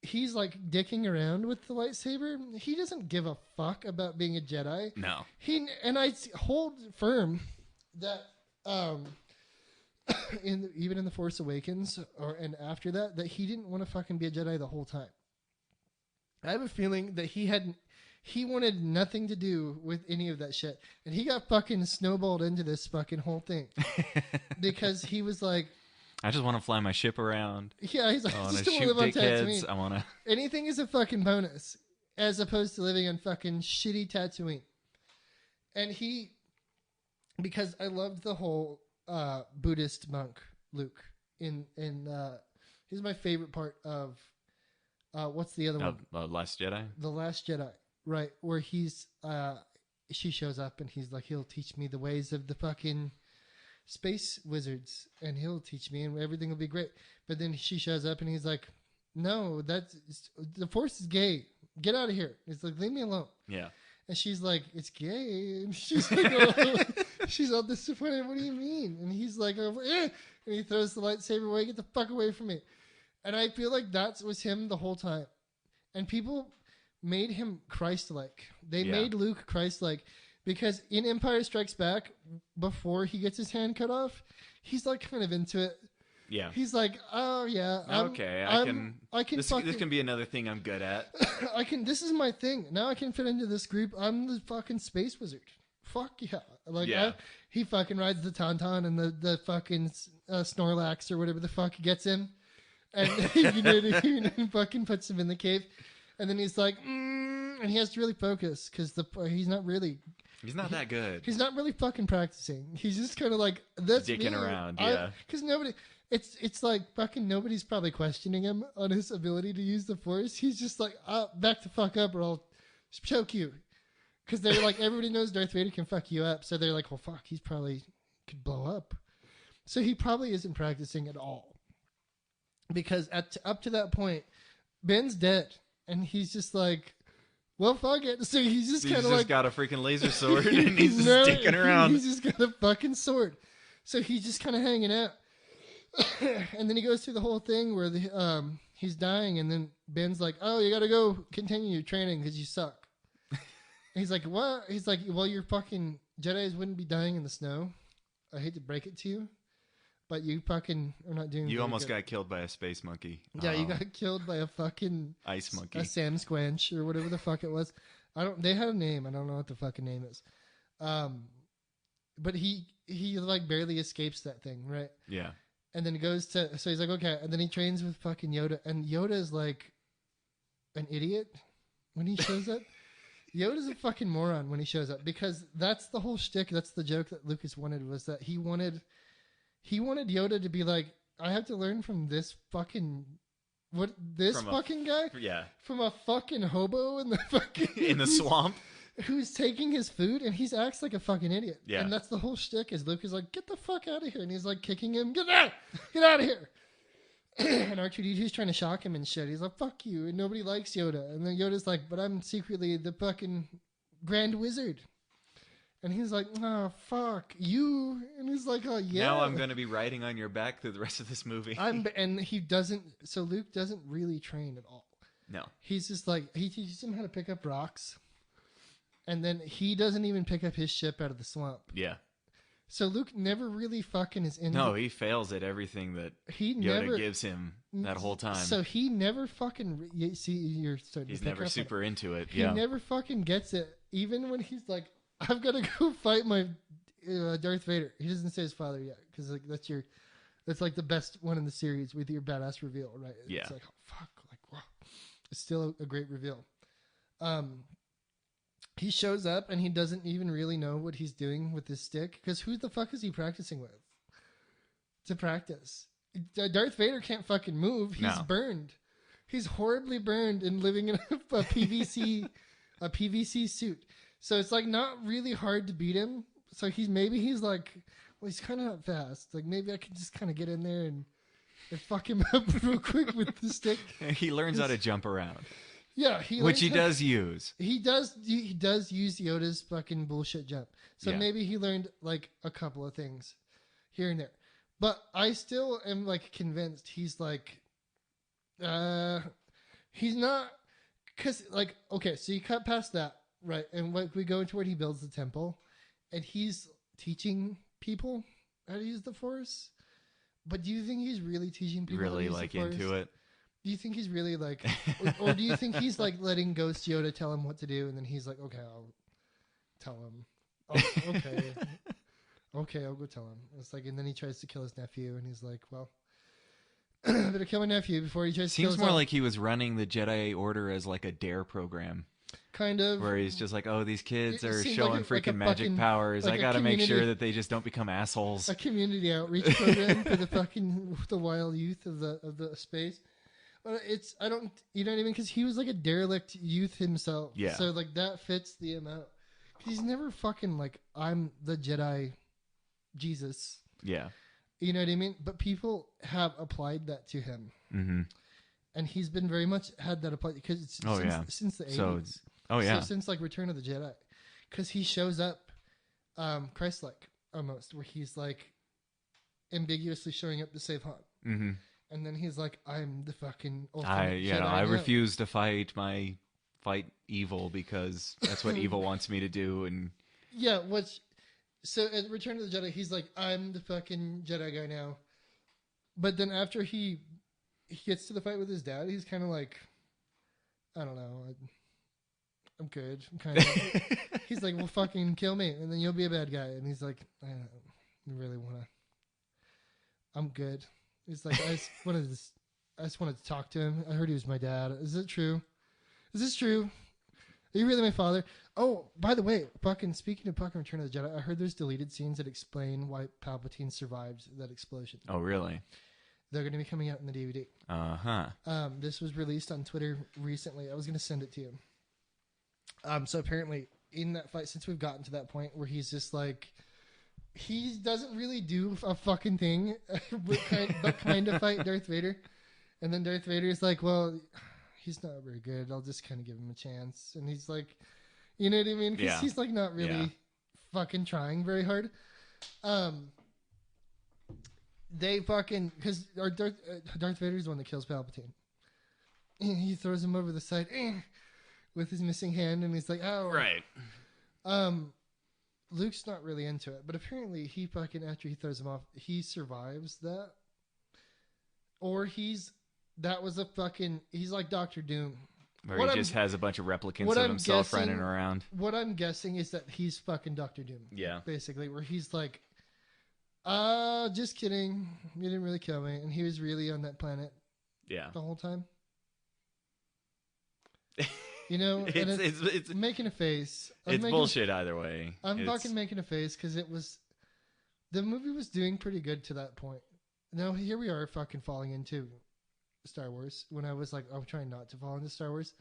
he's like dicking around with the lightsaber. He doesn't give a fuck about being a Jedi. No. And I hold firm that, even in The Force Awakens and after that he didn't want to fucking be a Jedi the whole time. I have a feeling that he wanted nothing to do with any of that shit. And he got fucking snowballed into this fucking whole thing. Because he was like, I just want to fly my ship around. Yeah, he's like, I just don't want to live on Tatooine. I want to. Anything is a fucking bonus as opposed to living on fucking shitty Tatooine. And because I loved the whole Buddhist monk Luke he's my favorite part of what's the other one? Last Jedi. The Last Jedi, right? Where she shows up and he's like, he'll teach me the ways of the fucking space wizards, and he'll teach me, and everything will be great. But then she shows up, and he's like, no, the Force is gay. Get out of here. He's like, leave me alone. Yeah. And she's like, it's gay. And she's like, oh. She's all disappointed. What do you mean? And he's like, oh, eh. And he throws the lightsaber away. Get the fuck away from me. And I feel like that was him the whole time. And people made him Christ-like. They made Luke Christ-like. Because in Empire Strikes Back, before he gets his hand cut off, he's like kind of into it. Yeah. He's like, oh yeah. I can. This can be another thing I'm good at. This is my thing. Now I can fit into this group. I'm the fucking space wizard. Fuck yeah. Like, he fucking rides the Tauntaun and the fucking Snorlax or whatever the fuck gets him. And he fucking puts him in the cave. And then he's like, and he has to really focus because he's not that good. He's not really fucking practicing. He's just kind of like, that's dicking around, yeah. Because it's like fucking nobody's probably questioning him on his ability to use the Force. He's just like, back the fuck up or I'll choke you. Because they're like, everybody knows Darth Vader can fuck you up. So they're like, well, fuck, he's probably could blow up. So he probably isn't practicing at all. Because up to that point, Ben's dead. And he's just like, well, fuck it. So he's just kind of like... He's just got a freaking laser sword and he's just sticking around. He's just got a fucking sword. So he's just kind of hanging out. And then he goes through the whole thing where he's dying. And then Ben's like, oh, you got to go continue your training because you suck. He's like, what? He's like, well, your fucking Jedis wouldn't be dying in the snow. I hate to break it to you. But you fucking are not doing. You almost got killed by a space monkey. Yeah, you got killed by a fucking ice monkey, a Sam Squanch or whatever the fuck it was. They had a name. I don't know what the fucking name is. But he like barely escapes that thing, right? Yeah. And then he goes to. So he's like, okay, and then he trains with fucking Yoda, and Yoda is like an idiot when he shows up. Yoda's a fucking moron when he shows up because that's the whole shtick. That's the joke that Lucas wanted was that he wanted Yoda to be like, I have to learn from this fucking guy? Yeah. From a fucking hobo in the fucking in the swamp. Who's taking his food and he acts like a fucking idiot. Yeah. And that's the whole shtick is Luke is like, get the fuck out of here. And he's like kicking him, get out of here. And R2-D2's trying to shock him and shit. He's like, fuck you. And nobody likes Yoda. And then Yoda's like, but I'm secretly the fucking Grand Wizard. And he's like, oh, fuck you. And he's like, oh, yeah. Now I'm going to be riding on your back through the rest of this movie. So Luke doesn't really train at all. No. He's just like, he teaches him how to pick up rocks. And then he doesn't even pick up his ship out of the swamp. Yeah. So Luke never really fucking is in. No, he fails at everything that Yoda gives him that whole time. So he never fucking. See, you're starting. He's never super into it. He never fucking gets it. Even when he's like, I've got to go fight my Darth Vader. He doesn't say his father yet because like that's like the best one in the series with your badass reveal, right? Yeah. It's like, oh fuck, like wow, it's still a great reveal. He shows up and he doesn't even really know what he's doing with his stick because who the fuck is he practicing with? To practice, Darth Vader can't fucking move. He's burned. He's horribly burned and living in a PVC suit. So it's like not really hard to beat him. So he's like, well, he's kind of not fast. Like maybe I can just kind of get in there and fuck him up real quick with the stick. He learns how to jump around. Yeah, which he does use. He does use Yoda's fucking bullshit jump. So maybe he learned like a couple of things here and there. But I still am like convinced he's like, he's not, because like, okay, so you cut past that, right? And we go into where he builds the temple and he's teaching people how to use the Force. But do you think he's really teaching people really how to use like the Force? into it? Do you think he's really like, or do you think he's like letting Ghost Yoda tell him what to do, and then he's like, okay, I'll tell him. Oh, okay, I'll go tell him. It's like, and then he tries to kill his nephew, and he's like, well, I better kill my nephew before he tries to kill his Seems more like he was running the Jedi Order as like a dare program. Kind of. Where he's just like, oh, these kids are showing freaking magic powers. I got to make sure that they just don't become assholes. A community outreach program for the wild youth of the space. But you know what I mean? Because he was like a derelict youth himself. Yeah. So like that fits the amount. He's never fucking like, I'm the Jedi Jesus. Yeah. You know what I mean? But people have applied that to him. Mm-hmm. And he's been very much had that applied because it's since the 80s. So since like Return of the Jedi. Because he shows up Christ-like almost, where he's like ambiguously showing up to save Han. Mm-hmm. And then he's like, I'm the fucking ultimate Jedi I now. refuse to fight evil because that's what evil wants me to do. And yeah, so at Return of the Jedi, he's like, I'm the fucking Jedi guy now. But then after he gets to the fight with his dad, he's kind of like, I don't know, I'm good. I'm kind of. He's like, well, fucking kill me, and then you'll be a bad guy. And he's like, I don't really want to. I'm good. He's like, I just wanted to talk to him. I heard he was my dad. Is it true? Is this true? Are you really my father? Oh, by the way, speaking of fucking Return of the Jedi, I heard there's deleted scenes that explain why Palpatine survived that explosion. Oh, really? They're going to be coming out in the DVD. Uh-huh. This was released on Twitter recently. I was going to send it to you. So apparently in that fight, since we've gotten to that point where he's just like, he doesn't really do a fucking thing, but kind of fight Darth Vader. And then Darth Vader is like, well, he's not very good. I'll just kind of give him a chance. And he's like, you know what I mean? Because he's like not really fucking trying very hard. They fucking, because Darth Vader is the one that kills Palpatine. And he throws him over the side with his missing hand, and he's like, oh. Right. Luke's not really into it, but apparently he fucking, after he throws him off, he survives that. Or he's like Doctor Doom. Where he just has a bunch of replicants of himself running around. What I'm guessing is that he's fucking Doctor Doom. Yeah. Basically, where he's like, just kidding. You didn't really kill me. And he was really on that planet. Yeah. The whole time. You know, it's making a face. It's bullshit either way. I'm fucking making a face because the movie was doing pretty good to that point. Now here we are fucking falling into Star Wars when I was like, I'm trying not to fall into Star Wars.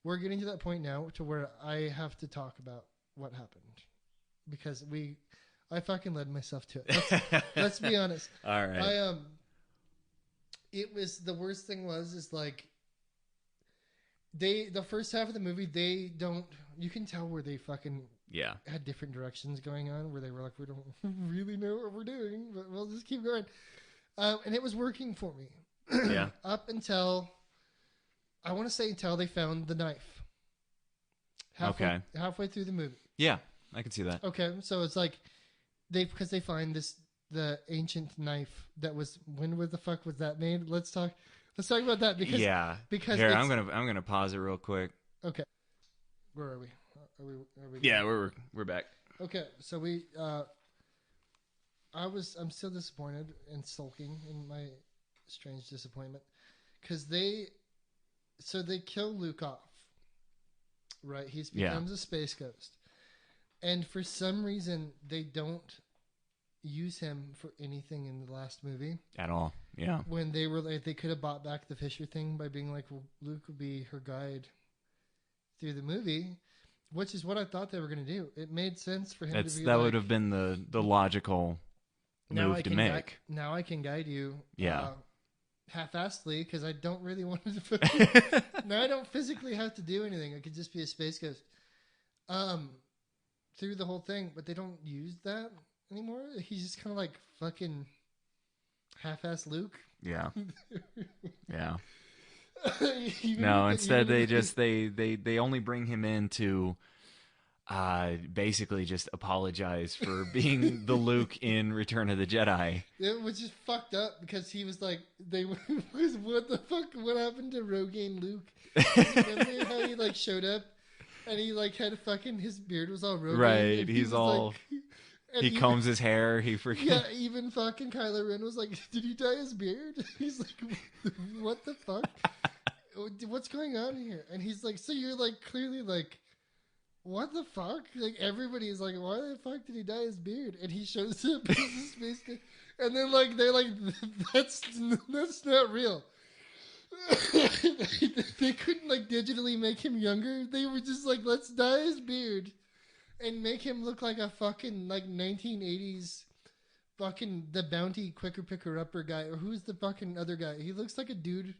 We're getting to that point now to where I have to talk about what happened because I fucking led myself to it. Let's be honest. All right. It was the worst thing is like the first half of the movie you can tell where they fucking had different directions going on where they were like, we don't really know what we're doing, but we'll just keep going. And it was working for me. Yeah. Up until they found the knife. Halfway through the movie. Yeah, I can see that. Okay, so it's like because they find the ancient knife that was, when the fuck was that made? Let's talk about that because here I'm gonna pause it real quick. Okay, where are we? Are we? Yeah, we're back. Okay, so I'm still disappointed and sulking in my strange disappointment because they kill Luke off. Right, he becomes a space ghost, and for some reason they don't use him for anything in the last movie at all. Yeah, when they were like, they could have bought back the Fisher thing by being like, well, Luke will be her guide through the movie, which is what I thought they were going to do. It made sense for him to be that would have been the logical move to make. Now I can guide you. Yeah. Half-assedly, because I don't really want to. Now I don't physically have to do anything. I could just be a space ghost through the whole thing, but they don't use that anymore. He's just kind of like fucking half-ass Luke. Yeah. Yeah. No, instead they only bring him in to basically just apologize for being the Luke in Return of the Jedi. It was just fucked up because he was like, what the fuck? What happened to Rogaine Luke? Remember how he like showed up and he like had his beard was all Rogaine. Right, he's all. Like, he combs his hair. He freaking. Yeah, even fucking Kylo Ren was like, did he dye his beard? He's like, what the fuck? What's going on here? And he's like, so you're like clearly like, what the fuck? Like everybody is like, why the fuck did he dye his beard? And he shows up as a space guy. And then like they're like, that's not real. They couldn't like digitally make him younger. They were just like, let's dye his beard and make him look like a fucking like 1980s fucking the bounty quicker picker upper guy, or who's the fucking other guy? He looks like a dude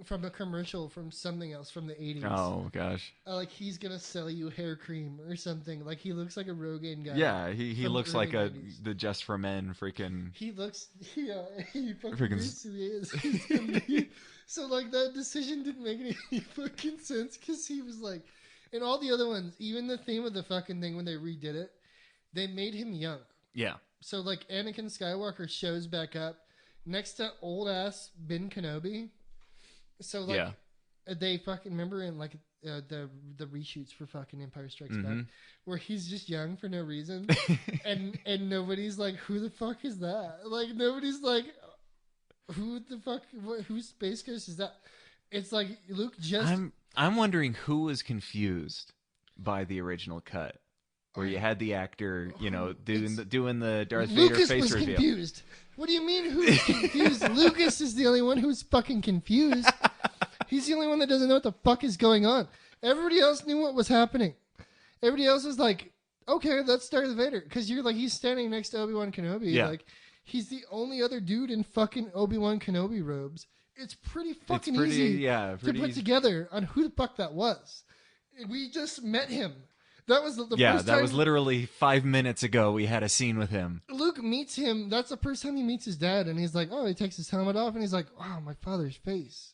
from a commercial from something else from the 80s. Oh gosh. Like he's gonna sell you hair cream or something. Like he looks like a Rogaine guy. Yeah, he looks like 90s. the Just for Men freaking. He looks. Yeah, he fucking is. So like that decision didn't make any fucking sense because he was like, and all the other ones, even the theme of the fucking thing when they redid it, they made him young. Yeah. So like Anakin Skywalker shows back up next to old ass Ben Kenobi. So like they fucking remember in like the reshoots for fucking Empire Strikes Back where he's just young for no reason and nobody's like, who the fuck is that? Like nobody's like, who the fuck, whose Space Ghost is that? It's like Luke just. I'm wondering who was confused by the original cut. Where you had the actor, you know, doing the Darth Vader Lucas face was reveal. Confused. What do you mean who's confused? Lucas is the only one who's fucking confused. He's the only one that doesn't know what the fuck is going on. Everybody else knew what was happening. Everybody else was like, okay, that's Darth Vader. Because you're like, he's standing next to Obi-Wan Kenobi. Yeah. Like, he's the only other dude in fucking Obi-Wan Kenobi robes. It's pretty fucking easy to put together on who the fuck that was. We just met him. That was the first time. That was literally 5 minutes ago. We had a scene with him. Luke meets him. That's the first time he meets his dad, and he's like, "Oh," he takes his helmet off, and he's like, "Wow, my father's face.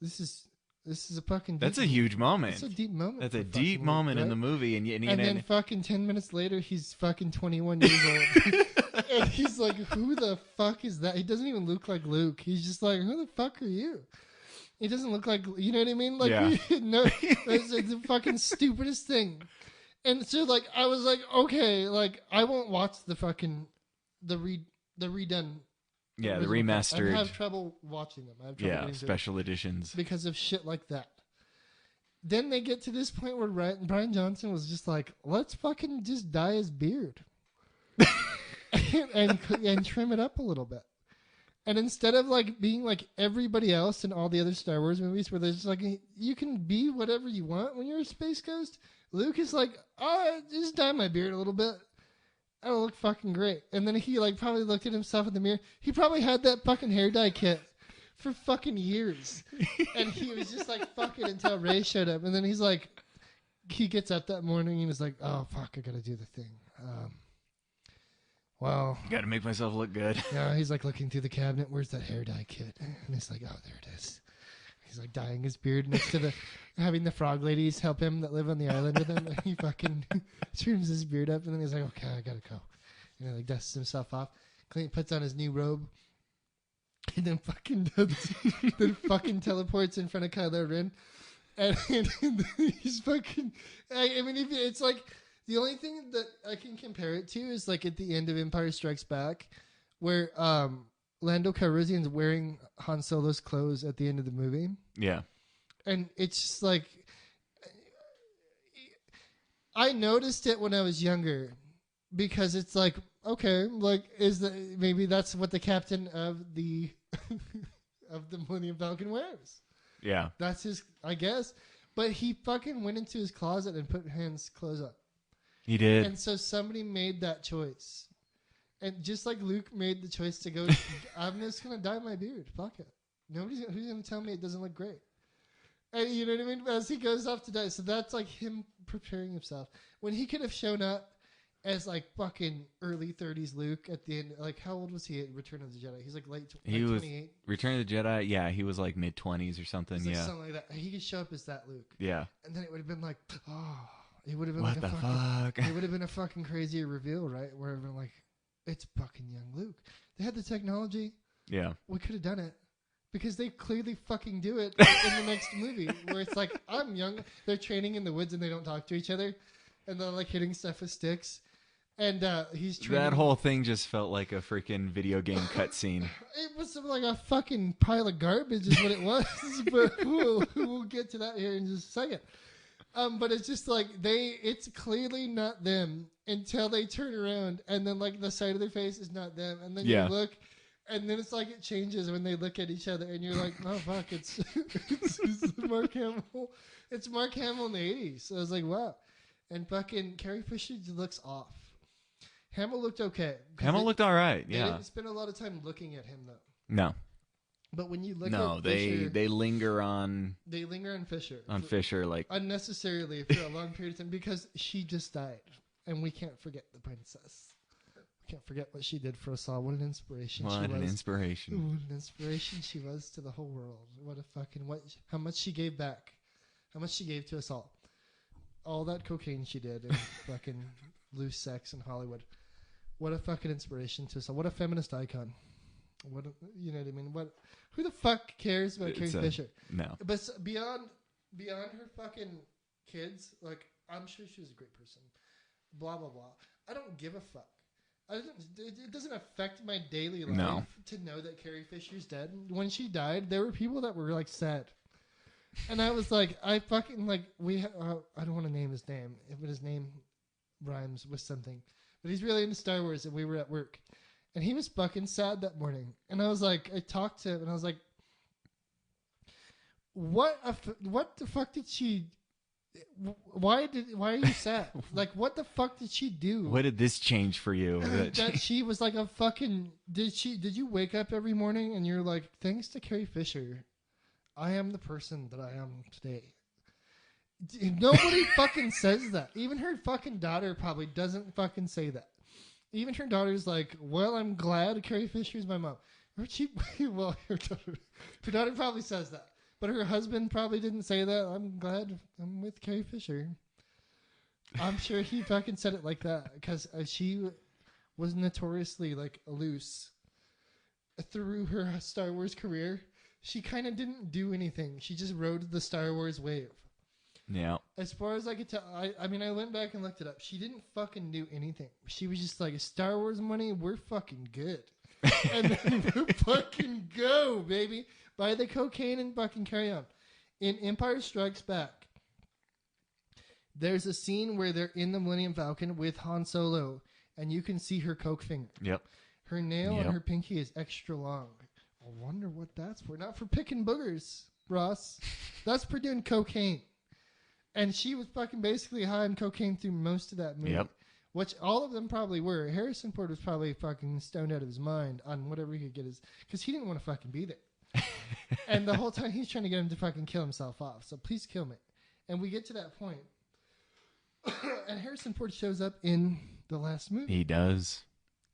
This is a fucking." That's a huge moment. It's a deep moment. That's a deep moment in the movie, and then fucking 10 minutes later, he's fucking 21 years old, and he's like, "Who the fuck is that?" He doesn't even look like Luke. He's just like, "Who the fuck are you?" He doesn't look like, you know what I mean? Like, no, it's the fucking stupidest thing. And so, like, I was like, okay, like, I won't watch the fucking, the redone. Yeah, the remastered. I have trouble watching them. I have trouble special editions. Because of shit like that. Then they get to this point where Brian Johnson was just like, let's fucking just dye his beard. and trim it up a little bit. And instead of like being like everybody else in all the other Star Wars movies where there's like, you can be whatever you want when you're a Space Ghost, Luke is like, oh, just dye my beard a little bit. That'll look fucking great. And then he like probably looked at himself in the mirror. He probably had that fucking hair dye kit for fucking years. And he was just like, fuck it until Rey showed up. And then he's like, he gets up that morning and he was like, oh, fuck, I gotta do the thing. Well, gotta make myself look good. Yeah, he's like looking through the cabinet. Where's that hair dye kit? And he's like, oh, there it is. He's like dyeing his beard next to having the frog ladies help him that live on the island with him. And he fucking trims his beard up, and then he's like, okay, I gotta go. And he like dusts himself off, puts on his new robe, and then fucking teleports in front of Kylo Ren, and he's fucking. I mean, if it's like. The only thing that I can compare it to is like at the end of Empire Strikes Back, where Lando Calrissian's wearing Han Solo's clothes at the end of the movie. Yeah. And it's just like, I noticed it when I was younger because it's like, okay, like maybe that's what the captain of the of the Millennium Falcon wears. Yeah. That's his, I guess. But he fucking went into his closet and put Han's clothes up. He did. And so somebody made that choice. And just like Luke made the choice to go, I'm just going to dye my beard. Fuck it. Who's going to tell me it doesn't look great? And you know what I mean? As he goes off to die. So that's like him preparing himself. When he could have shown up as like fucking early 30s Luke at the end. Like how old was he at Return of the Jedi? He's like late 28. Return of the Jedi, yeah. He was like mid-20s or something, like yeah. Something like that. He could show up as that Luke. Yeah. And then it would have been like, oh... It would have been what like the fuck? It would have been a fucking crazier reveal, right? Where everyone like, it's fucking young Luke. They had the technology. Yeah. We could have done it. Because they clearly fucking do it in the next movie. Where it's like, I'm young. They're training in the woods and they don't talk to each other. And they're like hitting stuff with sticks. And he's training. That whole thing just felt like a freaking video game cutscene. It was like a fucking pile of garbage is what it was. But we'll get to that here in just a second. But it's just like it's clearly not them until they turn around and then like the side of their face is not them. And then you look and then it's like it changes when they look at each other and you're like, oh fuck, it's Mark Hamill. It's Mark Hamill in the 80s. So I was like, wow. And fucking Carrie Fisher looks off. Hamill looked okay. Hamill looked all right. They Yeah. didn't spend a lot of time looking at him though. No. But when you look at Fisher, they linger on Fisher like unnecessarily for a long period of time because she just died, and we can't forget the princess. We can't forget what she did for us all. What an inspiration! What an inspiration she was to the whole world. How much she gave back, how much she gave to us all. All that cocaine she did and fucking loose sex in Hollywood. What a fucking inspiration to us all. What a feminist icon. You know what I mean? Who the fuck cares about Carrie Fisher? No. But beyond her fucking kids, like, I'm sure she was a great person. Blah, blah, blah. I don't give a fuck. It doesn't affect my daily life to know that Carrie Fisher's dead. When she died, there were people that were, like, sad. And I was like, I fucking, like, I don't want to name his name, but his name rhymes with something. But he's really into Star Wars, and we were at work. And he was fucking sad that morning. And I was like, I talked to him, and I was like, what the fuck did she... Why are you sad? Like, what the fuck did she do? What did this change for you? That she was like a fucking... Did you wake up every morning and you're like, thanks to Carrie Fisher, I am the person that I am today. Nobody fucking says that. Even her fucking daughter probably doesn't fucking say that. Even her daughter's like, well, I'm glad Carrie Fisher's my mom. Her daughter probably says that. But her husband probably didn't say that. I'm glad I'm with Carrie Fisher. I'm sure he fucking said it like that because she was notoriously like loose through her Star Wars career. She kind of didn't do anything. She just rode the Star Wars wave. Yeah. As far as I could tell, I mean, I went back and looked it up. She didn't fucking do anything. She was just like, Star Wars money, we're fucking good. And then we fucking go, baby. Buy the cocaine and fucking carry on. In Empire Strikes Back, there's a scene where they're in the Millennium Falcon with Han Solo, and you can see her coke finger. Yep. Her nail and her pinky is extra long. I wonder what that's for. Not for picking boogers, Ross. That's for doing cocaine. And she was fucking basically high on cocaine through most of that movie. Yep. Which all of them probably were. Harrison Ford was probably fucking stoned out of his mind on whatever he could get his... Because he didn't want to fucking be there. And the whole time he's trying to get him to fucking kill himself off. So please kill me. And we get to that point. And Harrison Ford shows up in the last movie. He does.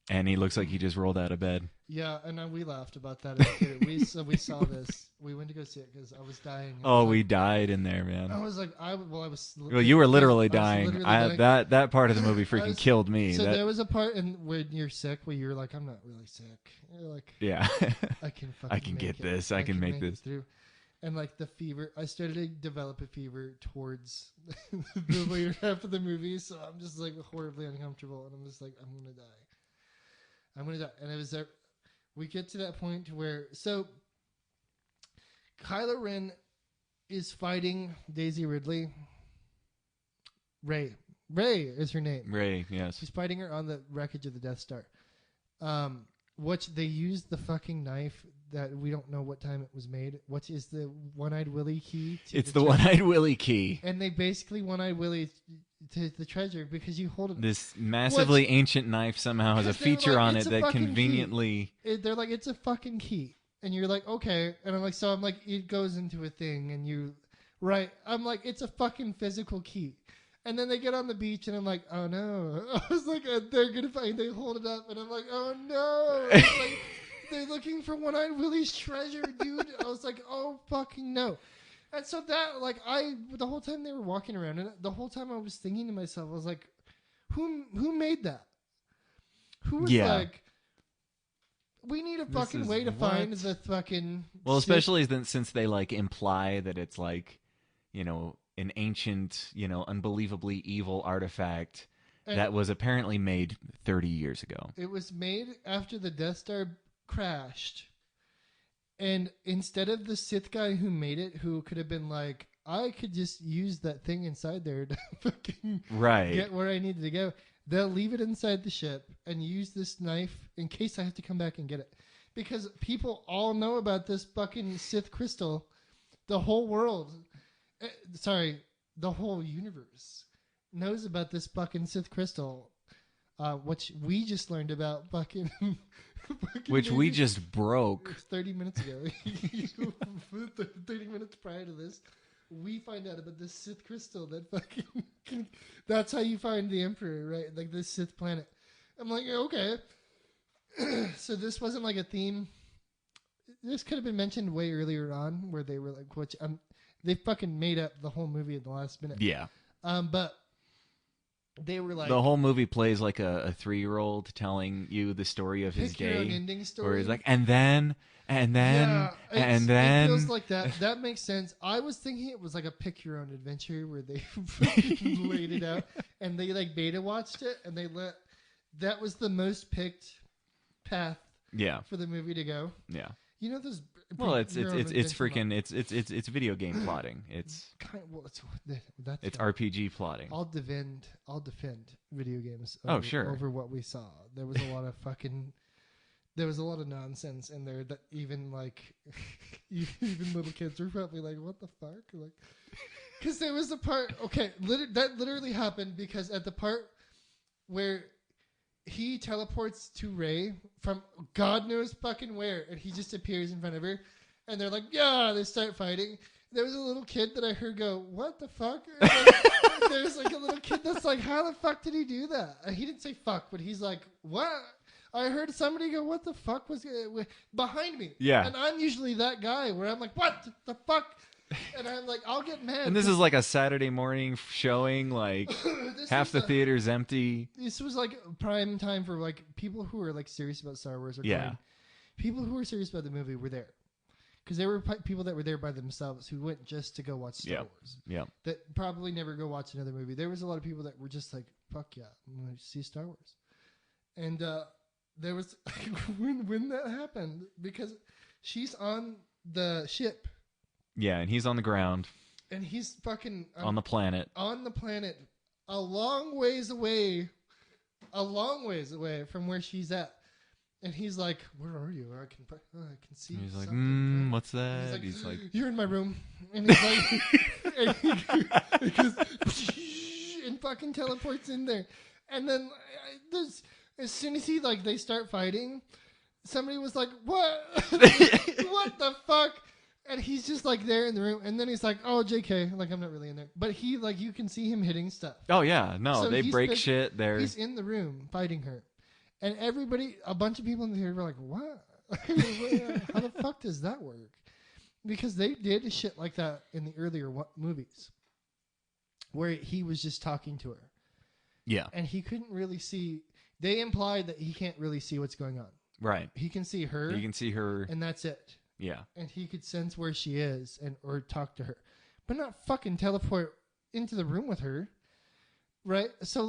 And he looks like he just rolled out of bed. Yeah, and we laughed about that. We saw this. We went to go see it because I was dying. Oh, we died in there, man. I was like, Well, you were literally dying. That part of the movie freaking killed me. So there was a part when you're sick where you're like, I'm not really sick. You're like, yeah, I can get this. I can make this through. And like the fever, I started to develop a fever towards the later half of the movie. So I'm just like horribly uncomfortable, and I'm just like, I'm gonna die. And it was there. We get to that point where Kylo Ren is fighting Daisy Ridley. Rey is her name. Rey, yes. She's fighting her on the wreckage of the Death Star. Which they used the fucking knife that we don't know what time it was made. What is the One-Eyed Willy key? It's the One-Eyed Willy key. And they basically One-Eyed Willy to the treasure because you hold it. This massively ancient knife somehow has a feature on it that conveniently... They're like, it's a fucking key. And you're like, okay. And I'm like, it goes into a thing and you... Right. I'm like, it's a fucking physical key. And then they get on the beach and I'm like, oh no. I was like, they're going to find... They hold it up and I'm like, oh no. Like, they're looking for One-Eyed Willy's treasure, dude. I was like, oh fucking no. And so that, like, the whole time they were walking around, and the whole time I was thinking to myself, I was like, who made that? Who was like, we need a fucking way to find the fucking... Well, especially since they, like, imply that it's, like, you know, an ancient, you know, unbelievably evil artifact that was apparently made 30 years ago. It was made after the Death Star crashed. And instead of the Sith guy who made it, who could have been like, I could just use that thing inside there to fucking get where I needed to go, they'll leave it inside the ship and use this knife in case I have to come back and get it. Because people all know about this fucking Sith crystal. The whole world, the whole universe knows about this fucking Sith crystal. which we just learned about fucking which we just broke 30 minutes ago. 30 minutes prior to this, we find out about this Sith crystal that fucking that's how you find the Emperor, right? Like this Sith planet. I'm like, okay. So this wasn't like a theme. This could have been mentioned way earlier on, where they were like, which they fucking made up the whole movie at the last minute. Yeah. But they were like, the whole movie plays like a 3-year-old telling you the story of his day, ending story. where he's like, and then it feels like that. That makes sense. I was thinking it was like a pick your own adventure where they laid it out and they like beta watched it and that was the most picked path. Yeah. For the movie to go. Yeah. You know those. Well, it's freaking it's video game plotting. It's it's RPG plotting. I'll defend video games. Over what we saw. There was a lot of there was a lot of nonsense in there that even like even little kids were probably like, what the fuck? Like, because there was a part. Okay, that literally happened because at the part where he teleports to Rey from God knows fucking where, and he just appears in front of her, and they're like, yeah, they start fighting. There was a little kid that I heard go, what the fuck? There's like a little kid that's like, how the fuck did he do that? And he didn't say fuck, but he's like, what? I heard somebody go, what the fuck was behind me? Yeah. And I'm usually that guy where I'm like, what the fuck? And I'm like, I'll get mad. And this is like a Saturday morning showing, like half the theater's empty. This was like prime time for like people who are like serious about Star Wars. People who were serious about the movie were there. Because there were people that were there by themselves who went just to go watch Star Wars. Yeah. That probably never go watch another movie. There was a lot of people that were just like, fuck yeah, I'm going to see Star Wars. And there was, when that happened, because she's on the ship. Yeah, and he's on the ground. And he's fucking... on the planet. On the planet. A long ways away from where she's at. And he's like, where are you? I can see he's like, something. what's that? He's like, you're in my room. And he's like... and he goes, and fucking teleports in there. And then as soon as they start fighting, somebody was like, what? What the fuck? And he's just like there in the room, and then he's like, "Oh, JK, like I'm not really in there." But he you can see him hitting stuff. Oh yeah, no, so they break shit. He's in the room fighting her, and a bunch of people in the theater were like, "What? How the fuck does that work?" Because they did shit like that in the earlier movies, where he was just talking to her. Yeah, and he couldn't really see. They implied that he can't really see what's going on. Right. He can see her. He can see her, and that's it. Yeah. And he could sense where she is or talk to her. But not fucking teleport into the room with her. Right? So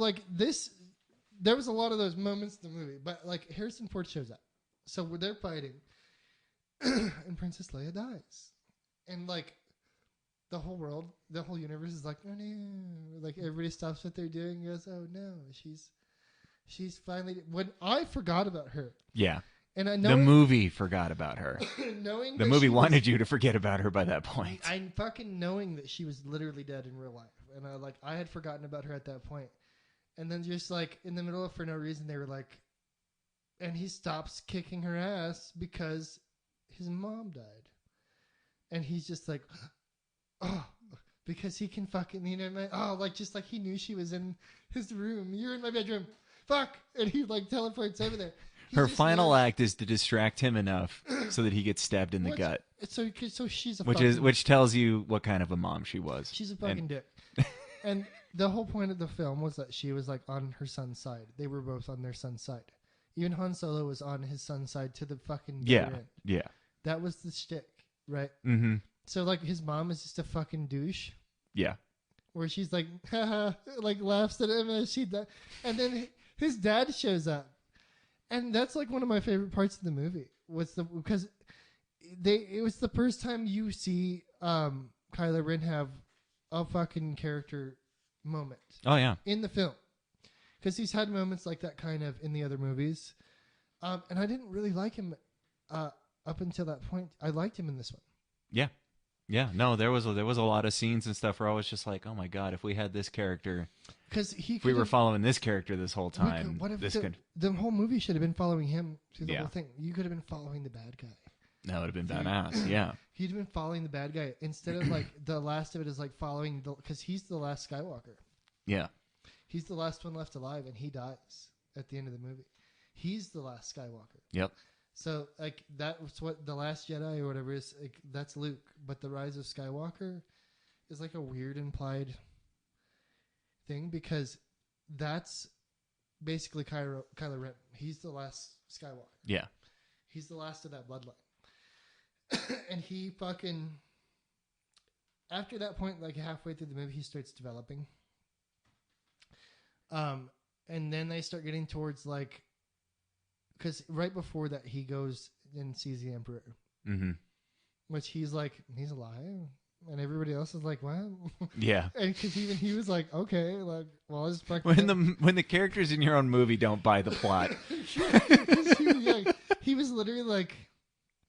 there was a lot of those moments in the movie. But Harrison Ford shows up. So they're fighting. And Princess Leia dies. And the whole world, the whole universe is like, oh no. Everybody stops what they're doing and goes, oh no. She's finally... When I forgot about her. Yeah. And I know the movie forgot about her. The movie wanted you to forget about her by that point. I'm fucking knowing that she was literally dead in real life, and I had forgotten about her at that point. And then just in the middle of for no reason, they were like, and he stops kicking her ass because his mom died, and he's just like, oh, because he can fucking he knew she was in his room. You're in my bedroom, fuck, and he teleports over there. Her final act is to distract him enough so that he gets stabbed in the gut. So she's a which tells you what kind of a mom she was. She's a fucking dick. And the whole point of the film was that she was on her son's side. They were both on their son's side. Even Han Solo was on his son's side to the fucking end. Yeah. That was the shtick, right? Mm-hmm. So his mom is just a fucking douche. Yeah. Where she's haha, laughs at him and and then his dad shows up. And that's one of my favorite parts of the movie because it was the first time you see Kylo Ren have a fucking character moment. Oh yeah, in the film, because he's had moments like that kind of in the other movies, and I didn't really like him up until that point. I liked him in this one. Yeah, Yeah, no, there was a lot of scenes and stuff where I was just like, oh my god, if we had this character, because if we were following this character this whole time, what if this could the whole movie should have been following him through the whole thing. You could have been following the bad guy. That would have been badass. Yeah, he'd have been following the bad guy instead of like the last of it is like following because he's the last Skywalker. Yeah, he's the last one left alive, and he dies at the end of the movie. He's the last Skywalker. Yep. So, like, that's what The Last Jedi or whatever is. Like, that's Luke. But The Rise of Skywalker is, like, a weird implied thing because that's basically Kylo Ren. He's the last Skywalker. Yeah. He's the last of that bloodline. And he fucking... After that point, like, halfway through the movie, he starts developing. And then they start getting towards, like... Because right before that, he goes and sees the Emperor. Mm-hmm. Which he's like, he's alive. And everybody else is like, what? Yeah. And because even he was like, okay. Like, well, it's when the characters in your own movie don't buy the plot. He was literally like,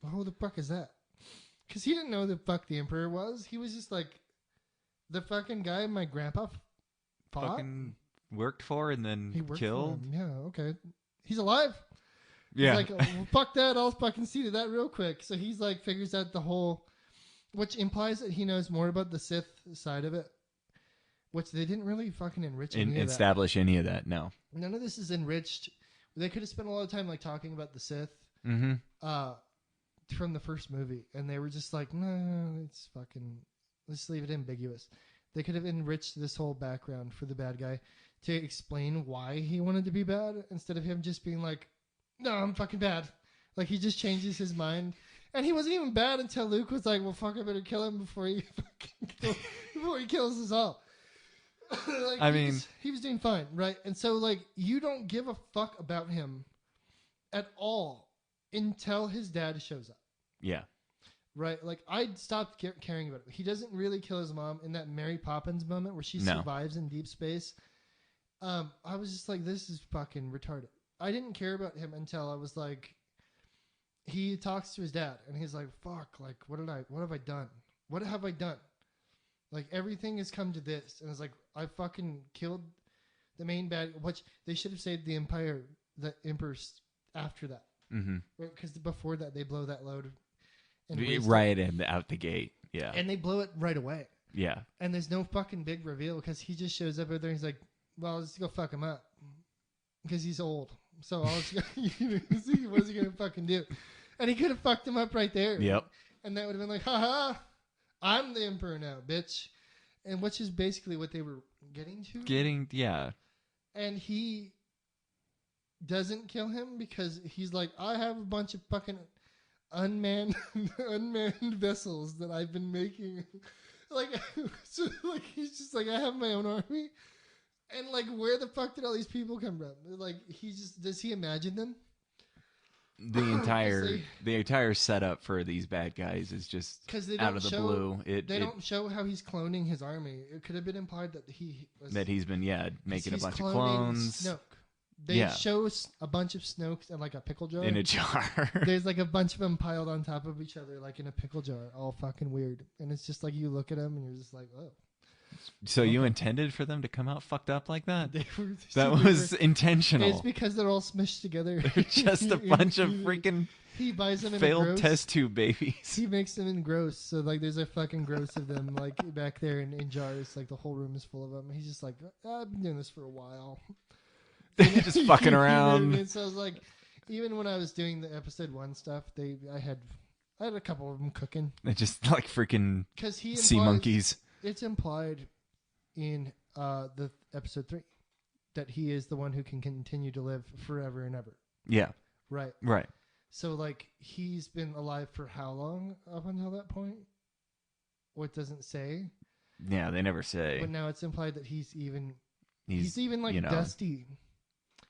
well, who the fuck is that? Because he didn't know the fuck the Emperor was. He was just like, the fucking guy my grandpa fought. Fucking worked for and then killed. Yeah, okay. He's alive. Yeah. He's like, well, fuck that. I'll fucking see to that real quick. So he's like, figures out the whole, which implies that he knows more about the Sith side of it, which they didn't really fucking establish any of that. No. None of this is enriched. They could have spent a lot of time like talking about the Sith from the first movie. And they were just like, no, let's leave it ambiguous. They could have enriched this whole background for the bad guy to explain why he wanted to be bad instead of him just being like, no, I'm fucking bad. Like, he just changes his mind. And he wasn't even bad until Luke was like, well, fuck, I better kill him before he kills us all. Like, he was doing fine, right? And so, like, you don't give a fuck about him at all until his dad shows up. Yeah. Right? Like, I stopped caring about him. He doesn't really kill his mom in that Mary Poppins moment where she survives in deep space. I was just like, this is fucking retarded. I didn't care about him until I was like, he talks to his dad and he's like, fuck, like, what have I done? What have I done? Like, everything has come to this. And it's like, I fucking killed the main bad, which they should have saved the Emperor after that. Mm-hmm. Because before that, they blow that load. Right in out the gate. Yeah. And they blow it right away. Yeah. And there's no fucking big reveal because he just shows up over there and he's like, well, let's go fuck him up. Because he's old. So what's he going to fucking do? And he could have fucked him up right there. Yep. And that would have been like, haha, I'm the Emperor now, bitch. And which is basically what they were getting to. Yeah. And he doesn't kill him because he's like, I have a bunch of fucking unmanned vessels that I've been making. Like, so like he's just like, I have my own army. And, like, where the fuck did all these people come from? Like, does he imagine them? The entire setup for these bad guys is just out of the blue. They don't show how he's cloning his army. It could have been implied that he's been making a bunch of clones. Snoke. They show a bunch of Snokes in like a pickle jar. In a jar. There's like a bunch of them piled on top of each other, like in a pickle jar, all fucking weird. And it's just like you look at them and you're just like, oh. So you intended for them to come out fucked up like that? That was intentional. It's because they're all smushed together. They're just a bunch of freaking he buys them in failed test tube babies. He makes them in gross. So like there's a fucking gross of them like back there in jars. Like the whole room is full of them. He's just like, I've been doing this for a while. Just fucking around. And so I was like, even when I was doing the episode 1 stuff, I had a couple of them cooking. They're just like freaking sea monkeys. It's implied in the episode 3 that he is the one who can continue to live forever and ever. Yeah. Right. Right. So, like, he's been alive for how long up until that point? What doesn't say? Yeah, they never say. But now it's implied that he's even like dusty.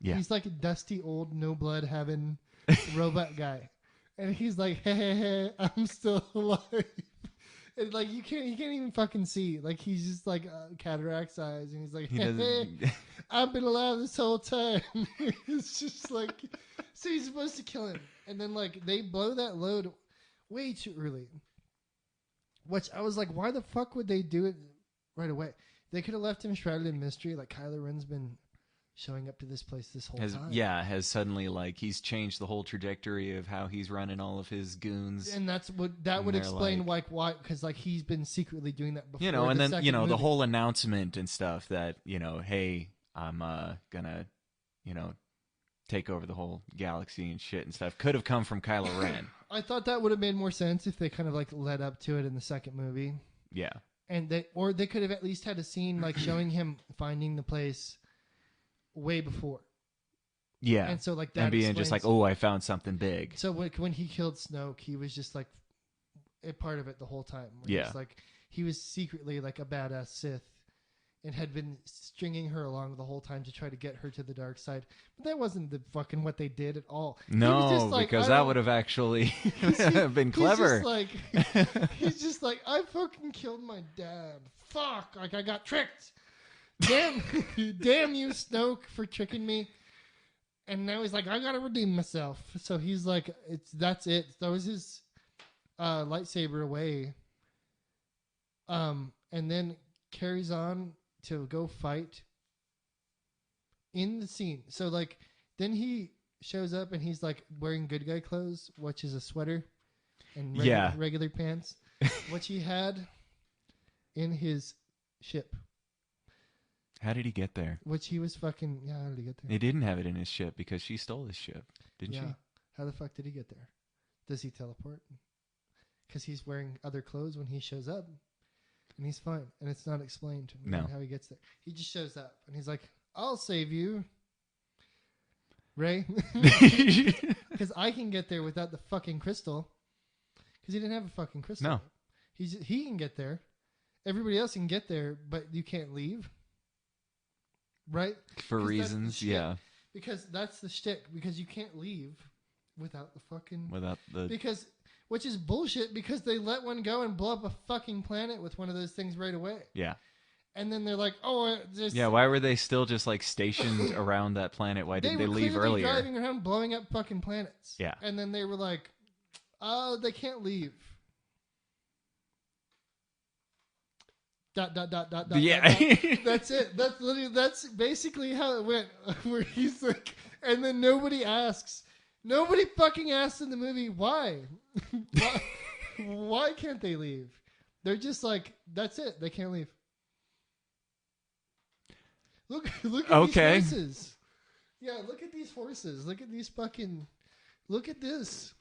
Yeah. He's like a dusty old no blood having robot guy. And he's like, hey, I'm still alive. And like he can't even fucking see. Like he's just like cataracts eyes, and he's like, "Hey, I've been alive this whole time." It's just like, so he's supposed to kill him, and then like they blow that load way too early. Which I was like, why the fuck would they do it right away? They could have left him shrouded in mystery. Like Kylo Ren's been showing up to this place this whole time. Yeah, has suddenly like he's changed the whole trajectory of how he's running all of his goons. And that's what would explain like why, because like he's been secretly doing that before. You know, and then the whole announcement and stuff that hey, I'm gonna take over the whole galaxy and shit and stuff could have come from Kylo Ren. I thought that would have made more sense if they kind of like led up to it in the second movie. Yeah, and they could have at least had a scene like showing him finding the place way before. Yeah. And so like that and being just like, oh, I found something big. So when he killed Snoke, he was just like a part of it the whole time. Yeah. Like he was secretly like a badass Sith and had been stringing her along the whole time to try to get her to the dark side. But that wasn't the fucking what they did at all. No, like, because that would have actually been clever. He's just like, I fucking killed my dad. Fuck, like I got tricked. Damn, damn you, Snoke, for tricking me. And now he's like, I gotta redeem myself. So he's like, that's it. Throws his lightsaber away. And then carries on to go fight in the scene. So like, then he shows up and he's like wearing good guy clothes, which is a sweater and regular pants, which he had in his ship. How did he get there? Which he was fucking... Yeah, how did he get there? He didn't have it in his ship because she stole his ship, didn't she? How the fuck did he get there? Does he teleport? Because he's wearing other clothes when he shows up. And he's fine. And it's not explained how he gets there. He just shows up. And he's like, I'll save you, Rey. Because I can get there without the fucking crystal. Because he didn't have a fucking crystal. No. He can get there. Everybody else can get there, but you can't leave. Right? For reasons, yeah. Because that's the shtick. Because you can't leave without the fucking... Because... Which is bullshit because they let one go and blow up a fucking planet with one of those things right away. Yeah. And then they're like, oh... Yeah, why were they still just like stationed around that planet? Why didn't they leave earlier? They were driving around blowing up fucking planets. Yeah. And then they were like, oh, they can't leave. ... Yeah. That's it. That's basically how it went. Where he's like, and then nobody asks. Nobody fucking asks in the movie why. Why can't they leave? They're just like, that's it. They can't leave. Look at these horses. Yeah, look at these horses. Look at these fucking. Look at this.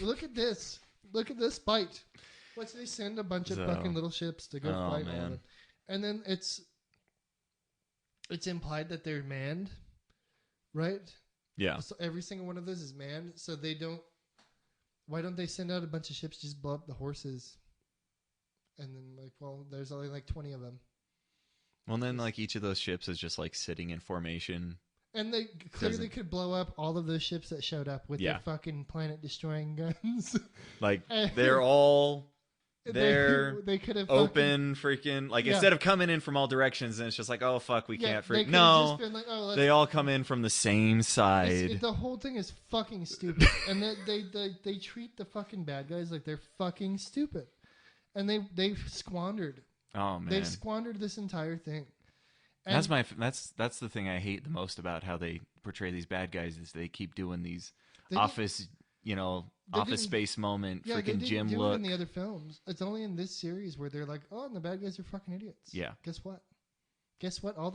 Look at this. Look at this fight. Let's they send a bunch of fucking little ships to go fight all of it. And then it's implied that they're manned, right? Yeah. So every single one of those is manned, so they don't... Why don't they send out a bunch of ships to just blow up the horses? And then, like, well, there's only like 20 of them. Well, then, like, each of those ships is just, like, sitting in formation. And they clearly could blow up all of those ships that showed up with their fucking planet-destroying guns. Like, they're all... They could have open freaking like instead of coming in from all directions and it's just like, oh fuck, we can't freak. No, like, they all come in from the same side. The whole thing is fucking stupid, and they treat the fucking bad guys like they're fucking stupid, and they've squandered. Oh man, they've squandered this entire thing. And that's the thing I hate the most about how they portray these bad guys is they keep doing these office space moment, freaking gym look. In the other films, it's only in this series where they're like, oh, and the bad guys are fucking idiots. Yeah. Guess what? All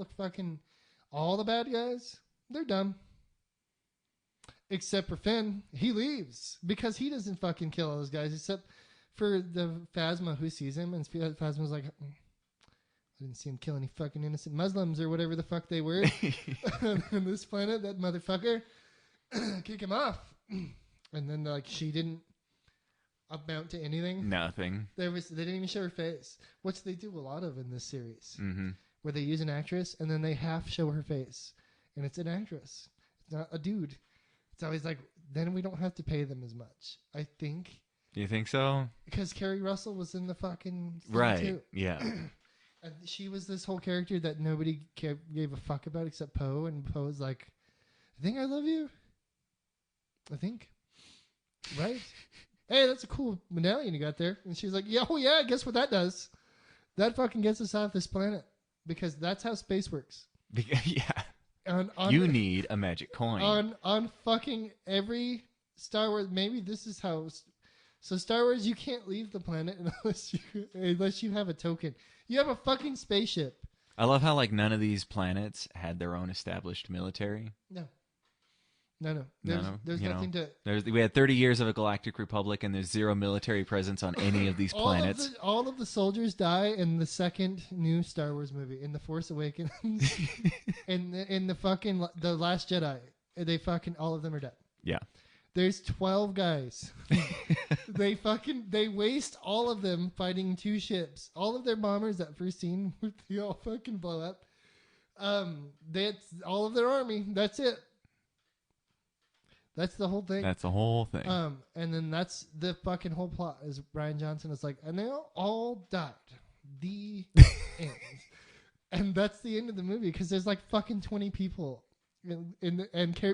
the bad guys, they're dumb. Except for Finn, he leaves because he doesn't fucking kill all those guys. Except for the Phasma who sees him, and Phasma's like, I didn't see him kill any fucking innocent Muslims or whatever the fuck they were on this planet. That motherfucker, kick him off. And then like she didn't amount to anything. Nothing. They didn't even show her face, which they do a lot of in this series, mm-hmm. where they use an actress and then they half show her face, and it's an actress. It's not a dude. It's always like then we don't have to pay them as much. I think. Do you think so? Because Kerry Russell was in the fucking right. Too. Yeah. And she was this whole character that nobody gave a fuck about except Poe, and Poe's like, I think I love you. I think. Right? hey, that's a cool medallion you got there. And she's like, yeah, oh yeah, guess what that does? That fucking gets us off this planet because that's how space works. Yeah. You need a magic coin. On fucking every Star Wars, maybe this is how. So Star Wars, you can't leave the planet unless you have a token. You have a fucking spaceship. I love how like none of these planets had their own established military. No. There's nothing to. We had 30 years of a galactic republic, and there's zero military presence on any of these planets. All of the soldiers die in the second new Star Wars movie, in The Force Awakens, in the fucking The Last Jedi. All of them are dead. Yeah. There's 12 guys. They waste all of them fighting 2 ships. All of their bombers, that first scene, they all fucking blow up. That's all of their army. That's it. That's the whole thing. That's the whole thing. And then that's the fucking whole plot. Is Rian Johnson is like, and they all died. The end. And that's the end of the movie because there's like fucking 20 people,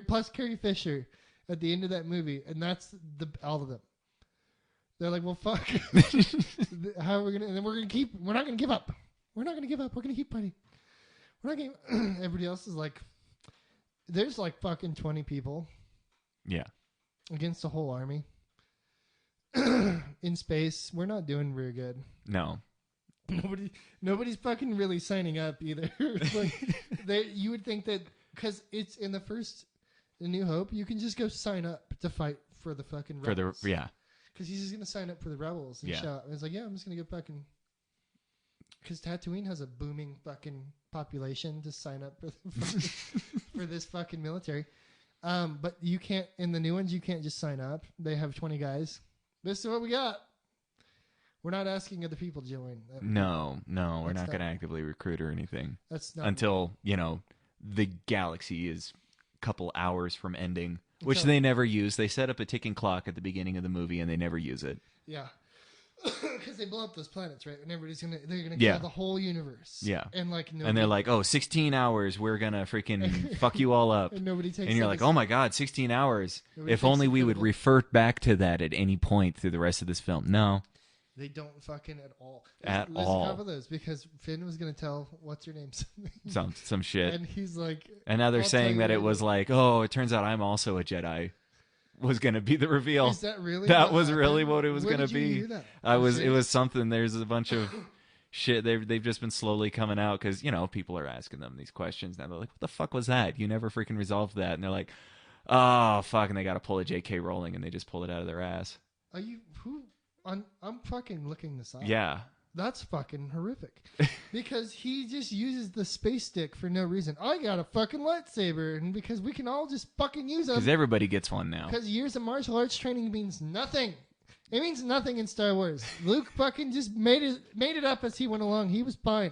plus Carrie Fisher at the end of that movie, and that's all of them. They're like, well, fuck. How are we gonna? And then we're not gonna give up. We're not gonna give up. We're gonna keep fighting. We're not gonna. Everybody else is like, there's like fucking 20 people. Yeah. Against the whole army. In space, we're not doing very good. No. Nobody's fucking really signing up either. You would think that because it's in the New Hope, you can just go sign up to fight for the fucking rebels. Because he's just gonna sign up for the rebels and shout. And it's like, yeah, I'm just gonna go fucking. Because Tatooine has a booming fucking population to sign up for this fucking military. But you can't, in the new ones, you can't just sign up. They have 20 guys. This is what we got. We're not asking other people to join. No, we're not going to actively recruit or anything. That's not until, the galaxy is a couple hours from ending, which they never use. They set up a ticking clock at the beginning of the movie and they never use it. Yeah. Because they blow up those planets, right? And they're gonna kill the whole universe. Yeah. And they're like, 16 hours, we're gonna freaking fuck you all up. And nobody takes. And you're like, oh my god, 16 hours. If only we would revert back to that at any point through the rest of this film. No. They don't fucking at all. At all. all. There's a couple of those because Finn was gonna tell what's her name some shit. And he's like, and now they're saying that it was like, it turns out I'm also a Jedi. Was going to be the reveal. Is that really? That was really what it was going to be. That? It was something. There's a bunch of shit. They've just been slowly coming out because people are asking them these questions now. They're like, what the fuck was that? You never freaking resolved that. And they're like, oh fuck, and they got to pull a J.K. Rowling and they just pulled it out of their ass. Are you who? I'm fucking looking this up. Yeah. That's fucking horrific. Because he just uses the space stick for no reason. I got a fucking lightsaber, and because we can all just fucking use them. Because everybody gets one now. Because years of martial arts training means nothing. It means nothing in Star Wars. Luke fucking just made it up as he went along. He was fine.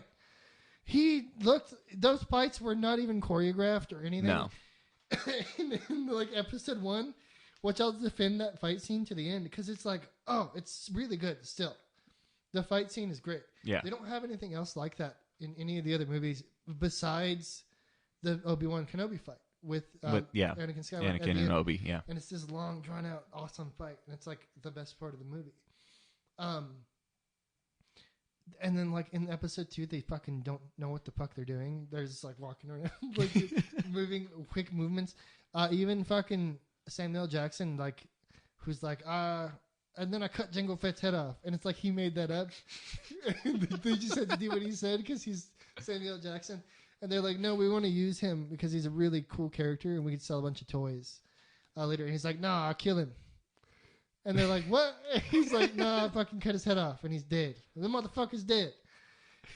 Those fights were not even choreographed or anything. No. in like episode 1, which I'll defend that fight scene to the end, because it's like, it's really good still. The fight scene is great. Yeah. They don't have anything else like that in any of the other movies besides the Obi-Wan Kenobi fight with Anakin Skywalker. Anakin and Obi, yeah. And it's this long, drawn-out, awesome fight. And it's like the best part of the movie. And then like in episode 2, they fucking don't know what the fuck they're doing. They're just like walking around, like moving quick movements. Even fucking Samuel Jackson, like, who's like, and then I cut Jango Fett's head off. And it's like he made that up. They just had to do what he said because he's Samuel Jackson. And they're like, no, we want to use him because he's a really cool character and we could sell a bunch of toys later. And he's like, nah, I'll kill him. And they're like, what? And he's like, nah, I fucking cut his head off and he's dead. And the motherfucker's dead.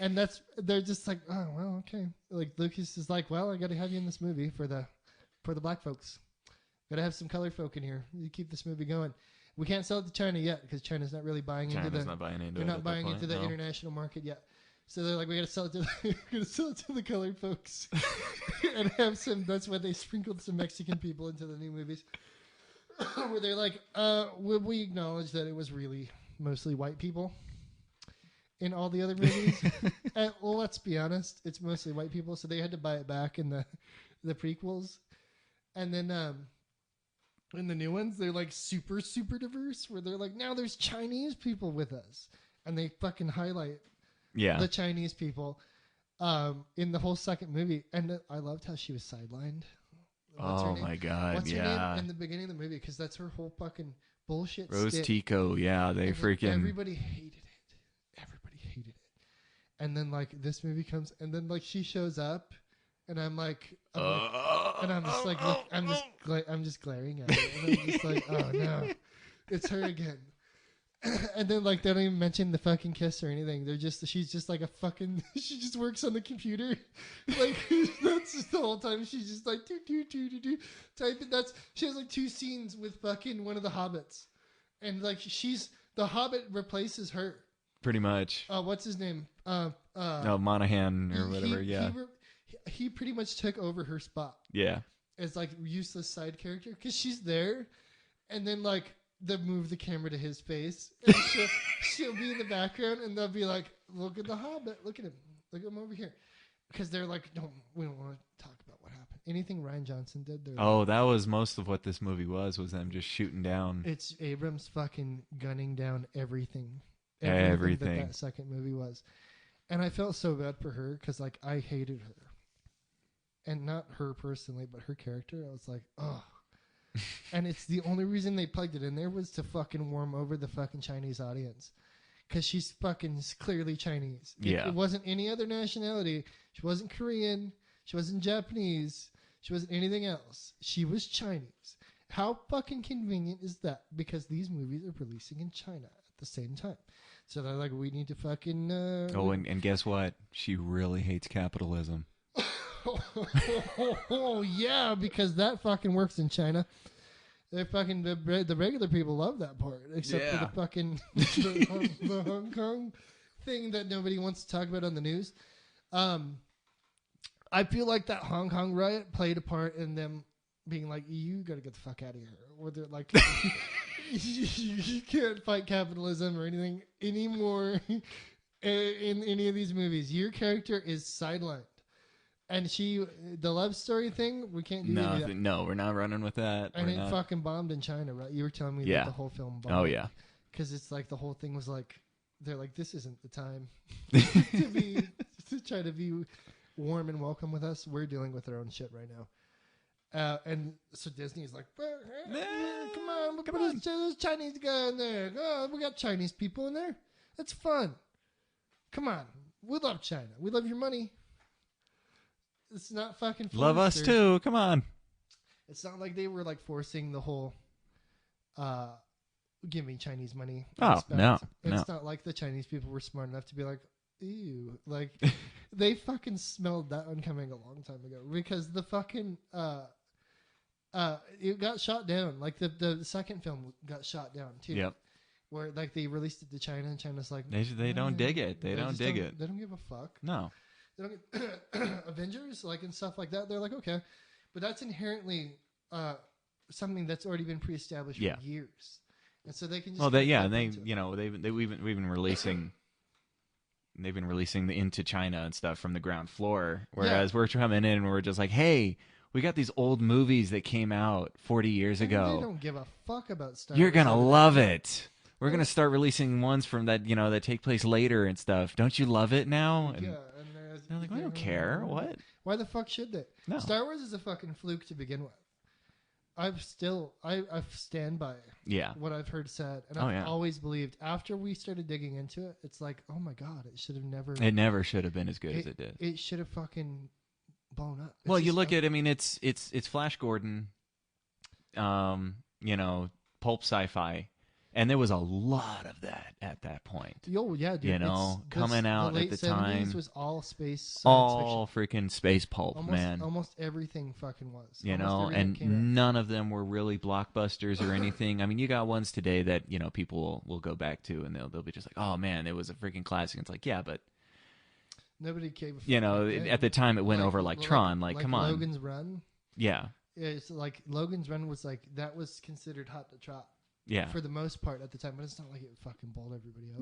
And they're just like, oh, well, okay. Like Lucas is like, well, I got to have you in this movie for the black folks. Got to have some colored folk in here. You keep this movie going. We can't sell it to China yet because China's not really buying into China's not buying into they're it. Not buying into the international market yet. So they're like, we got to sell it to the colored folks, and have some. That's why they sprinkled some Mexican people into the new movies, where they're like, we acknowledge that it was really mostly white people in all the other movies. And, well, let's be honest, it's mostly white people, so they had to buy it back in the prequels, and then In the new ones, they're like super, super diverse, where they're like, now there's Chinese people with us. And they fucking highlight the Chinese people in the whole second movie. And I loved how she was sidelined. Oh my God. What's her name in the beginning of the movie? Because that's her whole fucking bullshit. Rose Tico. Yeah, they freaking. Everybody hated it. Everybody hated it. And then like this movie comes, and then like she shows up. And I'm like, and I'm just like, look, I'm just glaring at it, and I'm just like, oh no, it's her again. And then like they don't even mention the fucking kiss or anything. She's just like a fucking, she just works on the computer, like that's just the whole time. She's just like do typing. She has like 2 scenes with fucking one of the hobbits, and like the hobbit replaces her pretty much. What's his name? No, Monahan or whatever. He pretty much took over her spot. Yeah. As like useless side character because she's there, and then like they'll move the camera to his face, and she'll be in the background, and they'll be like, "Look at the Hobbit, look at him over here," because they're like, we don't want to talk about what happened. Anything Rian Johnson did, that was most of what this movie was them just shooting down. It's Abrams fucking gunning down everything that second movie was, and I felt so bad for her because like I hated her. And not her personally, but her character. I was like, oh. And it's the only reason they plugged it in there was to fucking warm over the fucking Chinese audience. Because she's fucking clearly Chinese. It wasn't any other nationality. She wasn't Korean. She wasn't Japanese. She wasn't anything else. She was Chinese. How fucking convenient is that? Because these movies are releasing in China at the same time. So they're like, we need to fucking... and guess what? She really hates capitalism. Oh yeah, because that fucking works in China. They're fucking the regular people love that part, except for the fucking the Hong Kong thing that nobody wants to talk about on the news. I feel like that Hong Kong riot played a part in them being like, "You got to get the fuck out of here," or they're like, "You can't fight capitalism or anything anymore in any of these movies. Your character is sidelined." And the love story thing, we can't do that. No, we're not running with that. And it fucking bombed in China, right? You were telling me that the whole film bombed. Oh, yeah. Because it's like the whole thing was like, they're like, this isn't the time to try to be warm and welcome with us. We're dealing with our own shit right now. And so Disney's like, come on, we'll put this Chinese guy in there. Oh, we got Chinese people in there. That's fun. Come on. We love China. We love your money. It's not fucking forced. Love us too. Come on. It's not like they were like forcing the whole give me Chinese money. Oh, no. It's not like the Chinese people were smart enough to be like, ew. Like they fucking smelled that one coming a long time ago because the fucking it got shot down. Like the second film got shot down too. Yep. Where like they released it to China and China's like they don't dig it. They don't dig it. They don't give a fuck. No. They don't get Avengers like and stuff like that. They're like, okay, but that's inherently something that's already been pre-established for years, and so they can. Just they've been releasing. They've been releasing the into China and stuff from the ground floor, whereas we're coming in and we're just like, hey, we got these old movies that came out 40 years ago. They don't give a fuck about Star You're gonna love it. We're gonna start releasing ones from that that take place later and stuff. Don't you love it now? And they're like, I don't care. What? Why the fuck should they? No. Star Wars is a fucking fluke to begin with. I stand by what I've heard said, and I've always believed. After we started digging into it, it's like, oh my god, it should have never. It never should have been as good as it did. It should have fucking blown up. Well, you look at. I mean, it's Flash Gordon, pulp sci-fi. And there was a lot of that at that point. Oh, yeah, dude. Coming out at the time. Was all space all freaking space pulp, man. Almost everything fucking was. And none of them were really blockbusters or anything. I mean, you got ones today that, people will go back to and they'll be just like, oh, man, it was a freaking classic. It's like, yeah, but... Nobody gave a fuck. At the time it went over like Tron. Like, come on. Logan's Run. Yeah. It's like Logan's Run was like, that was considered hot to trot. Yeah. For the most part at the time, but it's not like it fucking bowled everybody over.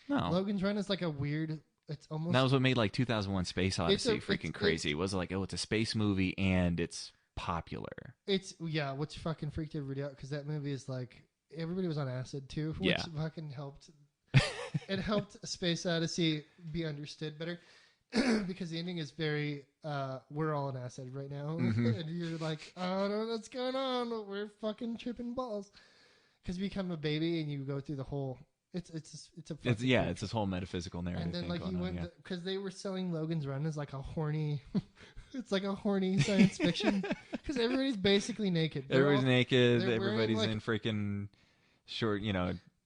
No. Logan's Run is like a weird. It's almost. That was what made like 2001: Space Odyssey freaking crazy. It was like, oh, it's a space movie and it's popular. It's which fucking freaked everybody out because that movie is like everybody was on acid too, which fucking helped. It helped Space Odyssey be understood better because the ending is very we're all on acid right now, and you're like, I don't know what's going on. We're fucking tripping balls because you become a baby and you go through the whole. It's this whole metaphysical narrative. And then like you went because they were selling Logan's Run as like a horny. It's like a horny science fiction because everybody's basically naked. Everybody's naked. Everybody's like, in freaking short,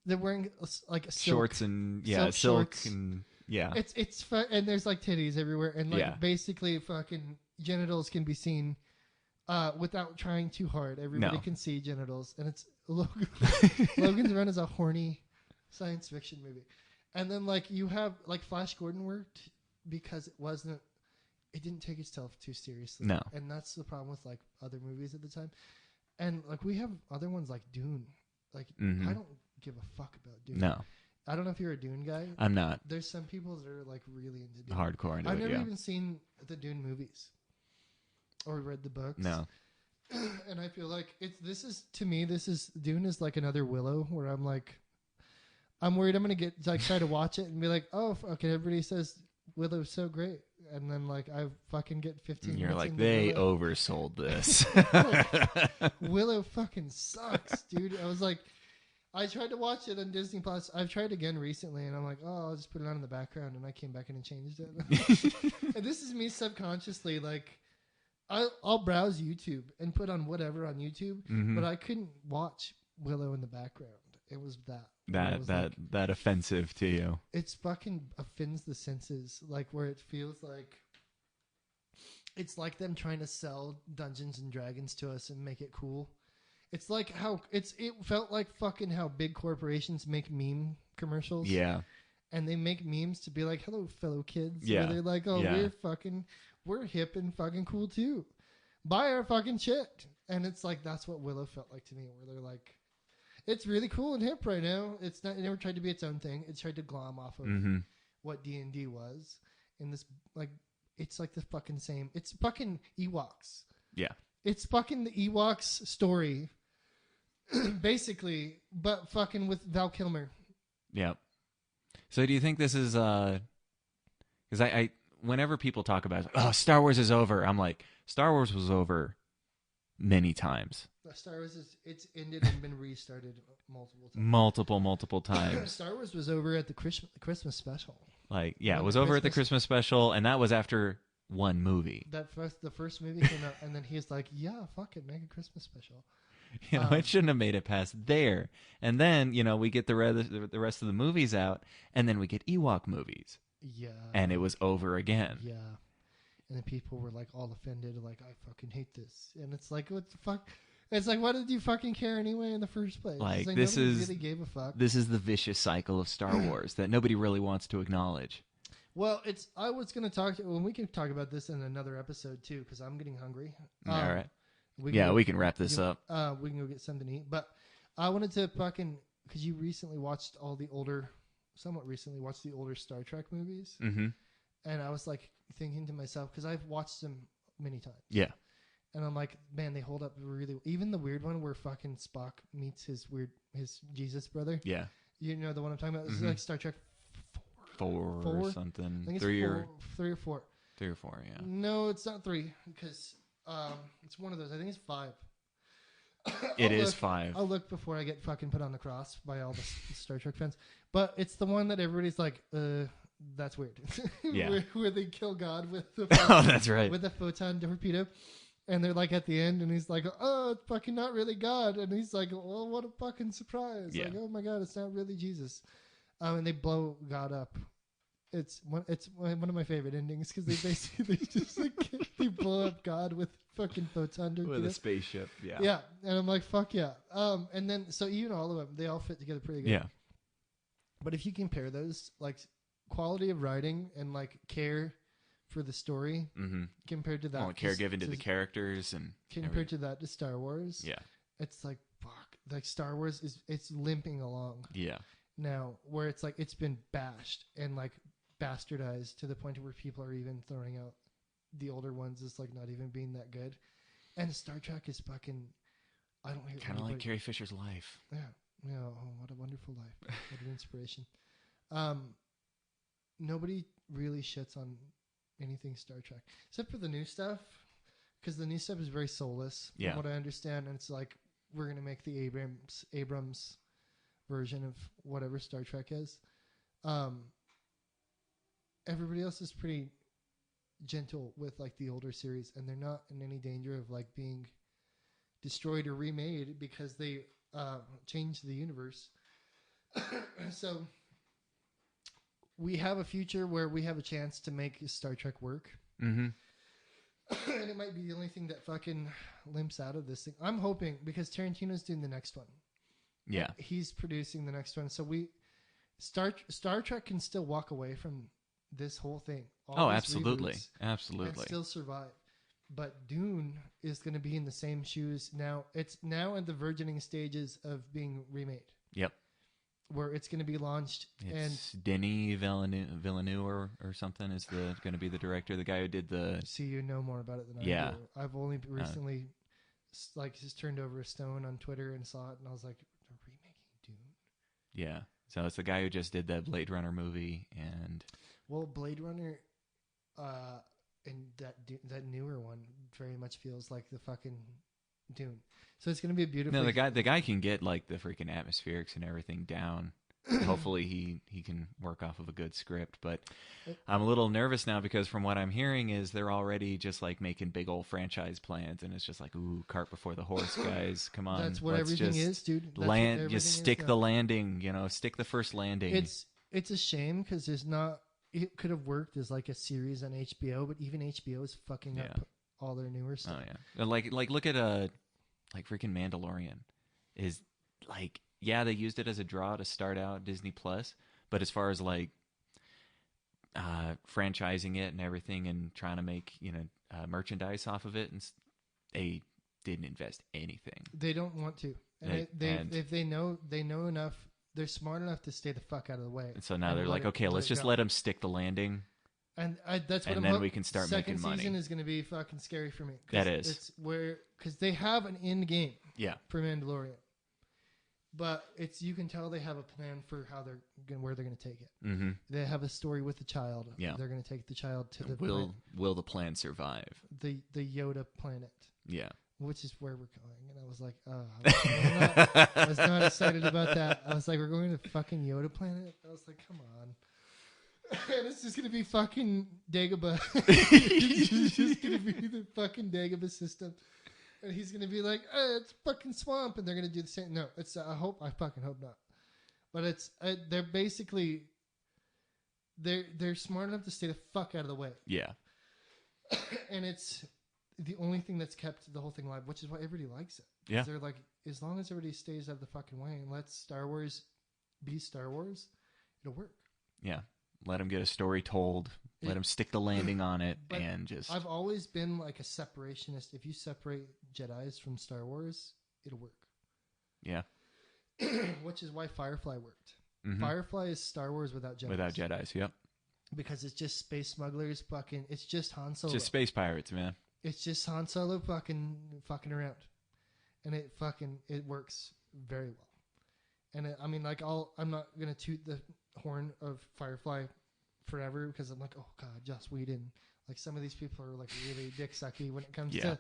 They're wearing like shorts and silk shorts. And it's fun, and there's like titties everywhere and like basically fucking genitals can be seen without trying too hard. Everybody can see genitals, and it's Logan's Run is a horny science fiction movie. And then like you have like Flash Gordon worked because it didn't take itself too seriously. No. And that's the problem with like other movies at the time. And like we have other ones like Dune. Like I don't give a fuck about Dune. No. I don't know if you're a Dune guy. I'm not. There's some people that are like really into Dune. Hardcore into I've it, never even seen the Dune movies or read the books. No. And I feel like Dune is like another Willow where I'm like, I'm worried I'm going to get like try to watch it and be like, oh, okay, everybody says Willow's so great. And then like I fucking get 15 You're minutes like, into they Willow. oversold this. Willow fucking sucks, dude. I was like, I tried to watch it on Disney Plus. I've tried again recently, and I'm like, oh, I'll just put it on in the background. And I came back in and changed it. And this is me subconsciously, like, I'll browse YouTube and put on whatever on YouTube, but I couldn't watch Willow in the background. It was that offensive to you. It's fucking offends the senses, like where it feels like it's like them trying to sell Dungeons and Dragons to us and make it cool. It's like how it felt like fucking how big corporations make meme commercials. Yeah. And they make memes to be like, hello, fellow kids. Yeah. Where they're like, oh, we're hip and fucking cool too. Buy our fucking shit. And it's like, that's what Willow felt like to me, where they're like, it's really cool and hip right now. It never tried to be its own thing. It tried to glom off of what D&D was. And this, like, it's like the fucking same. It's fucking Ewoks. Yeah. It's fucking the Ewoks story. Basically, but fucking with Val Kilmer. Yeah. So do you think this is because I whenever people talk about Star Wars is over, I'm like, Star Wars was over many times. Star Wars it's ended and been restarted multiple times. Star Wars was over at the Christmas special. Like, yeah, it was over at the Christmas special, and that was after one movie. The first movie came out, and then he's like, yeah, fuck it, make a Christmas special. It shouldn't have made it past there. And then, we get the rest of the movies out, and then we get Ewok movies. Yeah. And it was over again. Yeah. And then people were like all offended, like, I fucking hate this. And it's like, what the fuck? It's like, what did you fucking care anyway in the first place? Like this really gave a fuck. This is the vicious cycle of Star Wars that nobody really wants to acknowledge. Well, I was going to talk, we can talk about this in another episode too, because I'm getting hungry. All right. We can wrap this up. We can go get something to eat. But I wanted to fucking, because you recently watched somewhat recently watched the older Star Trek movies. Mm-hmm. And I was like thinking to myself, because I've watched them many times. Yeah. And I'm like, man, they hold up really. Even the weird one where fucking Spock meets his Jesus brother. Yeah. You know the one I'm talking about? This is like Star Trek 4 or something. I think it's 3 or 3 or 4. 3 or 4, yeah. No, it's not 3 because it's one of those. I think it's 5. It is 5. I'll look before I get fucking put on the cross by all the Star Trek fans. But it's the one that everybody's like, that's weird. Yeah. where they kill God with the that's right. With a photon torpedo. And they're like at the end, and he's like, "Oh, it's fucking not really God." And he's like, "Well, what a fucking surprise!" Yeah. Like, "Oh my God, it's not really Jesus." And they blow God up. It's one of my favorite endings because they basically just like they blow up God with fucking photon torpedo. With a spaceship, yeah. Yeah, and I'm like, "Fuck yeah!" And then so even all of them, they all fit together pretty good. Yeah. But if you compare those, like quality of writing and like care for the story compared to that, care given to the characters and compared to that to Star Wars, yeah, it's like fuck. Like Star Wars it's limping along. Yeah. Now where it's like it's been bashed and like bastardized to the point where people are even throwing out the older ones as like not even being that good. And Star Trek is fucking. I don't hear kind of like Carrie Fisher's life. Yeah. Oh, what a wonderful life! What an inspiration. Nobody really shits on anything Star Trek except for the new stuff, because the new stuff is very soulless, from what I understand, and it's like we're gonna make the Abrams version of whatever Star Trek is. Everybody else is pretty gentle with like the older series, and they're not in any danger of like being destroyed or remade because they changed the universe. So we have a future where we have a chance to make Star Trek work. Mm-hmm. And it might be the only thing that fucking limps out of this thing. I'm hoping, because Tarantino's doing the next one. Yeah. He's producing the next one. So Star Trek can still walk away from this whole thing. Absolutely. Absolutely. And still survive. But Dune is going to be in the same shoes now. It's now in the burgeoning stages of being remade. Yep. Where it's going to be launched. It's Denis Villeneuve or something is going to be the director, the guy who did the... See, you know more about it than I do. I've only recently just turned over a stone on Twitter and saw it, and I was like, they're remaking Dune? Yeah. So it's the guy who just did that Blade Runner movie, and... Well, Blade Runner, and that newer one very much feels like the fucking Dune. So it's going to be a beautiful... No, the guy can get like the freaking atmospherics and everything down. Hopefully he can work off of a good script, but I'm a little nervous now because from what I'm hearing is they're already just like making big old franchise plans, and it's just like, ooh, cart before the horse, guys. Come on. That's what everything is, dude. Just stick the landing, stick the first landing. It's a shame because there's not... It could have worked as like a series on HBO, but even HBO is fucking up all their newer stuff. Oh yeah, like look at like freaking Mandalorian is like, yeah, they used it as a draw to start out Disney Plus, but as far as like franchising it and everything and trying to make merchandise off of it, and they didn't invest anything. They don't want to, and if they know enough. They're smart enough to stay the fuck out of the way. And so now they're like, okay, let's just let them stick the landing. And that's what and then we can start making money. Second season is going to be fucking scary for me. That is. It's because they have an end game. Yeah. For Mandalorian, but you can tell they have a plan for where they're going to take it. Mm-hmm. They have a story with the child. Yeah. They're going to take the child to the will the plan survive? The Yoda planet. Yeah. Which is where we're going. And I was like, I was not excited about that. I was like, we're going to the fucking Yoda planet? I was like, come on. And it's just going to be fucking Dagobah. It's just going to be the fucking Dagobah system. And he's going to be like, it's fucking swamp. And they're going to do the same. No, I fucking hope not. But they're basically, they're smart enough to stay the fuck out of the way. Yeah. And it's the only thing that's kept the whole thing alive, which is why everybody likes it. Yeah. They're like, as long as everybody stays out of the fucking way and lets Star Wars be Star Wars, it'll work. Yeah. Let them get a story told. Let them stick the landing on it, and just... I've always been like a separationist. If you separate Jedis from Star Wars, it'll work. Yeah. Which is why Firefly worked. Mm-hmm. Firefly is Star Wars without Jedis. Without Jedis, yep. Because it's just space smugglers fucking... It's just Han Solo. Just space pirates, man. It's just Han Solo fucking around. And it works very well. And I'm not going to toot the horn of Firefly forever because I'm like, oh God, Joss Whedon. Like some of these people are like really dick sucky when it comes to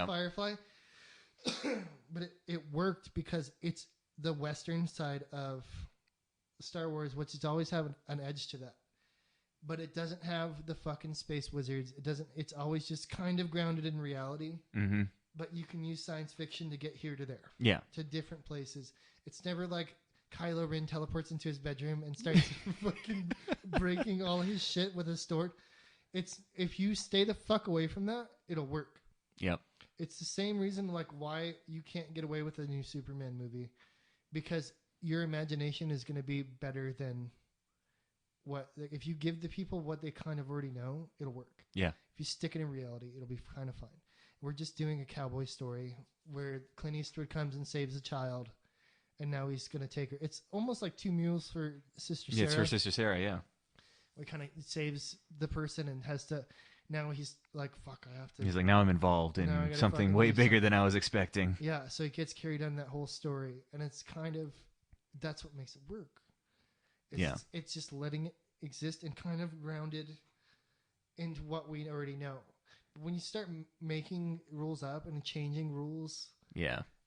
Firefly. But it worked because it's the Western side of Star Wars, which is always have an edge to that. But it doesn't have the fucking space wizards. It's always just kind of grounded in reality. Mm-hmm. But you can use science fiction to get here to there. Yeah. To different places. It's never like Kylo Ren teleports into his bedroom and starts fucking breaking all his shit with a sword. If you stay the fuck away from that, it'll work. Yep. It's the same reason like why you can't get away with a new Superman movie. Because your imagination is going to be better than... if you give the people what they kind of already know, it'll work. Yeah. If you stick it in reality, it'll be kind of fun. We're just doing a cowboy story where Clint Eastwood comes and saves a child, and now he's going to take her. It's almost like Two Mules for Sister Sarah. Yeah, it's for Sister Sarah, yeah. Where he kind of saves the person and has to... Now he's like, fuck, I have to. He's like, now I'm involved in something way bigger than I was expecting. Yeah, so it gets carried on that whole story, and it's kind of, that's what makes it work. It's just letting it exist and kind of grounded into what we already know. When you start making rules up and changing rules,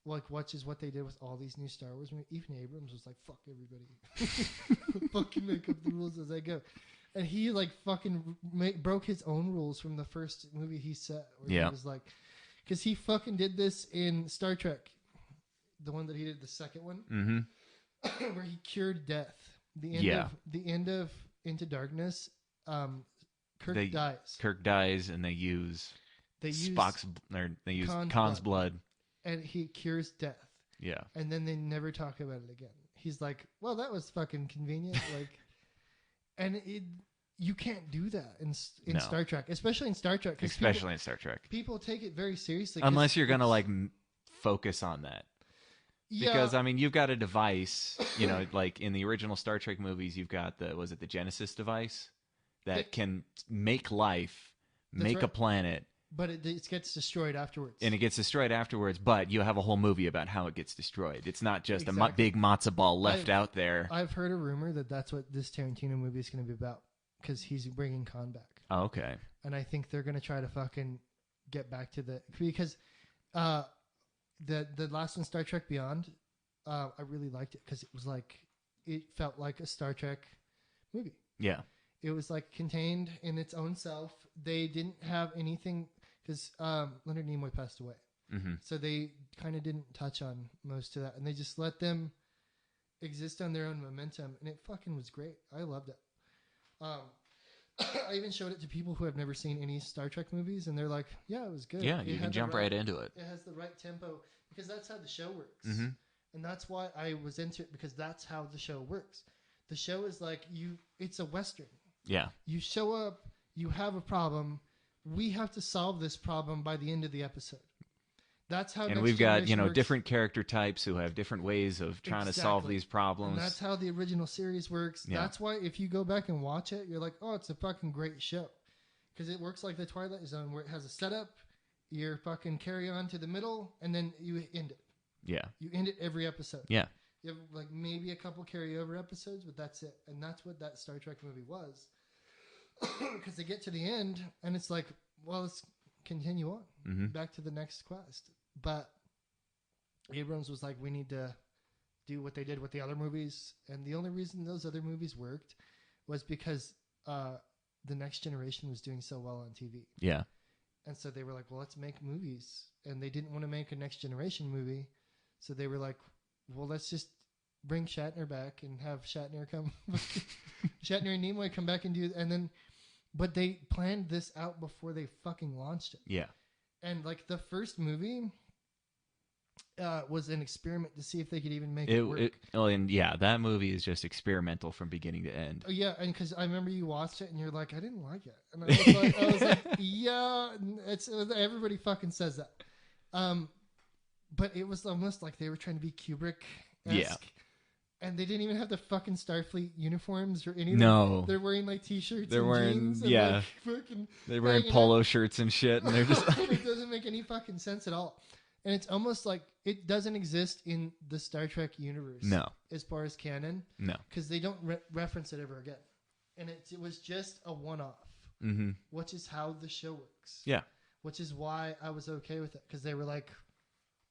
like which is what they did with all these new Star Wars movies. Even Abrams was like, fuck everybody. Fucking make up the rules as I go. And he like fucking broke his own rules from the first movie he set. Where he was like, because he fucking did this in Star Trek, the one that he did, the second one, where he cured death. The end of Into Darkness. Kirk dies. Kirk dies, and they use Khan's blood, and he cures death. Yeah, and then they never talk about it again. He's like, "Well, that was fucking convenient." Like, and you can't do that in Star Trek, especially in Star Trek. In Star Trek, people take it very seriously unless you're gonna like focus on that. Yeah. Because I mean, you've got a device, like in the original Star Trek movies, you've got the Genesis device that can make life, make a planet. But it gets destroyed afterwards. And it gets destroyed afterwards, but you have a whole movie about how it gets destroyed. It's not just a big matzo ball left out there. I've heard a rumor that that's what this Tarantino movie is going to be about, because he's bringing Khan back. Oh, okay. And I think they're going to try to fucking get back to because the last one, Star Trek Beyond, I really liked it because it felt like a Star Trek movie. Yeah. It was like contained in its own self. They didn't have anything because Leonard Nimoy passed away. Mm-hmm. So they kind of didn't touch on most of that. And they just let them exist on their own momentum. And it fucking was great. I loved it. I even showed it to people who have never seen any Star Trek movies. And they're like, yeah, it was good. Yeah, you can jump right into it. It has the right tempo because that's how the show works. Mm-hmm. And that's why I was into it, because that's how the show works. The show is like it's a Western. Yeah. You show up, you have a problem. We have to solve this problem by the end of the episode. That's how. And we've got, different character types who have different ways of trying to solve these problems. And that's how the original series works. Yeah. That's why if you go back and watch it, you're like, oh, it's a fucking great show. Because it works like the Twilight Zone, where it has a setup, you fucking carry on to the middle, and then you end it. Yeah. You end it every episode. Yeah. You have like maybe a couple carryover episodes, but that's it. And that's what that Star Trek movie was. Because they get to the end, and it's like, well, let's continue on. Back to the next quest. But Abrams was like, we need to do what they did with the other movies. And the only reason those other movies worked was because The Next Generation was doing so well on TV. Yeah. And so they were like, well, let's make movies. And they didn't want to make a Next Generation movie. So they were like, well, let's just bring Shatner back and have Shatner Shatner and Nimoy come back and do, and then, but they planned this out before they fucking launched it. Yeah. And like the first movie was an experiment to see if they could even make it work. That movie is just experimental from beginning to end. Oh, yeah, and because I remember you watched it and you're like, I didn't like it, and I was like, yeah, everybody fucking says that. But it was almost like they were trying to be Kubrick-esque. Yeah. And they didn't even have the fucking Starfleet uniforms or anything. No. They're wearing like t-shirts they're and wearing, jeans. And yeah. like, fucking they're wearing polo shirts and shit. And they're just it doesn't make any fucking sense at all. And it's almost like it doesn't exist in the Star Trek universe. No. As far as canon. No. Because they don't reference it ever again. And it was just a one-off. Mm-hmm. Which is how the show works. Yeah. Which is why I was okay with it. Because they were like,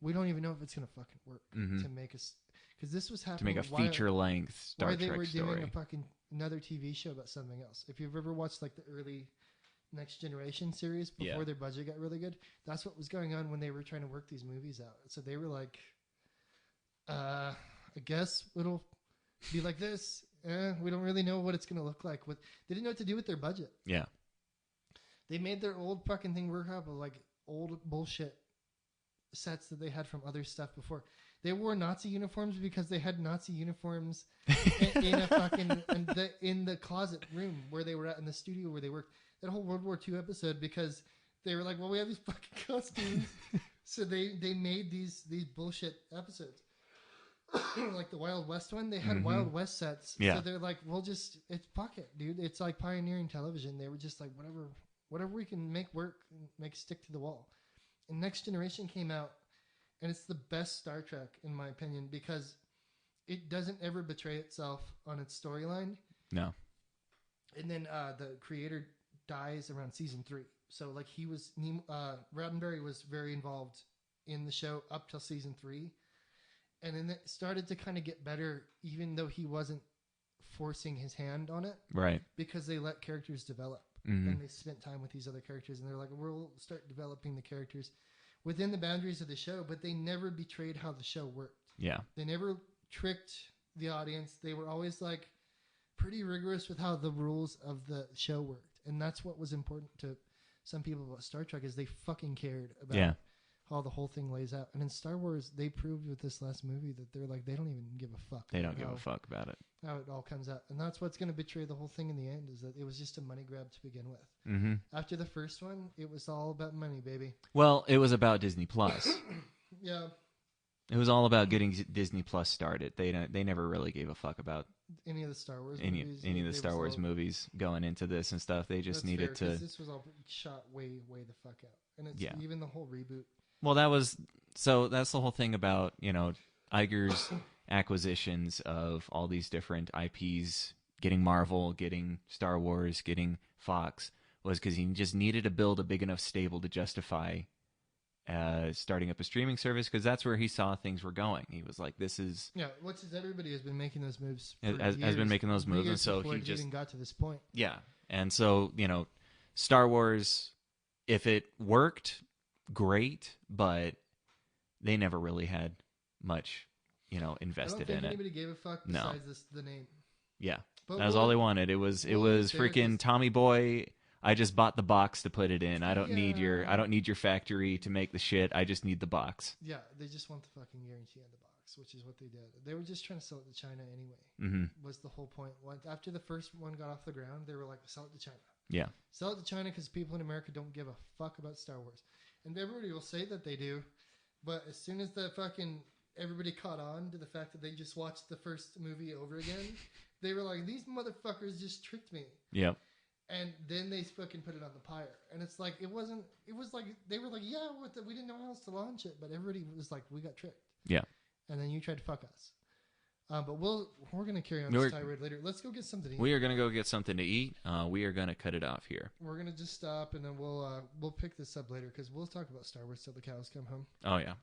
we don't even know if it's going to fucking work to make us. Because this was happening. To make a feature-length Star Trek story. Why they were doing a fucking another TV show about something else. If you've ever watched like the early Next Generation series before their budget got really good, that's what was going on when they were trying to work these movies out. So they were like, I guess it'll be like this. We don't really know what it's going to look like. They didn't know what to do with their budget. Yeah. They made their old fucking thing work out, but like old bullshit sets that they had from other stuff before. They wore Nazi uniforms because they had Nazi uniforms in a fucking in the closet room where they were at, in the studio where they worked. That whole World War II episode, because they were like, well, we have these fucking costumes, so they made these bullshit episodes. Like the Wild West one, they had Wild West sets. Yeah. So they're like, it's fuck it, dude. It's like pioneering television. They were just like, whatever whatever we can make work, make stick to the wall. And Next Generation came out, and it's the best Star Trek in my opinion because it doesn't ever betray itself on its storyline. No. And then the creator dies around season 3. So like Roddenberry was very involved in the show up till season 3. And then it started to kind of get better, even though he wasn't forcing his hand on it. Right. Because they let characters develop. Mm-hmm. And they spent time with these other characters. And they're like, we'll start developing the characters within the boundaries of the show. But they never betrayed how the show worked. Yeah. They never tricked the audience. They were always like pretty rigorous with how the rules of the show worked. And that's what was important to some people about Star Trek is they fucking cared about how the whole thing lays out. And in Star Wars, they proved with this last movie that they're like, they don't even give a fuck. They don't give a fuck about it. How it all comes out. And that's what's going to betray the whole thing in the end is that it was just a money grab to begin with. Mm-hmm. After the first one, it was all about money, baby. Well, it was about Disney Plus. Yeah. It was all about getting Disney Plus started. They never really gave a fuck about any of the Star Wars movies. Any of the Star Wars movies going into this and stuff. They just needed to. This was all shot way the fuck out, and it's even the whole reboot. Well, that's the whole thing about Iger's acquisitions of all these different IPs, getting Marvel, getting Star Wars, getting Fox, was because he just needed to build a big enough stable to justify starting up a streaming service because that's where he saw things were going. He was like, "This is everybody has been making those moves. Has been making those moves, and so he just even got to this point. Yeah, and so Star Wars, if it worked, great, but they never really had much, invested in it. I don't think anybody gave a fuck besides the name. Yeah, but that was all they wanted. It was freaking Tommy Boy. I just bought the box to put it in. I don't need your factory to make the shit. I just need the box. Yeah, they just want the fucking guarantee on the box, which is what they did. They were just trying to sell it to China anyway. Mm-hmm. Was the whole point. After the first one got off the ground, they were like, sell it to China. Yeah. Sell it to China because people in America don't give a fuck about Star Wars. And everybody will say that they do, but as soon as everybody caught on to the fact that they just watched the first movie over again, they were like, these motherfuckers just tricked me. Yep. And then they fucking put it on the pyre. And it's like, it was like, they were like, yeah, we didn't know how else to launch it. But everybody was like, we got tricked. Yeah. And then you tried to fuck us. But we're going to carry on this tirade later. Let's go get something to eat. We are going to go get something to eat. We are going to cut it off here. We're going to just stop and then we'll pick this up later because we'll talk about Star Wars till the cows come home. Oh, yeah.